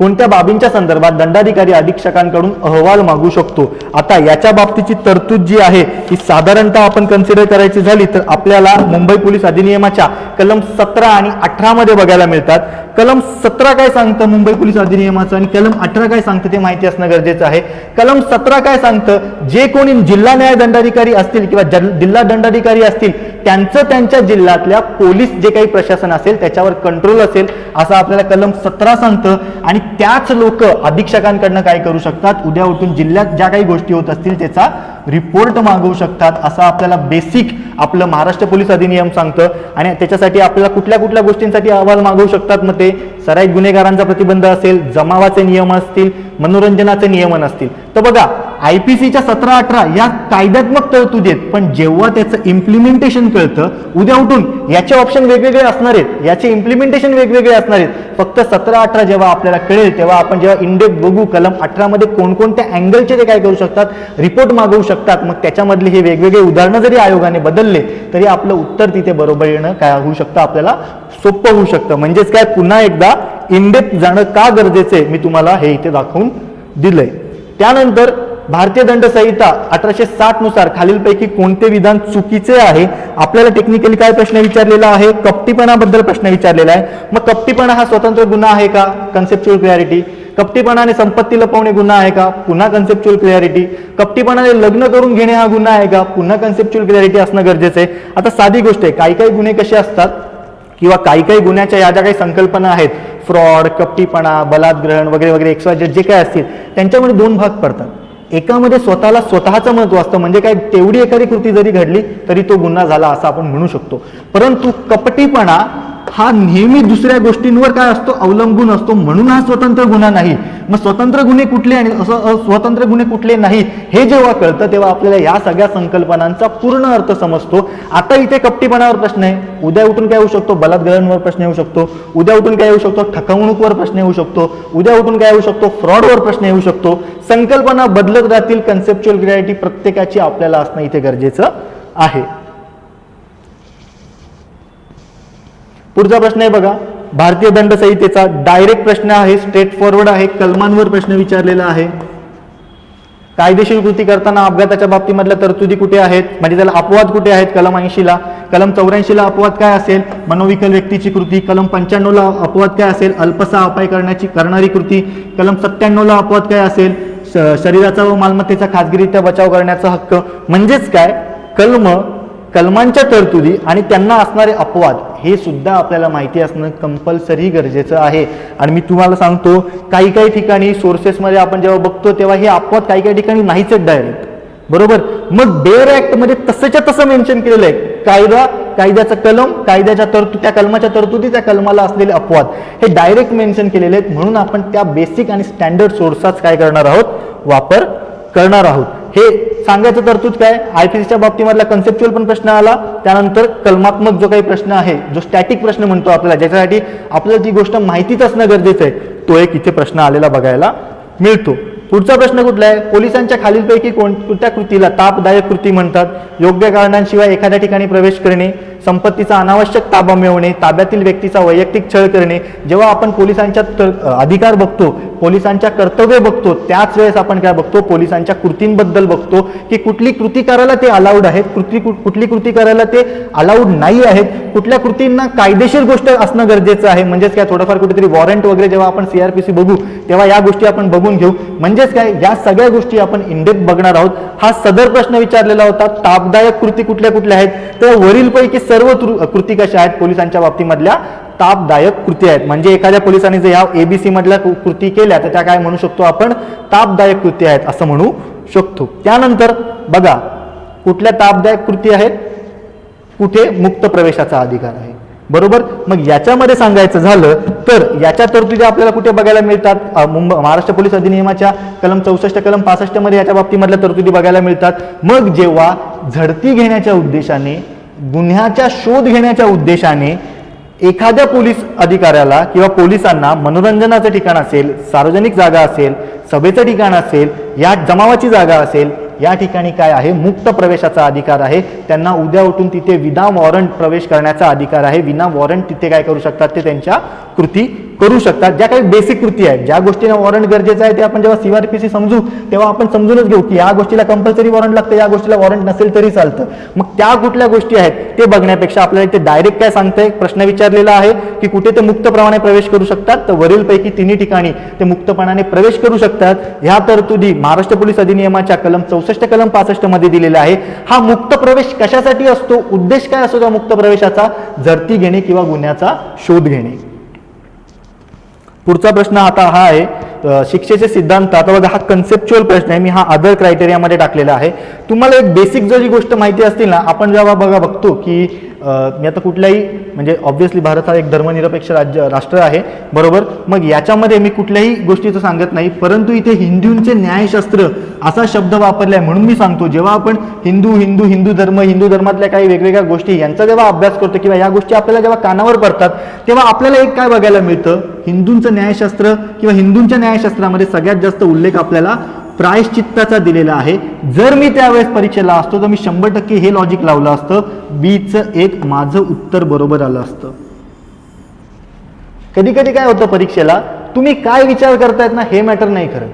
कोणत्या बाबींच्या संदर्भात दंडाधिकारी अधीक्षकांकडून अहवाल मागू शकतो. आता याच्या बाबतीची तरतूद जी आहे ही साधारणतः आपण कन्सिडर करायची झाली तर आपल्याला मुंबई पोलीस अधिनियमाच्या कलम 17 आणि 18 मध्ये बघायला मिळतात. कलम 17 काय सांगतं मुंबई पोलीस अधिनियमाचं आणि कलम 18 काय सांगतं ते माहिती असणं गरजेचं आहे. कलम 17 काय सांगतं, जे कोणी जिल्हा न्याय दंडाधिकारी असतील किंवा जिल्हा दंडाधिकारी असतील त्यांचं त्यांच्या जिल्ह्यातल्या पोलीस जे काही प्रशासन असेल त्याच्यावर कंट्रोल असेल असं आपल्याला कलम 17 सांगतं. आणि त्याच लोक अधीक्षकांकडनं काय करू शकतात, उद्या उठून जिल्ह्यात ज्या काही गोष्टी होत असतील त्याचा रिपोर्ट मागवू शकतात असं आपल्याला बेसिक आपलं महाराष्ट्र पोलीस अधिनियम सांगतं. आणि त्याच्यासाठी आपल्याला कुठल्या कुठल्या गोष्टींसाठी अहवाल मागवू शकतात, मग ते सराईत गुन्हेगारांचा प्रतिबंध असेल, जमावाचे नियम असतील, मनोरंजनाचे नियमन असतील. तर बघा, IPCच्या 17-18 या कायद्यात्मक तरतुदी आहेत, पण जेव्हा त्याचं इम्प्लिमेंटेशन कळतं उद्या उठून याचे ऑप्शन वेगवेगळे असणार आहेत, याचे इम्प्लिमेंटेशन वेगवेगळे असणार आहेत. फक्त 17-18 जेव्हा आपल्याला कळेल तेव्हा आपण जेव्हा इनडेप्थ बघू कलम 18 मध्ये कोणकोणत्या अँगलचे ते काय करू शकतात, रिपोर्ट मागवू शकतात. मग त्याच्यामधले हे वेगवेगळे उदाहरणं जरी आयोगाने बदलले तरी आपलं उत्तर तिथे बरोबर येणं काय होऊ शकतं, आपल्याला सोपं होऊ शकतं. म्हणजेच काय, पुन्हा एकदा इनडेप्थ जाणं का गरजेचं आहे मी तुम्हाला हे इथे दाखवून दिलंय. त्यानंतर भारतीय दंड संहिता 1860 नुसार खालीलपैकी कोणते विधान चुकीचे आहे. आपल्याला टेक्निकली काय प्रश्न विचारलेला आहे, कपटीपणाबद्दल प्रश्न विचारलेला आहे. मग कपटीपणा हा स्वतंत्र गुन्हा आहे का, कन्सेप्च्युअल क्लॅरिटी. कपटीपणाने संपत्ती लपवणे गुन्हा आहे का, पुन्हा कन्सेप्च्युअल क्लॅरिटी. कपटीपणाने लग्न करून घेणे हा गुन्हा आहे का, पुन्हा कन्सेप्च्युअल क्लॅरिटी असणं गरजेचं आहे. आता साधी गोष्ट आहे, काही काही गुन्हे कसे असतात किंवा काही काही गुन्ह्याच्या या ज्या काही संकल्पना आहेत, फ्रॉड, कपटीपणा, बलात्ग्रहण वगैरे वगैरे XYZ जे काय असतील त्यांच्यामध्ये दोन भाग पडतात. एकामध्ये स्वतःचं महत्व असतं, म्हणजे काय तेवढी एखादी कृती जरी घडली तरी तो गुन्हा झाला असं आपण म्हणू शकतो. परंतु कपटीपणा हा नेहमी दुसऱ्या गोष्टींवर काय असतो, अवलंबून असतो, म्हणून हा स्वतंत्र गुन्हा नाही. मग स्वतंत्र गुन्हे कुठले आणि स्वतंत्र गुन्हे कुठले नाही हे जेव्हा कळतं तेव्हा आपल्याला या सगळ्या संकल्पनांचा पूर्ण अर्थ समजतो. आता इथे कपटीपणावर प्रश्न आहे, उद्या उठून काय होऊ शकतो, बलात्कारांवर प्रश्न येऊ शकतो, उद्या उठून काय येऊ शकतो, ठकवणूकवर प्रश्न येऊ शकतो, उद्या उठून काय येऊ शकतो, फ्रॉडवर प्रश्न येऊ शकतो. संकल्पना बदलत राहतील, कन्सेप्च्युअल क्लॅरिटी प्रत्येकाची आपल्याला असणं इथे गरजेचं आहे. पुढचा प्रश्न आहे बघा, भारतीय दंड संहितेचा डायरेक्ट प्रश्न आहे, स्ट्रेट फॉरवर्ड आहे, कलमांवर प्रश्न विचारलेला आहे. कायदेशीर कृती करताना अपघाताच्या बाबतीमधल्या तरतुदी कुठे आहेत, म्हणजे त्याला अपवाद कुठे आहेत. कलम 80ला. कलम 84ला अपवाद काय असेल, मनोविकल व्यक्तीची कृती. कलम 95ला अपवाद काय असेल, अल्पसा अपाय करणारी कृती. कलम 97ला अपवाद काय असेल, शरीराचा व मालमत्तेचा खाजगीरित्या बचाव करण्याचा हक्क. म्हणजेच काय, कलमांच्या तरतुदी आणि त्यांना असणारे अपवाद हे सुद्धा आपल्याला माहिती असणं कंपल्सरी गरजेचं आहे. आणि मी तुम्हाला सांगतो, काही काही ठिकाणी सोर्सेसमध्ये आपण जेव्हा बघतो तेव्हा हे अपवाद काही काही ठिकाणी नाहीच आहेत डायरेक्ट, बरोबर. मग बेअर ऍक्ट मध्ये तसंच्या तसं मेन्शन केलेलं आहे, कायद्याचा कलम, कायद्याच्या त्या कलमाच्या तरतुदी, त्या कलमाला असलेले अपवाद हे डायरेक्ट मेन्शन केलेले आहेत. म्हणून आपण त्या बेसिक आणि स्टँडर्ड सोर्सचाच काय करणार आहोत, वापर करणार आहोत. हे सांगायचं तरतूद काय, IPCच्या बाबतीमधला कन्सेप्च्युअल पण प्रश्न आला, त्यानंतर कलमात्मक जो काही प्रश्न आहे, जो स्टॅटिक प्रश्न म्हणतो आपल्याला, ज्याच्यासाठी आपल्याला ती गोष्ट माहितीच असणं गरजेचं आहे, तो एक इथे प्रश्न आलेला बघायला मिळतो. पुढचा प्रश्न कुठला आहे, पोलिसांच्या खालीलपैकी कोणत्या कृतीला तापदायक कृती म्हणतात. योग्य कारणांशिवाय एखाद्या ठिकाणी प्रवेश करणे, संपत्तीचा अनावश्यक ताबा मिळवणे, ताब्यातील व्यक्तीचा वैयक्तिक छळ करणे. जेव्हा आपण पोलिसांच्या अधिकार बघतो, पोलिसांच्या कर्तव्य बघतो, त्याच वेळेस आपण काय बघतो, पोलिसांच्या कृतींबद्दल बघतो की कुठली कृती करायला ते अलाउड आहेत, कुठली कृती करायला ते अलाउड नाही आहेत, कुठल्या कृतींना कायदेशीर गोष्ट असणं गरजेचं आहे. म्हणजेच काय, थोडंफार कुठेतरी वॉरंट वगैरे जेव्हा आपण CRPC बघू तेव्हा या गोष्टी आपण बघून घेऊ. म्हणजेच काय, या सगळ्या गोष्टी आपण इनडेप्थ बघणार आहोत. हा सदर प्रश्न विचारलेला होता, तापदायक कृती कुठल्या कुठल्या आहेत, तर वरीलपैकी सर्व कृती कशा आहेत पोलिसांच्या बाबतीमधल्या तापदायक कृती आहेत. म्हणजे एखाद्या पोलिसांनी जर ह्या ABC मधल्या कृती केल्या तर त्या काय म्हणू शकतो आपण, तापदायक कृती आहेत असं म्हणू शकतो. त्यानंतर बघा, कुठल्या तापदायक कृती आहेत, कुठे मुक्त प्रवेशाचा अधिकार आहे, बरोबर. मग याच्यामध्ये सांगायचं झालं तर याच्या तरतुदी आपल्याला कुठे बघायला मिळतात, महाराष्ट्र पोलीस अधिनियमाच्या कलम 64, कलम 65 मध्ये याच्या बाबतीमधल्या तरतुदी बघायला मिळतात. मग जेव्हा झडती घेण्याच्या उद्देशाने, गुन्ह्याच्या शोध घेण्याच्या उद्देशाने एखाद्या पोलीस अधिकाऱ्याला किंवा पोलिसांना मनोरंजनाचं ठिकाण असेल, सार्वजनिक जागा असेल, सभेचं ठिकाण असेल, या जमावाची जागा असेल, या ठिकाणी काय आहे, मुक्त प्रवेशाचा अधिकार आहे. त्यांना उद्या उठून तिथे विना वॉरंट प्रवेश करण्याचा अधिकार आहे. विना वॉरंट तिथे काय करू शकतात, ते त्यांच्या कृती करू शकतात. ज्या काही बेसिक कृती आहेत, ज्या गोष्टींना वॉरंट गरजेचं आहे, ते आपण जेव्हा CRPC समजू तेव्हा आपण समजूनच घेऊ की या गोष्टीला कंपल्सरी वॉरंट लागतं, या गोष्टीला वॉरंट नसेल तरी चालतं. मग त्या कुठल्या गोष्टी आहेत ते बघण्यापेक्षा आपल्याला इथे डायरेक्ट काय सांगतंय, प्रश्न विचारलेला आहे की कुठे ते मुक्तपणाने प्रवेश करू शकतात, तर वरीलपैकी तिन्ही ठिकाणी ते मुक्तपणाने प्रवेश करू शकतात. ह्या तरतुदी महाराष्ट्र पोलीस अधिनियमाच्या कलम 64 कलम 65 मध्ये दिलेला आहे. हा मुक्त प्रवेश कशासाठी असतो, उद्देश काय असतो त्या मुक्त प्रवेशाचा, झडती घेणे किंवा गुन्ह्याचा शोध घेणे. पुढचा प्रश्न आता हा आहे, शिक्षेचे सिद्धांत. आता बघा, हा कन्सेप्च्युअल प्रश्न आहे, मी हा अदर क्रायटेरियामध्ये टाकलेला आहे. तुम्हाला एक बेसिक जर जी गोष्ट माहिती असतील ना, आपण जेव्हा बघतो की मी आता कुठल्याही, म्हणजे ऑब्व्हियसली भारत हा एक धर्मनिरपेक्ष राष्ट्र आहे, बरोबर. मग याच्यामध्ये मी कुठल्याही गोष्टीचं सांगत नाही, परंतु इथे हिंदूंचे न्यायशास्त्र असा शब्द वापरलाय म्हणून मी सांगतो. जेव्हा आपण हिंदू धर्मातल्या काही वेगवेगळ्या गोष्टी यांचा जेव्हा अभ्यास करतो किंवा या गोष्टी आपल्याला जेव्हा कानावर पडतात, तेव्हा आपल्याला एक काय बघायला मिळतं, हिंदूंचं न्यायशास्त्र किंवा हिंदूंच्या न्यायशास्त्रामध्ये सगळ्यात जास्त उल्लेख आपल्याला प्रायश्चित्ताचा दिलेला आहे. जर मी त्यावेळेस परीक्षेला असतो तर मी 100% हे लॉजिक लावलं असतं, बीचं एक माझं उत्तर बरोबर आलं असतं. कधी कधी काय होतं परीक्षेला, तुम्ही काय विचार करतायत ना हे मॅटर नाही खरं.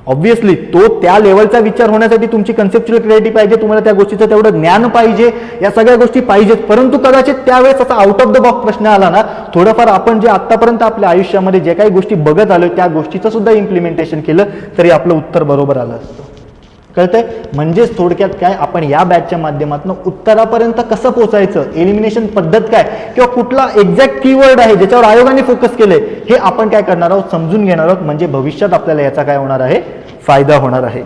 ऑब्व्हियसली तो त्या लेवलचा विचार होण्यासाठी तुमची कन्सेप्च्युअल क्लॅरिटी पाहिजे, तुम्हाला त्या गोष्टीचं तेवढं ज्ञान पाहिजे, या सगळ्या गोष्टी पाहिजेत. परंतु कदाचित त्यावेळेस असा आउट ऑफ द बॉक्स प्रश्न आला ना, थोडंफार आपण जे आतापर्यंत आपल्या आयुष्यामध्ये जे काही गोष्टी बघत आलोय त्या गोष्टीचं सुद्धा इम्प्लिमेंटेशन केलं तरी आपलं उत्तर बरोबर आलं असतं. कळतंय? म्हणजेच थोडक्यात काय, आपण या बॅचच्या माध्यमातून उत्तरापर्यंत कसं पोहोचायचं, एलिमिनेशन पद्धत काय किंवा कुठला एक्झॅक्ट कीवर्ड आहे ज्याच्यावर आयोगाने फोकस केलंय, हे आपण काय करणार आहोत, समजून घेणार आहोत. म्हणजे भविष्यात आपल्याला याचा काय होणार आहे, फायदा होणार आहे.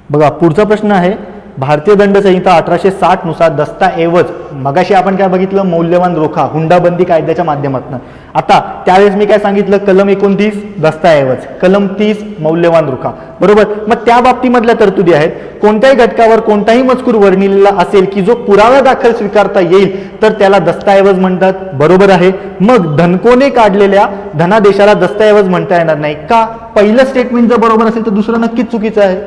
बघा, पुढचा प्रश्न आहे, भारतीय दंड संहिता 1860 नुसार दस्तऐवज, मगाशी आपण काय बघितलं, मौल्यवान रोखा, हुंडाबंदी कायद्याच्या माध्यमातून. आता त्यावेळेस मी काय सांगितलं, कलम 29 दस्तऐवज, कलम 30 मौल्यवान रोखा, बरोबर. मग त्या बाबतीमधल्या तरतुदी आहेत, कोणत्याही घटकावर कोणताही मजकूर वर्णिलेला असेल की जो पुराव्यादाखल स्वीकारता येईल तर त्याला दस्तऐवज म्हणतात, बरोबर आहे. मग धनकोने काढलेल्या धनादेशाला दस्तऐवज म्हणता येणार नाही का? पहिलं स्टेटमेंट जर बरोबर असेल तर दुसरं नक्कीच चुकीचं आहे.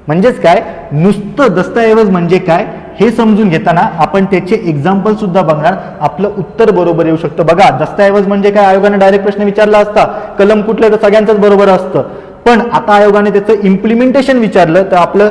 म्हणजेच काय, नुसतं दस्तऐवज म्हणजे काय हे समजून घेताना आपण त्याचे एक्झाम्पल सुद्धा बघणार, आपलं उत्तर बरोबर येऊ शकतं. बघा, दस्तऐवज म्हणजे काय, आयोगाने डायरेक्ट प्रश्न विचारला असता, कलम कुठलं तर सगळ्यांचंच बरोबर असतं. पण आता आयोगाने त्याचं इम्प्लिमेंटेशन विचारलं तर आपलं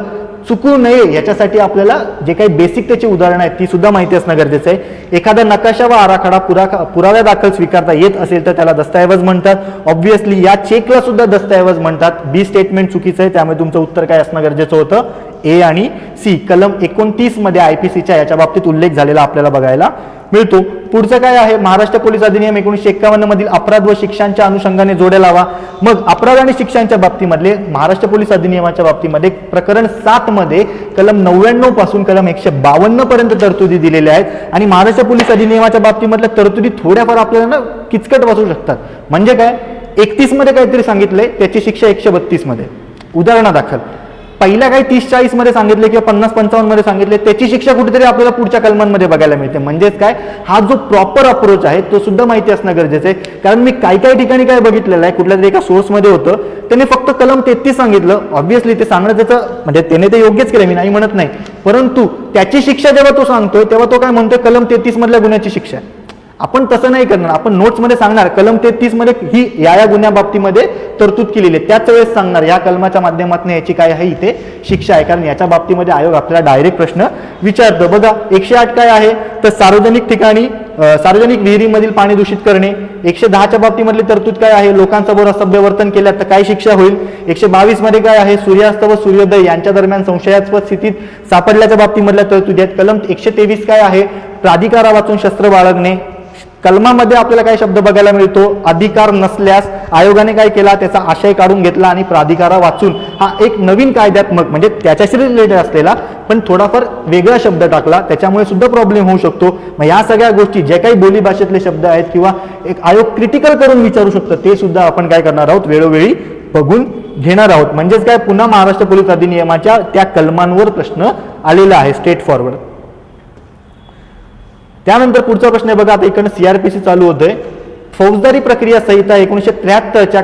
चुकू नये याच्यासाठी आपल्याला जे काही बेसिक त्याची उदाहरणं आहेत ती सुद्धा माहिती असणं गरजेचं आहे. एखादा नकाशा व आराखडा पुराव्या दाखल स्वीकारता येत असेल तर त्याला दस्तऐवज म्हणतात. ऑब्व्हियसली या चेकला सुद्धा दस्तऐवज म्हणतात. बी स्टेटमेंट चुकीचं आहे, त्यामुळे तुमचं उत्तर काय असणं गरजेचं होतं, ए आणि सी. कलम 29 मध्ये IPCच्या याच्या बाबतीत उल्लेख झालेला आपल्याला बघायला मिळतो. पुढचं काय आहे, महाराष्ट्र पोलीस अधिनियम 1951 मधील अपराध व शिक्षांच्या अनुषंगाने जोड्या लावा. मग अपराध आणि शिक्षांच्या बाबतीमधले महाराष्ट्र पोलीस अधिनियमाच्या बाबतीमध्ये प्रकरण 7 मध्ये कलम 99 पासून कलम 152 पर्यंत तरतुदी दिलेल्या आहेत. आणि महाराष्ट्र पोलीस अधिनियमाच्या बाबतीमधल्या तरतुदी थोड्याफार आपल्याला ना किचकट वाचू शकतात. म्हणजे काय, 31 मध्ये काहीतरी सांगितलंय, त्याची शिक्षा 132 मध्ये. उदाहरणादाखल पहिल्या काही 30-40 मध्ये सांगितले किंवा 50-55 मध्ये सांगितले, त्याची शिक्षा कुठेतरी आपल्याला पुढच्या कलमांमध्ये बघायला मिळते. म्हणजेच काय, हा जो प्रॉपर अप्रोच आहे तो सुद्धा माहिती असणं गरजेचं आहे. कारण मी काही ठिकाणी काय बघितलेलं आहे, कुठल्या तरी एका सोर्समध्ये होतं, त्याने फक्त कलम 33 सांगितलं. ऑब्व्हियसली ते सांगणं त्याचं म्हणजे त्याने ते योग्यच केलं, मी नाही म्हणत नाही. परंतु त्याची शिक्षा जेव्हा तो सांगतोय तेव्हा तो काय म्हणतोय, कलम 33 मधल्या गुन्ह्याची शिक्षा. आपण तसं नाही करणार, आपण नोट्समध्ये सांगणार कलम 33 मध्ये ही या गुन्ह्या बाबतीमध्ये तरतूद केलेली आहे, त्याच वेळेस सांगणार या कलमाच्या माध्यमातून याची काय आहे इथे शिक्षा आहे. कारण याच्या बाबतीमध्ये आयोग आपल्याला डायरेक्ट प्रश्न विचारतो. बघा, 108 काय आहे तर सार्वजनिक ठिकाणी सार्वजनिक विहिरीमधील पाणी दूषित करणे. 110च्या बाबतीमधली तरतूद काय आहे, लोकांसमोर असभ्य वर्तन केल्यास तर काय शिक्षा होईल. 122 मध्ये काय आहे, सूर्यास्त व सूर्योदय यांच्या दरम्यान संशयास्पद स्थितीत सापडल्याच्या बाबतीमधल्या तरतुदी आहेत. कलम 123 काय आहे, प्राधिकारा वाचून शस्त्र बाळगणे. कलमामध्ये आपल्याला काय शब्द बघायला मिळतो, अधिकार नसल्यास आयोगाने काय केला, त्याचा आशय काढून घेतला आणि प्राधिकारा वाचून हा एक नवीन कायद्यात्मक म्हणजे त्याच्याशी रिलेटेड असलेला पण थोडाफार वेगळा शब्द टाकला, त्याच्यामुळे सुद्धा प्रॉब्लेम होऊ शकतो. मग या सगळ्या गोष्टी जे काही बोली भाषेतले शब्द आहेत किंवा एक आयोग क्रिटिकल करून विचारू शकतं ते सुद्धा आपण काय करणार आहोत, वेळोवेळी बघून घेणार आहोत. म्हणजेच काय, पुन्हा महाराष्ट्र पोलीस अधिनियमाच्या त्या कलमांवर प्रश्न आलेला आहे स्ट्रेट फॉरवर्ड. त्यानंतर पुढचा प्रश्न आहे बघा, आता इकडनं CRPC चालू होतोय. फौजदारी प्रक्रिया संहिता 1973च्या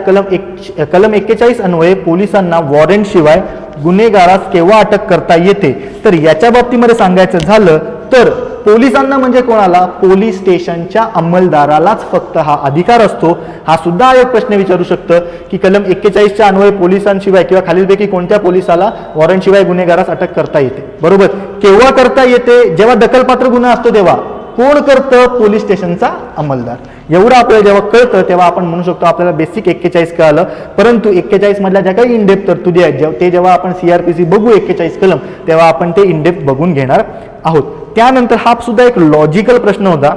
कलम 41 अन्वये पोलिसांना वॉरंट शिवाय गुन्हेगारास केव्हा अटक करता येते? तर याच्या बाबतीमध्ये सांगायचं झालं तर पोलिसांना म्हणजे कोणाला? पोलीस स्टेशनच्या अंमलदारालाच फक्त हा अधिकार असतो. हा सुद्धा एक प्रश्न विचारू शकतं की कलम 41च्या अन्वये पोलिसांशिवाय किंवा खालीलपैकी कोणत्या पोलिसाला वॉरंट शिवाय गुन्हेगारास अटक करता येते? बरोबर. केव्हा करता येते? जेव्हा दखलपात्र गुन्हा असतो तेव्हा. कोण करतं? पोलीस स्टेशनचा अंमलदार. एवढं आपल्याला जेव्हा कळतं तेव्हा आपण म्हणू शकतो आपल्याला बेसिक 41 कळालं. परंतु 41 मधल्या ज्या काही इनडेप्थ तरतुदी आहेत ते जेव्हा आपण CRPC बघू 41 कलम तेव्हा आपण ते इनडेप्थ बघून घेणार आहोत. त्यानंतर हा सुद्धा एक लॉजिकल प्रश्न होता.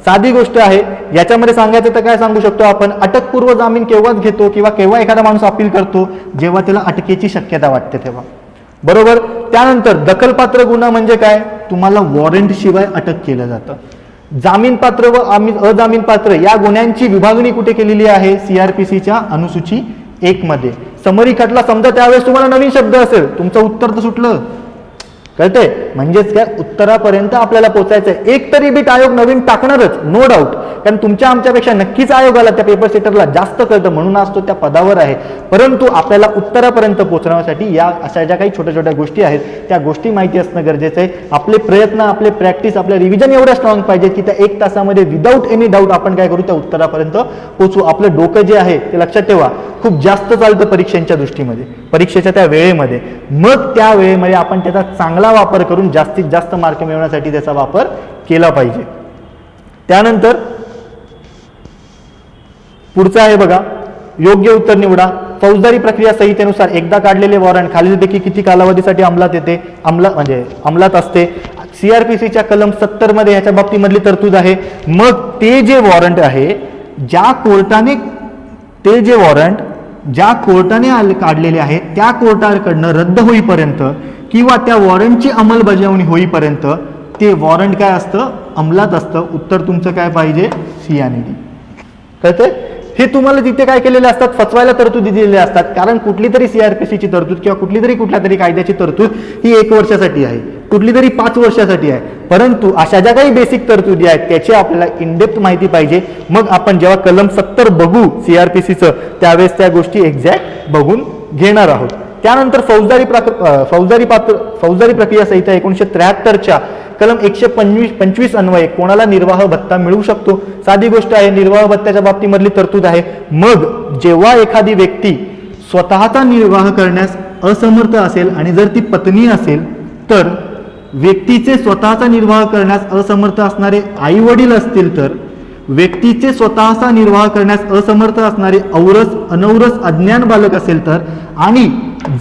साधी गोष्ट आहे. याच्यामध्ये सांगायचं तर काय सांगू शकतो आपण? अटकपूर्व जामीन केव्हाच घेतो किंवा केव्हा एखादा माणूस अपील करतो? जेव्हा त्याला अटकेची शक्यता वाटते तेव्हा. बरोबर. त्यानंतर दखलपात्र गुन्हा म्हणजे काय? तुम्हाला वॉरंट शिवाय अटक केलं जातं. जामीनपात्र व अजामीनपात्र या गुन्ह्यांची विभागणी कुठे केलेली आहे? CRPCच्या अनुसूची 1 मध्ये. समरी खटला समजा त्यावेळेस तुम्हाला नवीन शब्द असेल, तुमचं उत्तर तर सुटलं. कळतंय? म्हणजेच काय, उत्तरापर्यंत आपल्याला पोहोचायचंय. एक तरी बीट आयोग नवीन टाकणारच, नो डाऊट. कारण तुमच्या आमच्यापेक्षा नक्कीच आयोगाला त्या पेपर सेटरला जास्त कळतं म्हणून आज तो त्या पदावर आहे. परंतु आपल्याला उत्तरापर्यंत पोहोचण्यासाठी या अशा ज्या काही छोट्या छोट्या गोष्टी आहेत त्या गोष्टी माहिती असणं गरजेचं आहे. आपले प्रयत्न, आपले प्रॅक्टिस, आपले रिव्हिजन एवढं स्ट्रॉंग पाहिजे की त्या 1 तासामध्ये विदाऊट एनी डाऊट आपण काय करू? त्या उत्तरापर्यंत पोहोचू. आपलं डोकं जे आहे ते लक्षात ठेवा खूप जास्त चालतं परीक्षांच्या दृष्टीमध्ये, परीक्षेच्या त्या वेळेमध्ये. मग त्या वेळेमध्ये आपण त्याचा चांगला वापर करून जास्तीत जास्त मार्क मिळवण्यासाठी त्याचा वापर केला पाहिजे. त्यानंतर पुढचं आहे बघा, योग्य उत्तर निवडा. फौजदारी प्रक्रिया संहितेनुसार एकदा काढलेले वॉरंट खालीलपैकी किती कालावधीसाठी अंमलात येते? अंमलात असते. CRPCच्या कलम 70 मध्ये ह्याच्या बाबतीमधली तरतूद आहे. मग ते जे वॉरंट आहे ज्या कोर्टाने काढलेले आहेत त्या कोर्टाकडनं रद्द होईपर्यंत किंवा त्या वॉरंटची अंमलबजावणी होईपर्यंत ते वॉरंट काय असतं? अंमलात असतं. उत्तर तुमचं काय पाहिजे? C आणि D. कळतंय? हे तुम्हाला तिथे काय केलेले असतात? फसवायला तरतुदी दिलेल्या असतात. कारण कुठली तरी CRPCची तरतूद किंवा कुठल्या तरी कायद्याची तरतूद ही 1 वर्षासाठी आहे, कुठली तरी 5 वर्षासाठी आहे. परंतु अशा ज्या काही बेसिक तरतुदी आहेत त्याची आपल्याला इनडेप्थ माहिती पाहिजे. मग आपण जेव्हा कलम 70 बघू CRPCचं त्यावेळेस त्या गोष्टी एक्झॅक्ट बघून घेणार आहोत. त्यानंतर फौजदारी प्रक्रिया संहिता 1973च्या कलम 125 अन्वये कोणाला निर्वाह भत्ता मिळू शकतो? साधी गोष्ट आहे. निर्वाह भत्त्याच्या बाबतीमधली तरतूद आहे. मग जेव्हा एखादी व्यक्ती स्वतःचा निर्वाह करण्यास असमर्थ असेल आणि जर ती पत्नी असेल तर व्यक्तीचे स्वतःचा निर्वाह करण्यास असमर्थ असणारे आई वडील असतील तर व्यक्तीचे स्वतःचा निर्वाह करण्यास असमर्थ असणारे अनौरस अज्ञान बालक असेल तर आणि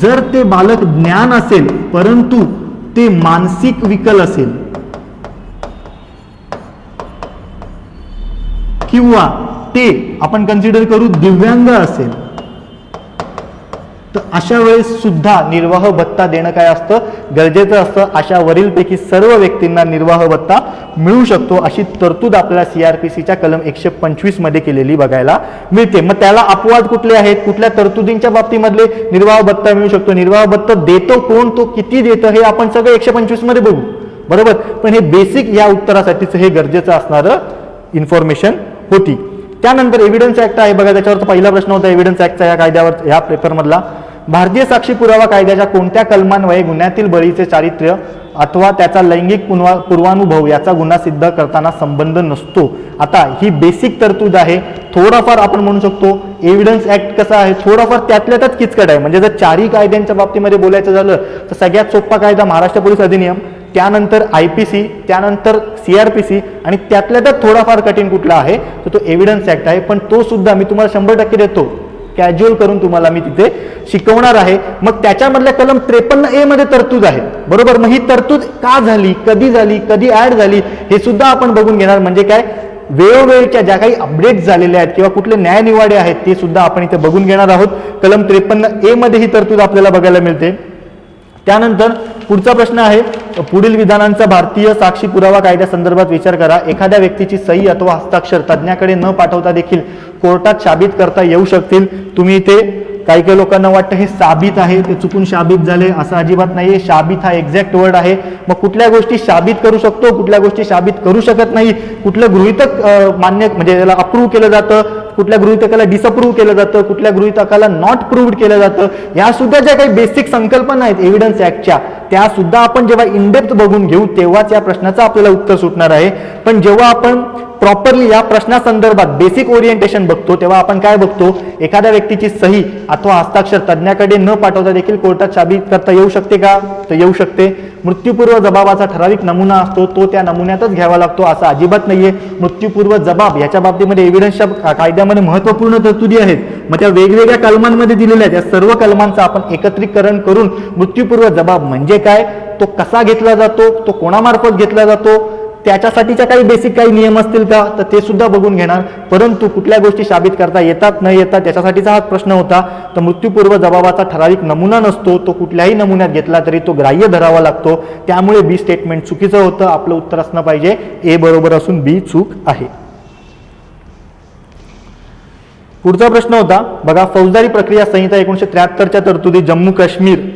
जर ते बालक ज्ञान असेल परंतु ते मानसिक विकल असेल किंवा ते आपण कन्सिडर करू दिव्यांग असेल तर अशा वेळेस सुद्धा निर्वाह भत्ता देणं काय असतं? गरजेचं असतं. अशा वरीलपैकी सर्व व्यक्तींना निर्वाह भत्ता मिळू शकतो अशी तरतूद आपल्याला CRPCच्या कलम 125 मध्ये केलेली बघायला मिळते. मग त्याला अपवाद कुठले आहेत? कुठल्या तरतुदींच्या बाबतीमधले निर्वाह भत्ता मिळू शकतो? निर्वाह भत्ता देतो कोण, तो किती देतं हे आपण सगळं 125 मध्ये बघू. बरोबर. पण हे बेसिक या उत्तरासाठीच हे गरजेचं असणारं इन्फॉर्मेशन होती. त्यानंतर एव्हिडन्स ऍक्ट आहे बघा. त्याच्यावर पहिला प्रश्न होता एव्हिडन्स ऍक्टचा या कायद्यावर, या पेपरमधला. भारतीय साक्षी पुरावा कायद्याच्या कोणत्या कलमान्वये गुन्ह्यातील बळीचे चारित्र्य अथवा त्याचा लैंगिक पूर्वानुभव याचा गुन्हा सिद्ध करताना संबंध नसतो? आता ही बेसिक तरतूद आहे. थोडाफार आपण म्हणू शकतो एव्हिडन्स ऍक्ट कसा आहे, थोडाफार त्यातल्या त्यात किचकट आहे. म्हणजे जर चारही कायद्यांच्या बाबतीमध्ये बोलायचं झालं तर सगळ्यात सोपा कायदा महाराष्ट्र पोलीस अधिनियम, त्यानंतर IPC, त्यानंतर CRPC आणि त्यातल्या त्यात थोडाफार कठीण कुठला आहे तर तो एव्हिडन्स ऍक्ट आहे. पण तो सुद्धा मी तुम्हाला 100% देतो, कॅज्युअल करून तुम्हाला मी तिथे शिकवणार आहे. मग त्याच्यामधल्या कलम 53A मध्ये तरतूद आहे. बरोबर. मग ही तरतूद का झाली, कधी झाली, कधी ऍड झाली हे सुद्धा आपण बघून घेणार. म्हणजे काय, वेळोवेळच्या ज्या काही अपडेट झालेल्या आहेत किंवा कुठले न्यायनिवाडे आहेत ते सुद्धा आपण इथे बघून घेणार आहोत. कलम 53A मध्ये ही तरतूद आपल्याला बघायला मिळते. त्यानंतर पुढचा प्रश्न आहे, पुढील विधानांचा भारतीय साक्षी पुरावा कायद्यासंदर्भात विचार करा. एखाद्या व्यक्तीची सही अथवा हस्ताक्षर तज्ञाकडे न पाठवता देखील कोर्टात साबित करता येऊ शकतील. तुम्ही इथे काही काही लोकांना वाटतं हे साबित आहे, ते चुकून शाबित झाले, असं अजिबात नाहीये. शाबित हा एक्झॅक्ट वर्ड आहे. मग कुठल्या गोष्टी शाबित करू शकतो, कुठल्या गोष्टी शाबित करू शकत नाही, कुठलं गृहीतक मान्य म्हणजे त्याला अप्रूव्ह केलं जातं, कुठल्या गृहीतकाला डिसअप्रूव्ह केलं जातं, कुठल्या गृहीतकाला नॉट प्रूव्ड केलं जातं, या सुद्धा ज्या काही बेसिक संकल्पना आहेत एव्हिडन्स ऍक्टच्या, त्या सुद्धा आपण जेव्हा इनडेप्थ बघून घेऊ तेव्हाच या प्रश्नाचं आपल्याला उत्तर सुटणार आहे. पण जेव्हा आपण प्रॉपरली या प्रश्नासंदर्भात बेसिक ओरिएंटेशन बघतो तेव्हा आपण काय बघतो, एखाद्या व्यक्तीची सही अथवा हस्ताक्षर तज्ञाकडे न पाठवता देखील कोर्टात साबित करता येऊ शकते का, तर येऊ शकते. मृत्यूपूर्व जबाबाचा ठराविक नमुना असतो, तो त्या नमुन्यातच घ्यावा लागतो असं अजिबात नाहीये. मृत्यूपूर्व जबाब याच्या बाबतीमध्ये एव्हिडन्सच्या कायद्यामध्ये महत्त्वपूर्ण तरतुदी आहेत. मग त्या वेगवेगळ्या कलमांमध्ये दिलेल्या आहेत. या सर्व कलमांचं आपण एकत्रीकरण करून मृत्यूपूर्व जबाब म्हणजे काय, तो कसा घेतला जातो, तो कोणामार्फत घेतला जातो, त्याच्यासाठीच्या काही बेसिक काही नियम असतील का, तर ते सुद्धा बघून घेणार. परंतु कुठल्या गोष्टी साबित करता येतात न येतात त्याच्यासाठीचा हा प्रश्न होता. तर मृत्यूपूर्व जबाबाचा ठराविक नमुना नसतो, तो कुठल्याही नमुन्यात घेतला तरी तो ग्राह्य धरावा लागतो. त्यामुळे बी स्टेटमेंट चुकीचं होतं. आपलं उत्तर असणं पाहिजे ए बरोबर असून बी चूक आहे. पुढचा प्रश्न होता बघा, फौजदारी प्रक्रिया संहिता 1973च्या तरतुदी जम्मू काश्मीर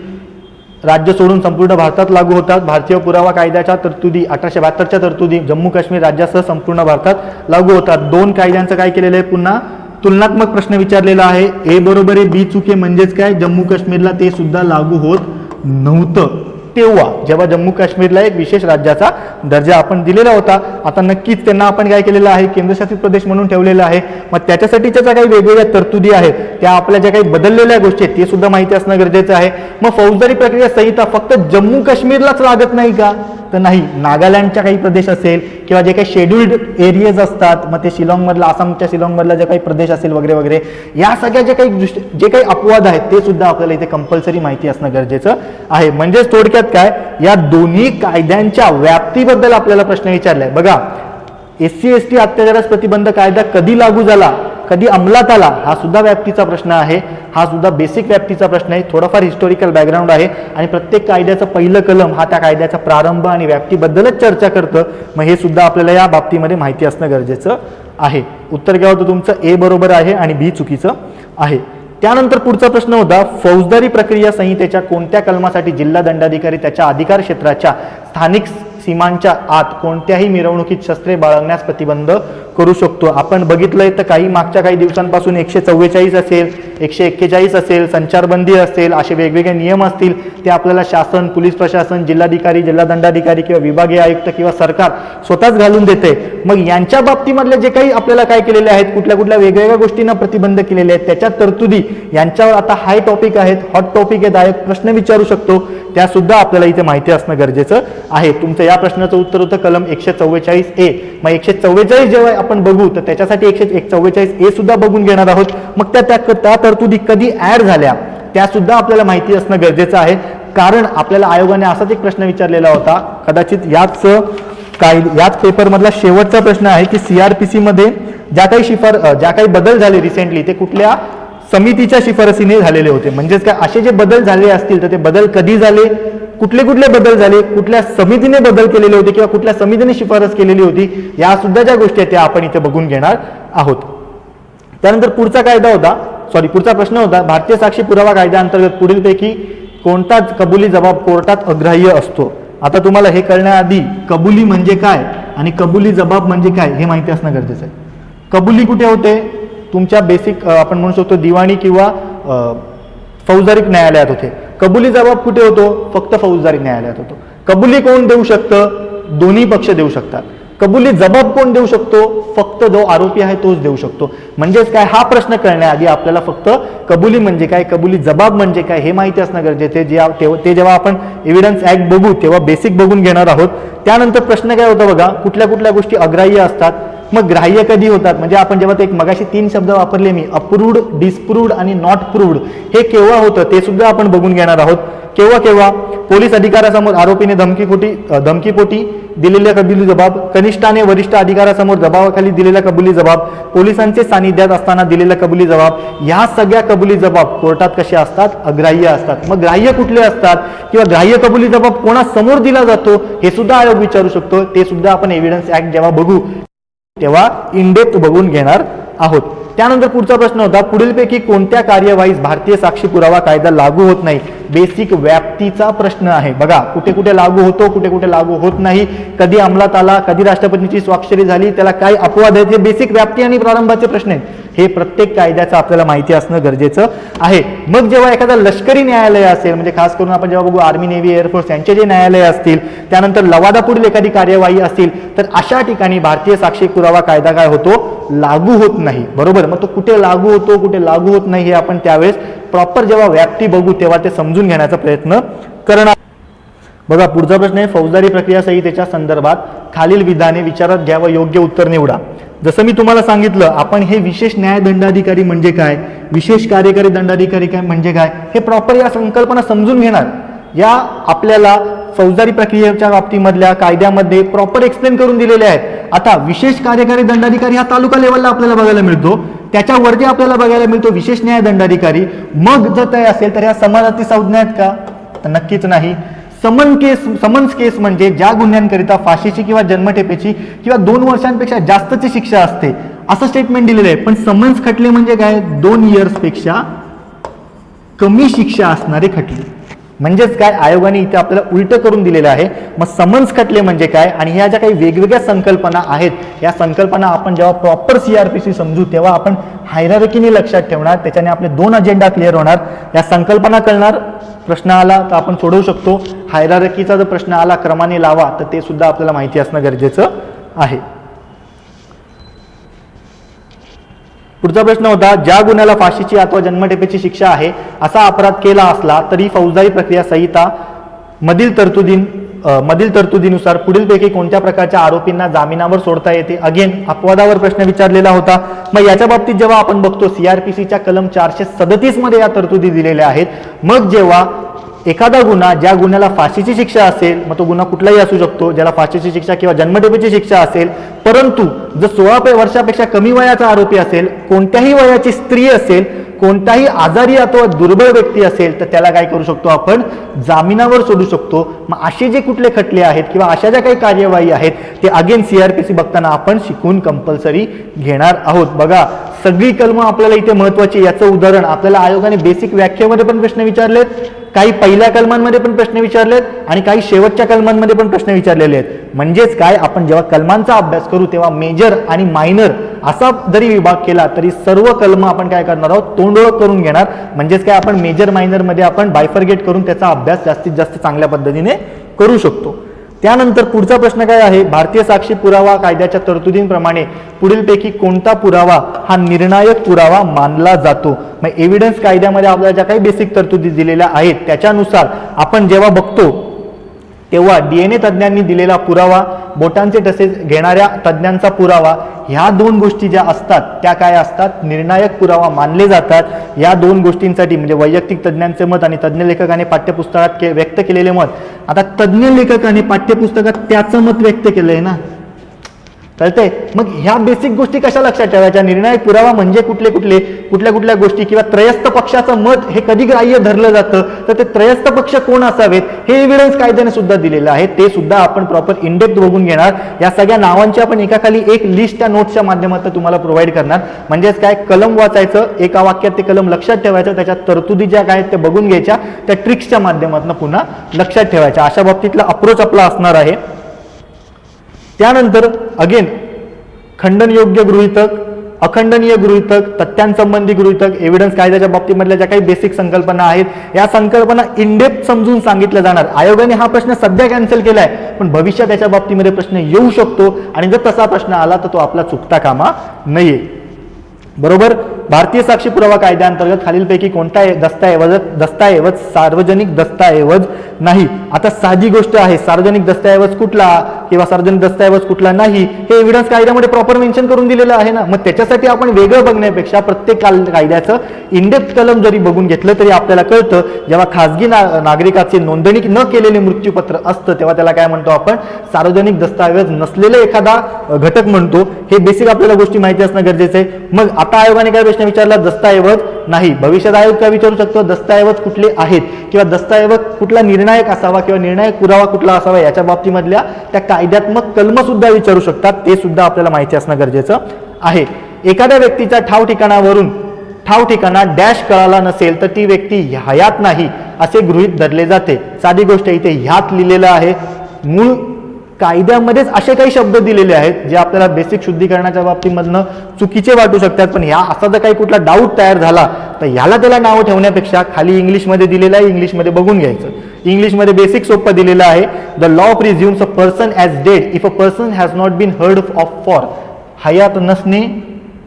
राज्य सोडून संपूर्ण भारतात लागू होतात. भारतीय पुरावा कायद्याच्या तरतुदी 1872च्या तरतुदी जम्मू काश्मीर राज्यासह संपूर्ण भारतात लागू होतात. दोन कायद्यांचं काय केलेलं आहे, पुन्हा तुलनात्मक प्रश्न विचारलेला आहे. ए बरोबर आहे, बी चूक आहे. म्हणजेच काय, जम्मू काश्मीरला ते सुद्धा लागू होत नव्हतं तेव्हा, जेव्हा जम्मू काश्मीरला एक विशेष राज्याचा दर्जा आपण दिलेला होता. आता नक्कीच त्यांना आपण काय केलेलं आहे, केंद्रशासित प्रदेश म्हणून ठेवलेलं आहे. मग त्याच्यासाठीच्या ज्या काही वेगवेगळ्या तरतुदी आहेत, त्या आपल्या ज्या काही बदललेल्या गोष्टी आहेत ते सुद्धा माहिती असणं गरजेचं आहे. मग फौजदारी प्रक्रिया संहिता फक्त जम्मू काश्मीरलाच लागत नाही का, तर नाही. नागालँडच्या काही प्रदेश असेल किंवा जे काही शेड्युल्ड एरियाज असतात, मग ते शिलाँगमधला, आसामच्या शिलाँगमधला जे काही प्रदेश असेल वगैरे वगैरे, या सगळ्या जे काही अपवाद आहेत ते सुद्धा आपल्याला इथे कंपल्सरी माहिती असणं गरजेचं आहे. म्हणजेच थोडक्यात काय, या दोन्ही कायद्यांच्या व्याप्तीबद्दल आपल्याला प्रश्न विचारलाय. बघा, SC ST अत्याचारास प्रतिबंध कायदा कधी लागू झाला, कधी अंमलात आला, हा सुद्धा व्याप्तीचा प्रश्न आहे. हा सुद्धा बेसिक व्याप्तीचा प्रश्न आहे. थोडाफार हिस्टॉरिकल बॅकग्राऊंड आहे आणि प्रत्येक कायद्याचं पहिलं कलम हा त्या कायद्याचा प्रारंभ आणि व्याप्तीबद्दलच चर्चा करतं. मग हे सुद्धा आपल्याला या बाबतीमध्ये माहिती असणं गरजेचं आहे. उत्तर काय होतं तुमचं, ए बरोबर आहे आणि बी चुकीचं आहे. त्यानंतर पुढचा प्रश्न होता, फौजदारी प्रक्रिया संहितेच्या कोणत्या कलमासाठी जिल्हा दंडाधिकारी त्याच्या अधिकार क्षेत्राच्या स्थानिक सीमांच्या आत कोणत्याही मिरवणुकीत शस्त्रे बाळगण्यास प्रतिबंध करू शकतो. आपण बघितलंय तर मागच्या काही दिवसांपासून 144 असेल, 141 असेल, संचारबंदी असेल, असे वेगवेगळे नियम असतील, ते आपल्याला शासन, पोलीस प्रशासन, जिल्हाधिकारी, जिल्हा दंडाधिकारी किंवा विभागीय आयुक्त किंवा सरकार स्वतःच घालून देते. मग यांच्या बाबतीमधले जे काही आपल्याला काय केलेले आहेत, कुठल्या कुठल्या वेगवेगळ्या गोष्टींना प्रतिबंध केलेले आहेत, त्याच्या तरतुदी यांच्यावर आता हाय टॉपिक आहेत, हॉट टॉपिक आहेत, प्रश्न विचारू शकतो, त्या सुद्धा आपल्याला इथे माहिती असणं गरजेचं आहे. तुमचं या प्रश्नाचं उत्तर होतं कलम 144A. मग 144 जेव्हा आपण बघू तर त्याच्यासाठी 144A सुद्धा बघून घेणार आहोत. मग त्या तरतुदी कधी ऍड झाल्या त्या सुद्धा आपल्याला माहिती असणं गरजेचं आहे. कारण आपल्याला आयोगाने असाच एक प्रश्न विचारलेला होता, कदाचित याच पेपरमधला शेवटचा प्रश्न आहे की CRPC मध्ये ज्या काही बदल झाले रिसेंटली ते कुठल्या समितीच्या शिफारसीने झालेले होते. म्हणजेच काय, असे जे बदल झाले असतील तर ते बदल कधी झाले, कुठले कुठले बदल झाले, कुठल्या समितीने बदल केलेले होते किंवा कुठल्या समितीने शिफारस केलेली होती, या सुद्धा ज्या गोष्टी आहेत त्या आपण इथे बघून घेणार आहोत. त्यानंतर पुढचा प्रश्न होता, भारतीय साक्षी पुरावा कायद्याअंतर्गत पुढीलपैकी कोणता कबुली जबाब कोर्टात अग्राह्य असतो. आता तुम्हाला हे कळण्याआधी कबुली म्हणजे काय आणि कबुली जबाब म्हणजे काय हे माहिती असणं गरजेचं आहे. कबुली कुठे होते, तुमच्या बेसिक आपण म्हणू शकतो दिवाणी किंवा फौजदारी न्यायालयात होते. कबुली जबाब कुठे होतो, फक्त फौजदारी न्यायालयात होतो. कबुली कोण देऊ शकतं, दोन्ही पक्ष देऊ शकतात. कबुली जबाब कोण देऊ शकतो, फक्त जो आरोपी आहे तोच देऊ शकतो. म्हणजेच काय, हा प्रश्न कळण्याआधी आपल्याला फक्त कबुली म्हणजे काय, कबुली जबाब म्हणजे काय हे माहिती असणं गरजेचे. ते जेव्हा आपण एव्हिडन्स ऍक्ट बघू तेव्हा बेसिक बघून घेणार आहोत. त्यानंतर प्रश्न काय होता बघा, कुठल्या कुठल्या गोष्टी अग्राह्य असतात, मग ग्राह्य कधी होतात. म्हणजे आपण जेव्हा ते मगाशी 3 शब्द वापरले मी, अप्रूव्ड, डिसप्रूव्ड आणि नॉट प्रूव्ड, हे केव्हा होतं ते सुद्धा आपण बघून घेणार आहोत. केव्हा पोलीस अधिकाऱ्यासमोर आरोपीने धमकीपोटी दिलेला कबुली जबाब, कनिष्ठाने वरिष्ठ अधिकाऱ्यासमोर दबावाखाली दिलेला कबुली जबाब, पोलिसांचे सानिध्यात असताना दिलेला कबुली जबाब, या सगळ्या कबुली जबाब कोर्टात कसे असतात, अग्राह्य असतात. मग ग्राह्य कुठले असतात किंवा ग्राह्य कबुली जबाब कोणासमोर दिला जातो हे सुद्धा आयोग विचारू शकतो. ते सुद्धा आपण एव्हिडन्स ऍक्ट जेव्हा बघू तेव्हा इन डेप्थ बघून घेणार आहोत. त्यानंतर पुढचा प्रश्न होता, पुढीलपैकी कोणत्या कार्यवाहीस भारतीय साक्षी पुरावा कायदा लागू होत नाही. बेसिक व्याप्तीचा प्रश्न आहे. बघा कुठे कुठे लागू होतो, कुठे कुठे लागू होत नाही, कधी अंमलात आला, कधी राष्ट्रपतींची स्वाक्षरी झाली, त्याला काय अपवाद आहे, बेसिक व्याप्ती आणि प्रारंभाचे प्रश्न आहेत. हे प्रत्येक कायद्याचं आपल्याला माहिती असणं गरजेचं आहे. मग जेव्हा एखादा लष्करी न्यायालय असेल, म्हणजे खास करून आपण जेव्हा बघू आर्मी, नेव्ही, एअरफोर्स यांचे जे न्यायालय असतील, त्यानंतर लवादापुढील एखादी कार्यवाही असतील, तर अशा ठिकाणी भारतीय साक्षी पुरावा कायदा काय होतो, लागू होत नाही. बरोबर. मग तो कुठे लागू होतो, कुठे लागू होत नाही, हे आपण त्यावेळेस प्रॉपर जेव्हा व्याप्ती बघू तेव्हा ते समजून घेण्याचा प्रयत्न करणार. बघा पुढचा प्रश्न आहे, फौजदारी प्रक्रिया संहितेच्या संदर्भात खालील विधाने विचारात घ्या व योग्य उत्तर निवडा. जसं मी तुम्हाला सांगितलं, आपण हे विशेष न्याय दंडाधिकारी म्हणजे काय, विशेष कार्यकारी दंडाधिकारी काय म्हणजे काय, हे प्रॉपर या संकल्पना समजून घेणार. या आपल्याला फौजदारी प्रक्रियेच्या बाबतीमधल्या कायद्यामध्ये प्रॉपर एक्सप्लेन करून दिलेले आहेत. आता विशेष कार्यकारी दंडाधिकारी हा तालुका लेवलला आपल्याला बघायला मिळतो, त्याच्यावरती आपल्याला बघायला मिळतो विशेष न्याय दंडाधिकारी. मग जर ते असेल तर ह्या समानार्थी संज्ञा आहेत का, तर नक्कीच नाही. समन्स केस म्हणजे ज्या गुन्ह्यांकरिता फाशीची किंवा जन्मठेपेची किंवा 2 वर्षांपेक्षा जास्तची शिक्षा असते असं स्टेटमेंट दिलेलं आहे. पण समन्स खटले म्हणजे काय, 2 इयर्सपेक्षा कमी शिक्षा असणारे खटले. म्हणजेच काय, आयोगाने इथे आपल्याला उलट करून दिलेलं आहे. मग समन्स खटले म्हणजे काय, आणि ह्या ज्या काही वेगवेगळ्या संकल्पना आहेत, या संकल्पना आपण जेव्हा प्रॉपर CRPC समजू तेव्हा आपण हायरार्कीने लक्षात ठेवणार. त्याच्याने आपले 2 अजेंडा क्लिअर होणार. या संकल्पना कळणार, प्रश्न आला तर आपण सोडवू शकतो. हायरार्कीचा जर प्रश्न आला क्रमाने लावा, तर ते सुद्धा आपल्याला माहिती असणं गरजेचं आहे. पुढचा प्रश्न होता, ज्या गुन्ह्याला फाशीची अथवा जन्मठेपेची शिक्षा आहे असा अपराध केला असला तरी फौजदारी प्रक्रिया संहिता मधील तरतुदीनुसार पुढीलपैकी कोणत्या प्रकारच्या आरोपींना जामिनावर सोडता येते. अगेन अपवादावर प्रश्न विचारलेला होता. मग याच्या बाबतीत जेव्हा आपण बघतो CRPCच्या कलम 437 मध्ये या तरतुदी दिलेल्या आहेत. मग जेव्हा एखादा गुन्हा, ज्या गुन्ह्याला फाशीची शिक्षा असेल, मग तो गुन्हा कुठलाही असू शकतो, ज्याला फाशीची शिक्षा किंवा जन्मठेपेची शिक्षा असेल, परंतु जर 16 वर्षापेक्षा कमी वयाचा आरोपी असेल, कोणत्याही वयाची स्त्री असेल, कोणताही आजारी अथवा दुर्बळ व्यक्ती असेल, तर त्याला काय करू शकतो, आपण जामिनावर सोडू शकतो. मग असे जे कुठले खटले आहेत किंवा अशा ज्या काही कार्यवाही आहेत, ते अगेन CRPC बघताना आपण शिकून कंपल्सरी घेणार आहोत. बघा सगळी कलमं आपल्याला इथे महत्वाची. याचं उदाहरण आपल्याला आयोगाने बेसिक व्याख्येमध्ये पण प्रश्न विचारलेत, काही पहिल्या कलमांमध्ये पण प्रश्न विचारलेत, आणि काही शेवटच्या कलमांमध्ये पण प्रश्न विचारलेले आहेत. म्हणजेच काय, आपण जेव्हा कलमांचा अभ्यास करू तेव्हा मेजर आणि मायनर असा जरी विभाग केला तरी सर्व कलम आपण काय करणार आहोत, तोंडओळख करून घेणार. म्हणजेच काय, आपण मेजर मायनर मध्ये आपण बायफर्गेट करून त्याचा अभ्यास जास्तीत जास्त चांगल्या पद्धतीने करू शकतो. त्यानंतर पुढचा प्रश्न काय आहे, भारतीय साक्षी पुरावा कायद्याच्या तरतुदींप्रमाणे पुढीलपैकी कोणता पुरावा हा निर्णायक पुरावा मानला जातो. मग एव्हिडन्स कायद्यामध्ये आपल्याला ज्या काही बेसिक तरतुदी दिलेल्या आहेत त्याच्यानुसार आपण जेव्हा बघतो तेव्हा DNA तज्ज्ञांनी दिलेला पुरावा, बोटांचे ठसे घेणाऱ्या तज्ज्ञांचा पुरावा, ह्या 2 गोष्टी ज्या असतात त्या काय असतात, निर्णायक पुरावा मानले जातात. या 2 गोष्टींसाठी म्हणजे वैयक्तिक तज्ज्ञांचे मत आणि तज्ज्ञ लेखकाने पाठ्यपुस्तकात व्यक्त केलेले मत. आता तज्ज्ञ लेखकाने पाठ्यपुस्तकात त्याचं मत व्यक्त केलंय ना, कळतंय. मग ह्या बेसिक गोष्टी कशा लक्षात ठेवायच्या, निर्णायक पुरावा म्हणजे कुठल्या गोष्टी, किंवा त्रयस्थ पक्षाचं मत हे कधी ग्राह्य धरलं जातं, तर ते त्रयस्थ पक्ष कोण असावेत हे एव्हिडन्स कायद्याने सुद्धा दिलेलं आहे. ते सुद्धा आपण प्रॉपर इनडेप्थ बघून घेणार. या सगळ्या नावांची आपण एकाखाली एक लिस्ट त्या नोट्सच्या माध्यमातून तुम्हाला प्रोव्हाइड करणार. म्हणजेच काय, कलम वाचायचं, एका वाक्यात ते कलम लक्षात ठेवायचं, त्याच्या तरतुदी ज्या काय ते बघून घ्यायच्या, त्या ट्रिक्सच्या माध्यमातून पुन्हा लक्षात ठेवायच्या. अशा बाबतीतला अप्रोच आपला असणार आहे. त्यानंतर अगेन खंडनयोग्य गृहीतक, अखंडनीय गृहीतक, तथ्यांसंबंधी गृहीतक, एव्हिडन्स कायद्याच्या बाबतीमधल्या ज्या काही बेसिक संकल्पना आहेत, या संकल्पना इनडेप्थ समजून सांगितल्या जाणार. आयोगाने हा प्रश्न सध्या कॅन्सल केलाय, पण भविष्यात याच्या बाबतीमध्ये प्रश्न येऊ शकतो, आणि जर तसा प्रश्न आला तर तो आपला चुकता कामा नये. बरोबर. भारतीय साक्षी पुरावा कायद्याअंतर्गत खालीलपैकी कोणता दस्तऐवज सार्वजनिक दस्तऐवज नाही. आता साधी गोष्ट आहे, सार्वजनिक दस्तऐवज कुठला किंवा सार्वजनिक दस्तऐवज कुठला नाही हे एव्हिडन्स कायद्यामध्ये प्रॉपर मेन्शन करून दिलेलं आहे ना. मग त्याच्यासाठी आपण वेगळं बघण्यापेक्षा प्रत्येक कायद्याचं इनडेप्थ कलम जरी बघून घेतलं तरी आपल्याला कळतं, जेव्हा खासगी नागरिकाचे नोंदणी न केलेले मृत्यूपत्र असतं तेव्हा त्याला काय म्हणतो आपण, सार्वजनिक दस्तऐवज नसलेले एखादा घटक म्हणतो. हे बेसिक आपल्याला गोष्टी माहिती असणं गरजेचं आहे. मग आता आयोगाने काय प्रश्न विचारला, दस्तऐवज नाही. भविष्यात आयोग काय विचारू शकतो, दस्तऐवज कुठले आहेत किंवा दस्तऐवज कुठला निर्णायक असावा किंवा निर्णायक पुरावा कुठला असावा याच्या बाबतीमधल्या त्या कायद्यात्मक कलम सुद्धा विचारू शकतात, ते सुद्धा आपल्याला माहिती असणं गरजेचं आहे. एखाद्या व्यक्तीच्या ठाव ठिकाणा डॅश कळाला नसेल तर ती व्यक्ती हयात नाही असे गृहीत धरले जाते. साधी गोष्ट इथे ह्यात लिहिलेलं आहे. मूळ कायद्यामध्येच असे काही शब्द दिलेले आहेत जे आपल्याला बेसिक शुद्धीकरणाच्या बाबतीमधनं चुकीचे वाटू शकतात, पण ह्या असा जर काही कुठला डाऊट तयार झाला तर ह्याला त्याला नावं ठेवण्यापेक्षा खाली इंग्लिशमध्ये दिलेलं आहे, इंग्लिशमध्ये बघून घ्यायचं. इंग्लिशमध्ये बेसिक सोपं दिलेलं आहे. The law presumes a person as dead if a person has not been heard of for. हयात नसणे,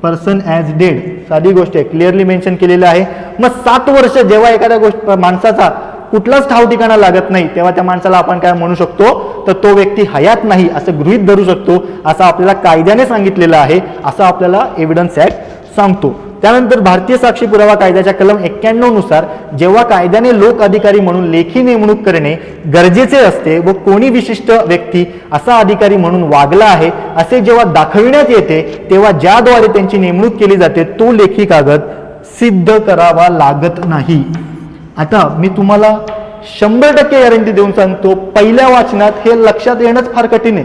पर्सन ॲज डेड, साधी गोष्ट आहे, क्लिअरली मेन्शन केलेलं आहे. मग 7 वर्ष जेव्हा एखाद्या माणसाचा कुठलाच ठाव ठिकाणा लागत नाही तेव्हा त्या माणसाला आपण काय म्हणू शकतो, तर तो व्यक्ती हयात नाही असं गृहीत धरू शकतो, असं आपल्याला कायद्याने सांगितलेलं आहे, असं आपल्याला एव्हिडन्स ऍक्ट सांगतो. त्यानंतर भारतीय साक्षी पुरावा कायद्याच्या कलम 91 नुसार जेव्हा कायद्याने लोक अधिकारी म्हणून लेखी नेमणूक करणे गरजेचे असते व कोणी विशिष्ट व्यक्ती असा अधिकारी म्हणून वागला आहे असे जेव्हा दाखविण्यात येते तेव्हा ज्याद्वारे त्यांची नेमणूक केली जाते तो लेखी कागद सिद्ध करावा लागत नाही. आता मी तुम्हाला 100% गॅरंटी देऊन सांगतो, पहिल्या वाचनात हे लक्षात येणंच फार कठीण आहे.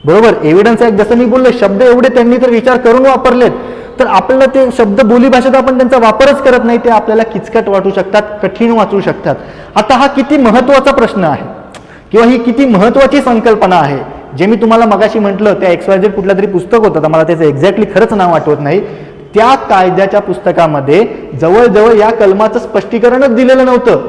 बरोबर, एव्हिडन्स ऍक्ट जसं मी बोललो, शब्द एवढे त्यांनी तर विचार करून वापरलेत, तर आपल्याला ते शब्द बोली भाषेत आपण त्यांचा वापरच करत नाही, ते आपल्याला किचकट वाटू शकतात, कठीण वाटू शकतात. आता हा किती महत्वाचा प्रश्न आहे किंवा ही किती महत्वाची संकल्पना आहे, जे मी तुम्हाला मगाशी म्हटलं त्या XYZ कुठलं तरी पुस्तक होतं, मला त्याचं एक्झॅक्टली खरंच नाव आठवत नाही, त्या कायद्याच्या पुस्तकामध्ये जवळजवळ या कलमाचं स्पष्टीकरणच दिलेलं नव्हतं.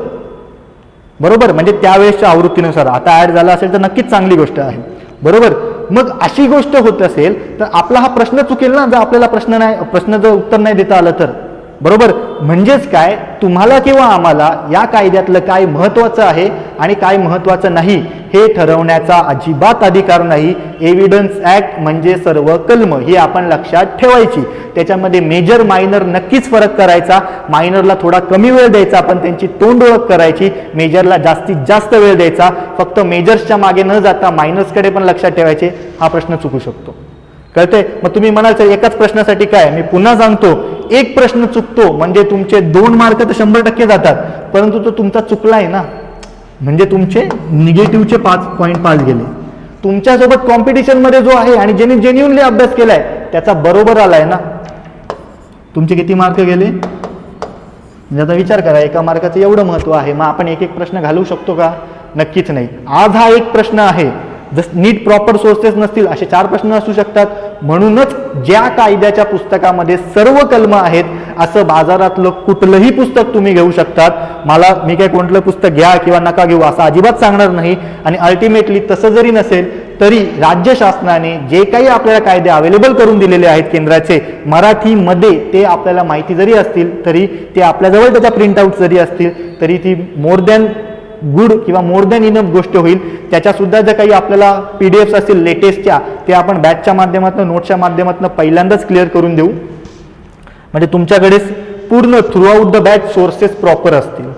बरोबर, म्हणजे त्यावेळेसच्या आवृत्तीनुसार. आता ऍड झाला असेल तर नक्कीच चांगली गोष्ट आहे. बरोबर, मग अशी गोष्ट होत असेल तर आपला हा प्रश्न चुकेल ना, जर आपल्याला प्रश्न उत्तर नाही देता आलं तर. बरोबर, म्हणजेच काय, तुम्हाला किंवा आम्हाला या कायद्यातलं काय महत्वाचं आहे आणि काय महत्वाचं नाही हे ठरवण्याचा अजिबात अधिकार नाही. एव्हिडन्स ऍक्ट म्हणजे सर्व कलम ही आपण लक्षात ठेवायची. त्याच्यामध्ये मेजर मायनर नक्कीच फरक करायचा. मायनरला थोडा कमी वेळ द्यायचा, आपण त्यांची तोंड ओळख करायची. मेजरला जास्तीत जास्त वेळ द्यायचा. फक्त मेजर्सच्या मागे न जाता मायनर्सकडे पण लक्षात ठेवायचे. हा प्रश्न चुकू शकतो. कळतंय? मग तुम्ही म्हणाल एकाच प्रश्नासाठी काय, मी पुन्हा सांगतो, एक प्रश्न चुकतो म्हणजे तुमचे 2 मार्क तर 100% जातात, परंतु तो तुमचा चुकलाय ना, म्हणजे तुमचे निगेटिव्हचे 5.5 गेले. तुमच्यासोबत कॉम्पिटिशन मध्ये जो आहे आणि ज्यांनी जेन्युअनली अभ्यास केलाय त्याचा बरोबर आलाय ना, तुमचे किती मार्क गेले. म्हणजे आता विचार करा, एका मार्काचं एवढं महत्व आहे, मग आपण एक एक प्रश्न घालवू शकतो का? नक्कीच नाही. आज हा एक प्रश्न आहे, जस नीट प्रॉपर सोर्सेस नसतील असे 4 प्रश्न असू शकतात. म्हणूनच ज्या कायद्याच्या पुस्तकामध्ये सर्व कलम आहेत असं बाजारातलं कुठलंही पुस्तक तुम्ही घेऊ शकतात. मी काय कोणतं पुस्तक घ्या किंवा नका घेऊ असं अजिबात सांगणार नाही. आणि अल्टिमेटली तसं जरी नसेल तरी राज्य शासनाने जे काही आपल्याला कायदे अवेलेबल करून दिलेले आहेत केंद्राचे मराठीमध्ये, ते आपल्याला माहिती जरी असतील तरी ते आपल्याजवळ त्याच्या प्रिंटआउट जरी असतील तरी ती मोर दॅन गुड किंवा मोर दॅन इनफ गोष्ट होईल. त्याच्या सुद्धा ज्या काही आपल्याला PDFs असतील लेटेस्टच्या, ते आपण बॅचच्या माध्यमातून, नोट्सच्या माध्यमातून पहिल्यांदाच क्लिअर करून देऊ, म्हणजे तुमच्याकडे पूर्ण throughout the batch sources proper असतील.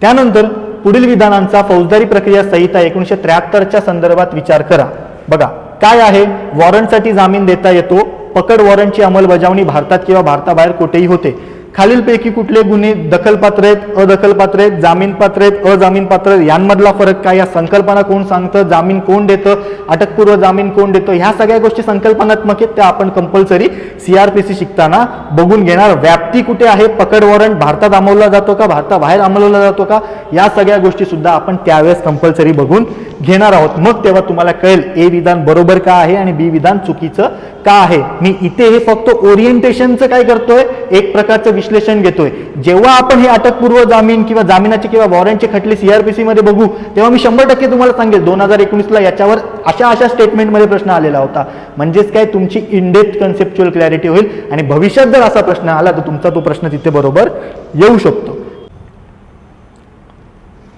त्यानंतर पुढील विधानांचा फौजदारी प्रक्रिया संहिता 1973च्या संदर्भात विचार करा. बघा काय आहे, वॉरंटसाठी जामीन देता येतो. पकड वॉरंटची अंमलबजावणी भारतात किंवा भारताबाहेर कुठेही होते. खालीलपैकी कुठले गुन्हे दखलपात्र आहेत, अदखलपात्र आहेत, जामीनपात्र आहेत, अजामीनपात्र आहेत, यांमधला फरक काय, या संकल्पना कोण सांगतं, जामीन कोण देतं, अटकपूर्व जामीन कोण देतं, ह्या सगळ्या गोष्टी संकल्पनात्मक आहेत, त्या आपण कंपल्सरी CRPC शिकताना बघून घेणार. व्याप्ती कुठे आहे, पकड वॉरंट भारतात अंमलला जातो का, भारताबाहेर अंमलला जातो का, या सगळ्या गोष्टी सुद्धा आपण त्यावेळेस कंपल्सरी बघून घेणार आहोत. मग तेव्हा तुम्हाला कळेल A विधान बरोबर का आहे आणि B विधान चुकीचं का आहे. मी इथे हे फक्त ओरिएंटेशनचं काय करतोय, एक प्रकारचं विश्लेषण घेतोय. जेव्हा आपण हे अटकपूर्व जामीन किंवा जामिनाचे किंवा वॉरंटचे खटले CRPC मध्ये बघू तेव्हा मी 100% तुम्हाला सांगेल 2019ला याच्यावर अशा स्टेटमेंटमध्ये प्रश्न आलेला होता. म्हणजेच काय, तुमची इनडेप्थ कन्सेप्च्युअल क्लॅरिटी होईल आणि भविष्यात जर असा प्रश्न आला तर तुमचा तो प्रश्न तिथे बरोबर येऊ शकतो.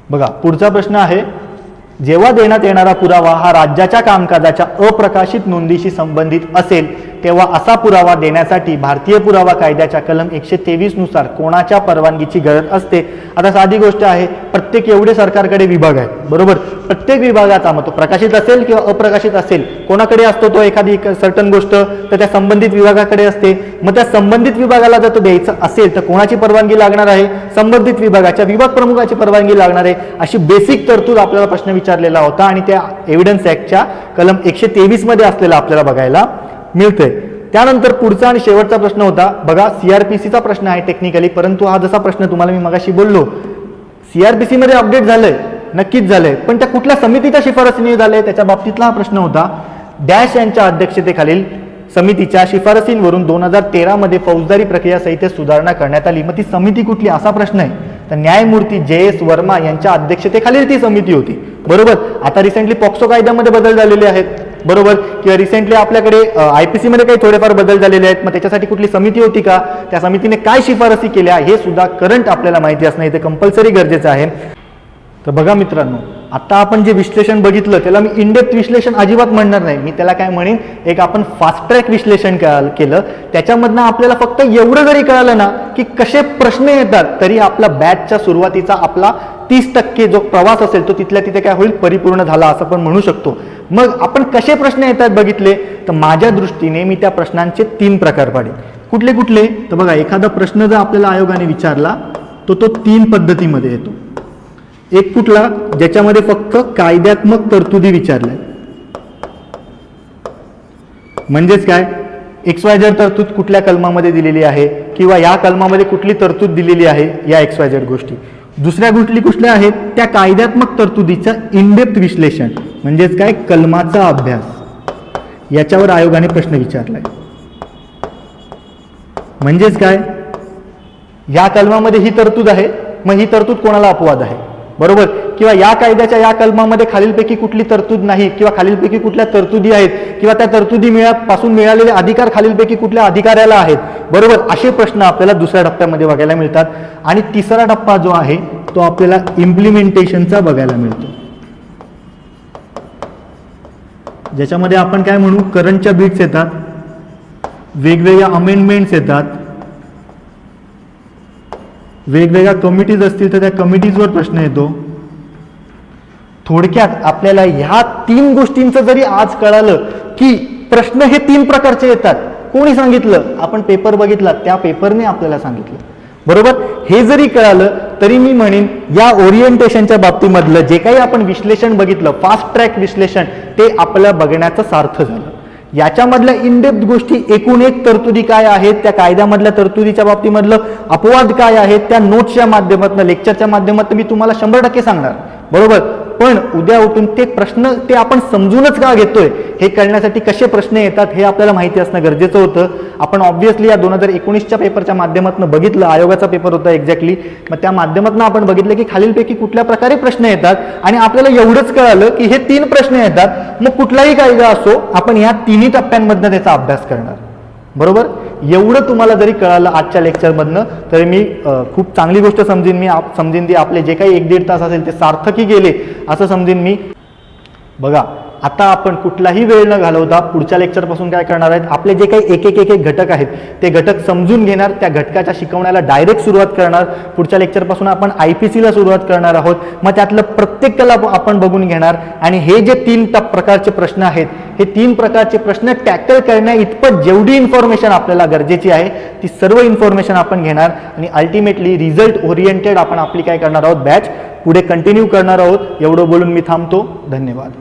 बघा पुढचा प्रश्न आहे, जेव्हा देण्यात येणारा पुरावा हा राज्याच्या कामकाजाच्या अप्रकाशित नोंदीशी संबंधित असेल तेव्हा असा पुरावा देण्यासाठी भारतीय पुरावा कायद्याच्या कलम 123 नुसार कोणाच्या परवानगीची गरज असते? आता साधी गोष्ट आहे, प्रत्येक एवढे सरकारकडे विभाग आहेत, बरोबर? प्रत्येक विभागाचा, मग तो प्रकाशित असेल किंवा अप्रकाशित असेल, कोणाकडे असतो तो? एखादी सर्टन गोष्ट तर त्या संबंधित विभागाकडे असते. मग त्या संबंधित विभागाला जर तो द्यायचा असेल तर कोणाची परवानगी लागणार आहे? संबंधित विभागाच्या विभाग प्रमुखाची परवानगी लागणार आहे. अशी बेसिक तरतूद आपल्याला प्रश्न विचारलेला होता आणि त्या एव्हिडन्स ऍक्टच्या कलम 123 मध्ये असलेला आपल्याला बघायला मिळतंय. त्यानंतर पुढचा आणि शेवटचा प्रश्न होता बघा, सीआरपीसीचा प्रश्न आहे टेक्निकली, परंतु हा जसा प्रश्न तुम्हाला मी मगाशी बोललो, सीआरपीसी मध्ये अपडेट झालंय, नक्कीच झालंय, पण त्या कुठल्या समितीच्या शिफारसीने झालंय त्याच्या बाबतीतला हा प्रश्न होता. डॅश यांच्या अध्यक्षतेखालील समितीच्या शिफारसींवरून 2013 मध्ये फौजदारी प्रक्रिया संहितेत सुधारणा करण्यात आली. मग ती समिती कुठली असा प्रश्न आहे, तर न्यायमूर्ती JS वर्मा यांच्या अध्यक्षतेखालील ती समिती होती, बरोबर? आता रिसेंटली पॉक्सो कायद्यामध्ये बदल झालेले आहेत, बरोबर? किंवा रिसेंटली आपल्याकडे IPC मध्ये काही थोडेफार बदल झालेले आहेत. मग त्याच्यासाठी कुठली समिती होती का, त्या समितीने काय शिफारसी केल्या, हे सुद्धा करंट आपल्याला माहिती असणं इथे कंपल्सरी गरजेचं आहे. तर बघा मित्रांनो, आता आपण जे विश्लेषण बघितलं त्याला मी इनडेप्थ विश्लेषण अजिबात म्हणणार नाही, मी त्याला काय म्हणेन, एक आपण फास्ट ट्रॅक विश्लेषण केलं. त्याच्यामधनं आपल्याला फक्त एवढं जरी कळालं ना की कसे प्रश्न येतात, तरी आपला बॅचच्या सुरुवातीचा आपला 30% जो प्रवास असेल तो तिथल्या तिथे काय होईल, परिपूर्ण झाला असं पण म्हणू शकतो. मग आपण कसे प्रश्न येतात बघितले, तर माझ्या दृष्टीने मी त्या प्रश्नांचे 3 प्रकार पाडेन. कुठले कुठले, तर बघा, एखादा प्रश्न जर आपल्याला आयोगाने विचारला तो 3 पद्धतीमध्ये येतो. एक कुठला, ज्याच्यामध्ये फक्त कायद्यात्मक तरतुदी विचारल्या, म्हणजेच काय, XYZ तरतूद कुठल्या कलमामध्ये दिलेली आहे किंवा या कलमामध्ये कुठली तरतूद दिलेली आहे, या XYZ गोष्टी. दुसऱ्या कुठल्या आहेत, त्या कायद्यात्मक तरतुदीचं इनडेप्थ विश्लेषण, म्हणजेच काय, कलमाचा अभ्यास, याच्यावर आयोगाने प्रश्न विचारलाय. म्हणजेच काय, या कलमामध्ये ही तरतूद आहे, मग ही तरतूद कोणाला अपवाद आहे, बरोबर? किंवा या कायद्याच्या या कलमामध्ये खालीलपैकी कुठली तरतूद नाही किंवा खालीलपैकी कुठल्या तरतुदी आहेत किंवा त्या तरतुदी पासून मिळालेले अधिकार खालीलपैकी कुठल्या अधिकाऱ्याला आहेत, बरोबर? असे प्रश्न आपल्याला दुसऱ्या टप्प्यामध्ये बघायला मिळतात. आणि तिसरा टप्पा जो आहे तो आपल्याला इम्प्लिमेंटेशनचा बघायला मिळतो, ज्याच्यामध्ये आपण काय म्हणू, करंटच्या बिट्स येतात, वेगवेगळ्या अमेंडमेंट्स येतात, वेगवेगळ्या कमिटीज असतील तर त्या कमिटीजवर प्रश्न येतो. थोडक्यात आपल्याला ह्या 3 गोष्टींचं जरी आज कळालं की प्रश्न हे 3 प्रकारचे येतात, कोणी सांगितलं, आपण पेपर बघितला, त्या पेपरने आपल्याला सांगितलं, बरोबर? हे जरी कळालं तरी मी म्हणेन या ओरिएंटेशनच्या बाबतीमधलं जे काही आपण विश्लेषण बघितलं, फास्ट ट्रॅक विश्लेषण, ते आपल्याला बघण्याचं सार्थ झालं. याच्यामधल्या इनडेप्थ गोष्टी, एकूण एक तरतुदी काय आहेत, त्या कायद्यामधल्या तरतुदीच्या बाबतीमधलं अपवाद काय आहेत, त्या नोट्सच्या माध्यमातून, लेक्चरच्या माध्यमातून मी तुम्हाला 100% सांगणार, बरोबर? पण उद्या उठून ते प्रश्न ते आपण समजूनच का घेतोय हे कळण्यासाठी कसे प्रश्न येतात हे आपल्याला माहिती असणं गरजेचं होतं. आपण ऑब्व्हियसली या 2019च्या पेपरच्या माध्यमातून बघितलं, आयोगाचा पेपर होता एक्झॅक्टली, मग त्या माध्यमातून आपण बघितलं की खालीलपैकी कुठल्या प्रकारे प्रश्न येतात आणि आपल्याला एवढंच कळालं की हे 3 प्रश्न येतात. मग कुठलाही कायदा असो, आपण या 3 टप्प्यांमधनं त्याचा अभ्यास करणार, बरोबर? एवढं तुम्हाला जरी कळालं आजच्या लेक्चरमधनं तरी मी खूप चांगली गोष्ट समजेन ती आपले जे काही 1-1.5 तास असेल ते सार्थकी गेले असं समजेन मी. बघा, आता आपण कुठलाही वेळ न घालवता पुढच्या लेक्चरपासून काय करणार आहेत, आपले जे काही एक घटक आहेत ते घटक समजून घेणार, त्या घटकाच्या शिकवण्याला डायरेक्ट सुरुवात करणार. पुढच्या लेक्चरपासून आपण IPCला सुरुवात करणार आहोत, मग त्यातलं प्रत्येकाला आपण बघून घेणार आणि हे जे 3 प्रकारचे प्रश्न आहेत, हे 3 प्रकारचे प्रश्न टॅकल करण्या इतपत जेवढी इन्फॉर्मेशन आपल्याला गरजेची आहे ती सर्व इन्फॉर्मेशन आपण घेणार आणि अल्टिमेटली रिझल्ट ओरिएंटेड आपण आपली काय करणार आहोत, बॅच पुढे कंटिन्यू करणार आहोत. एवढं बोलून मी थांबतो. धन्यवाद.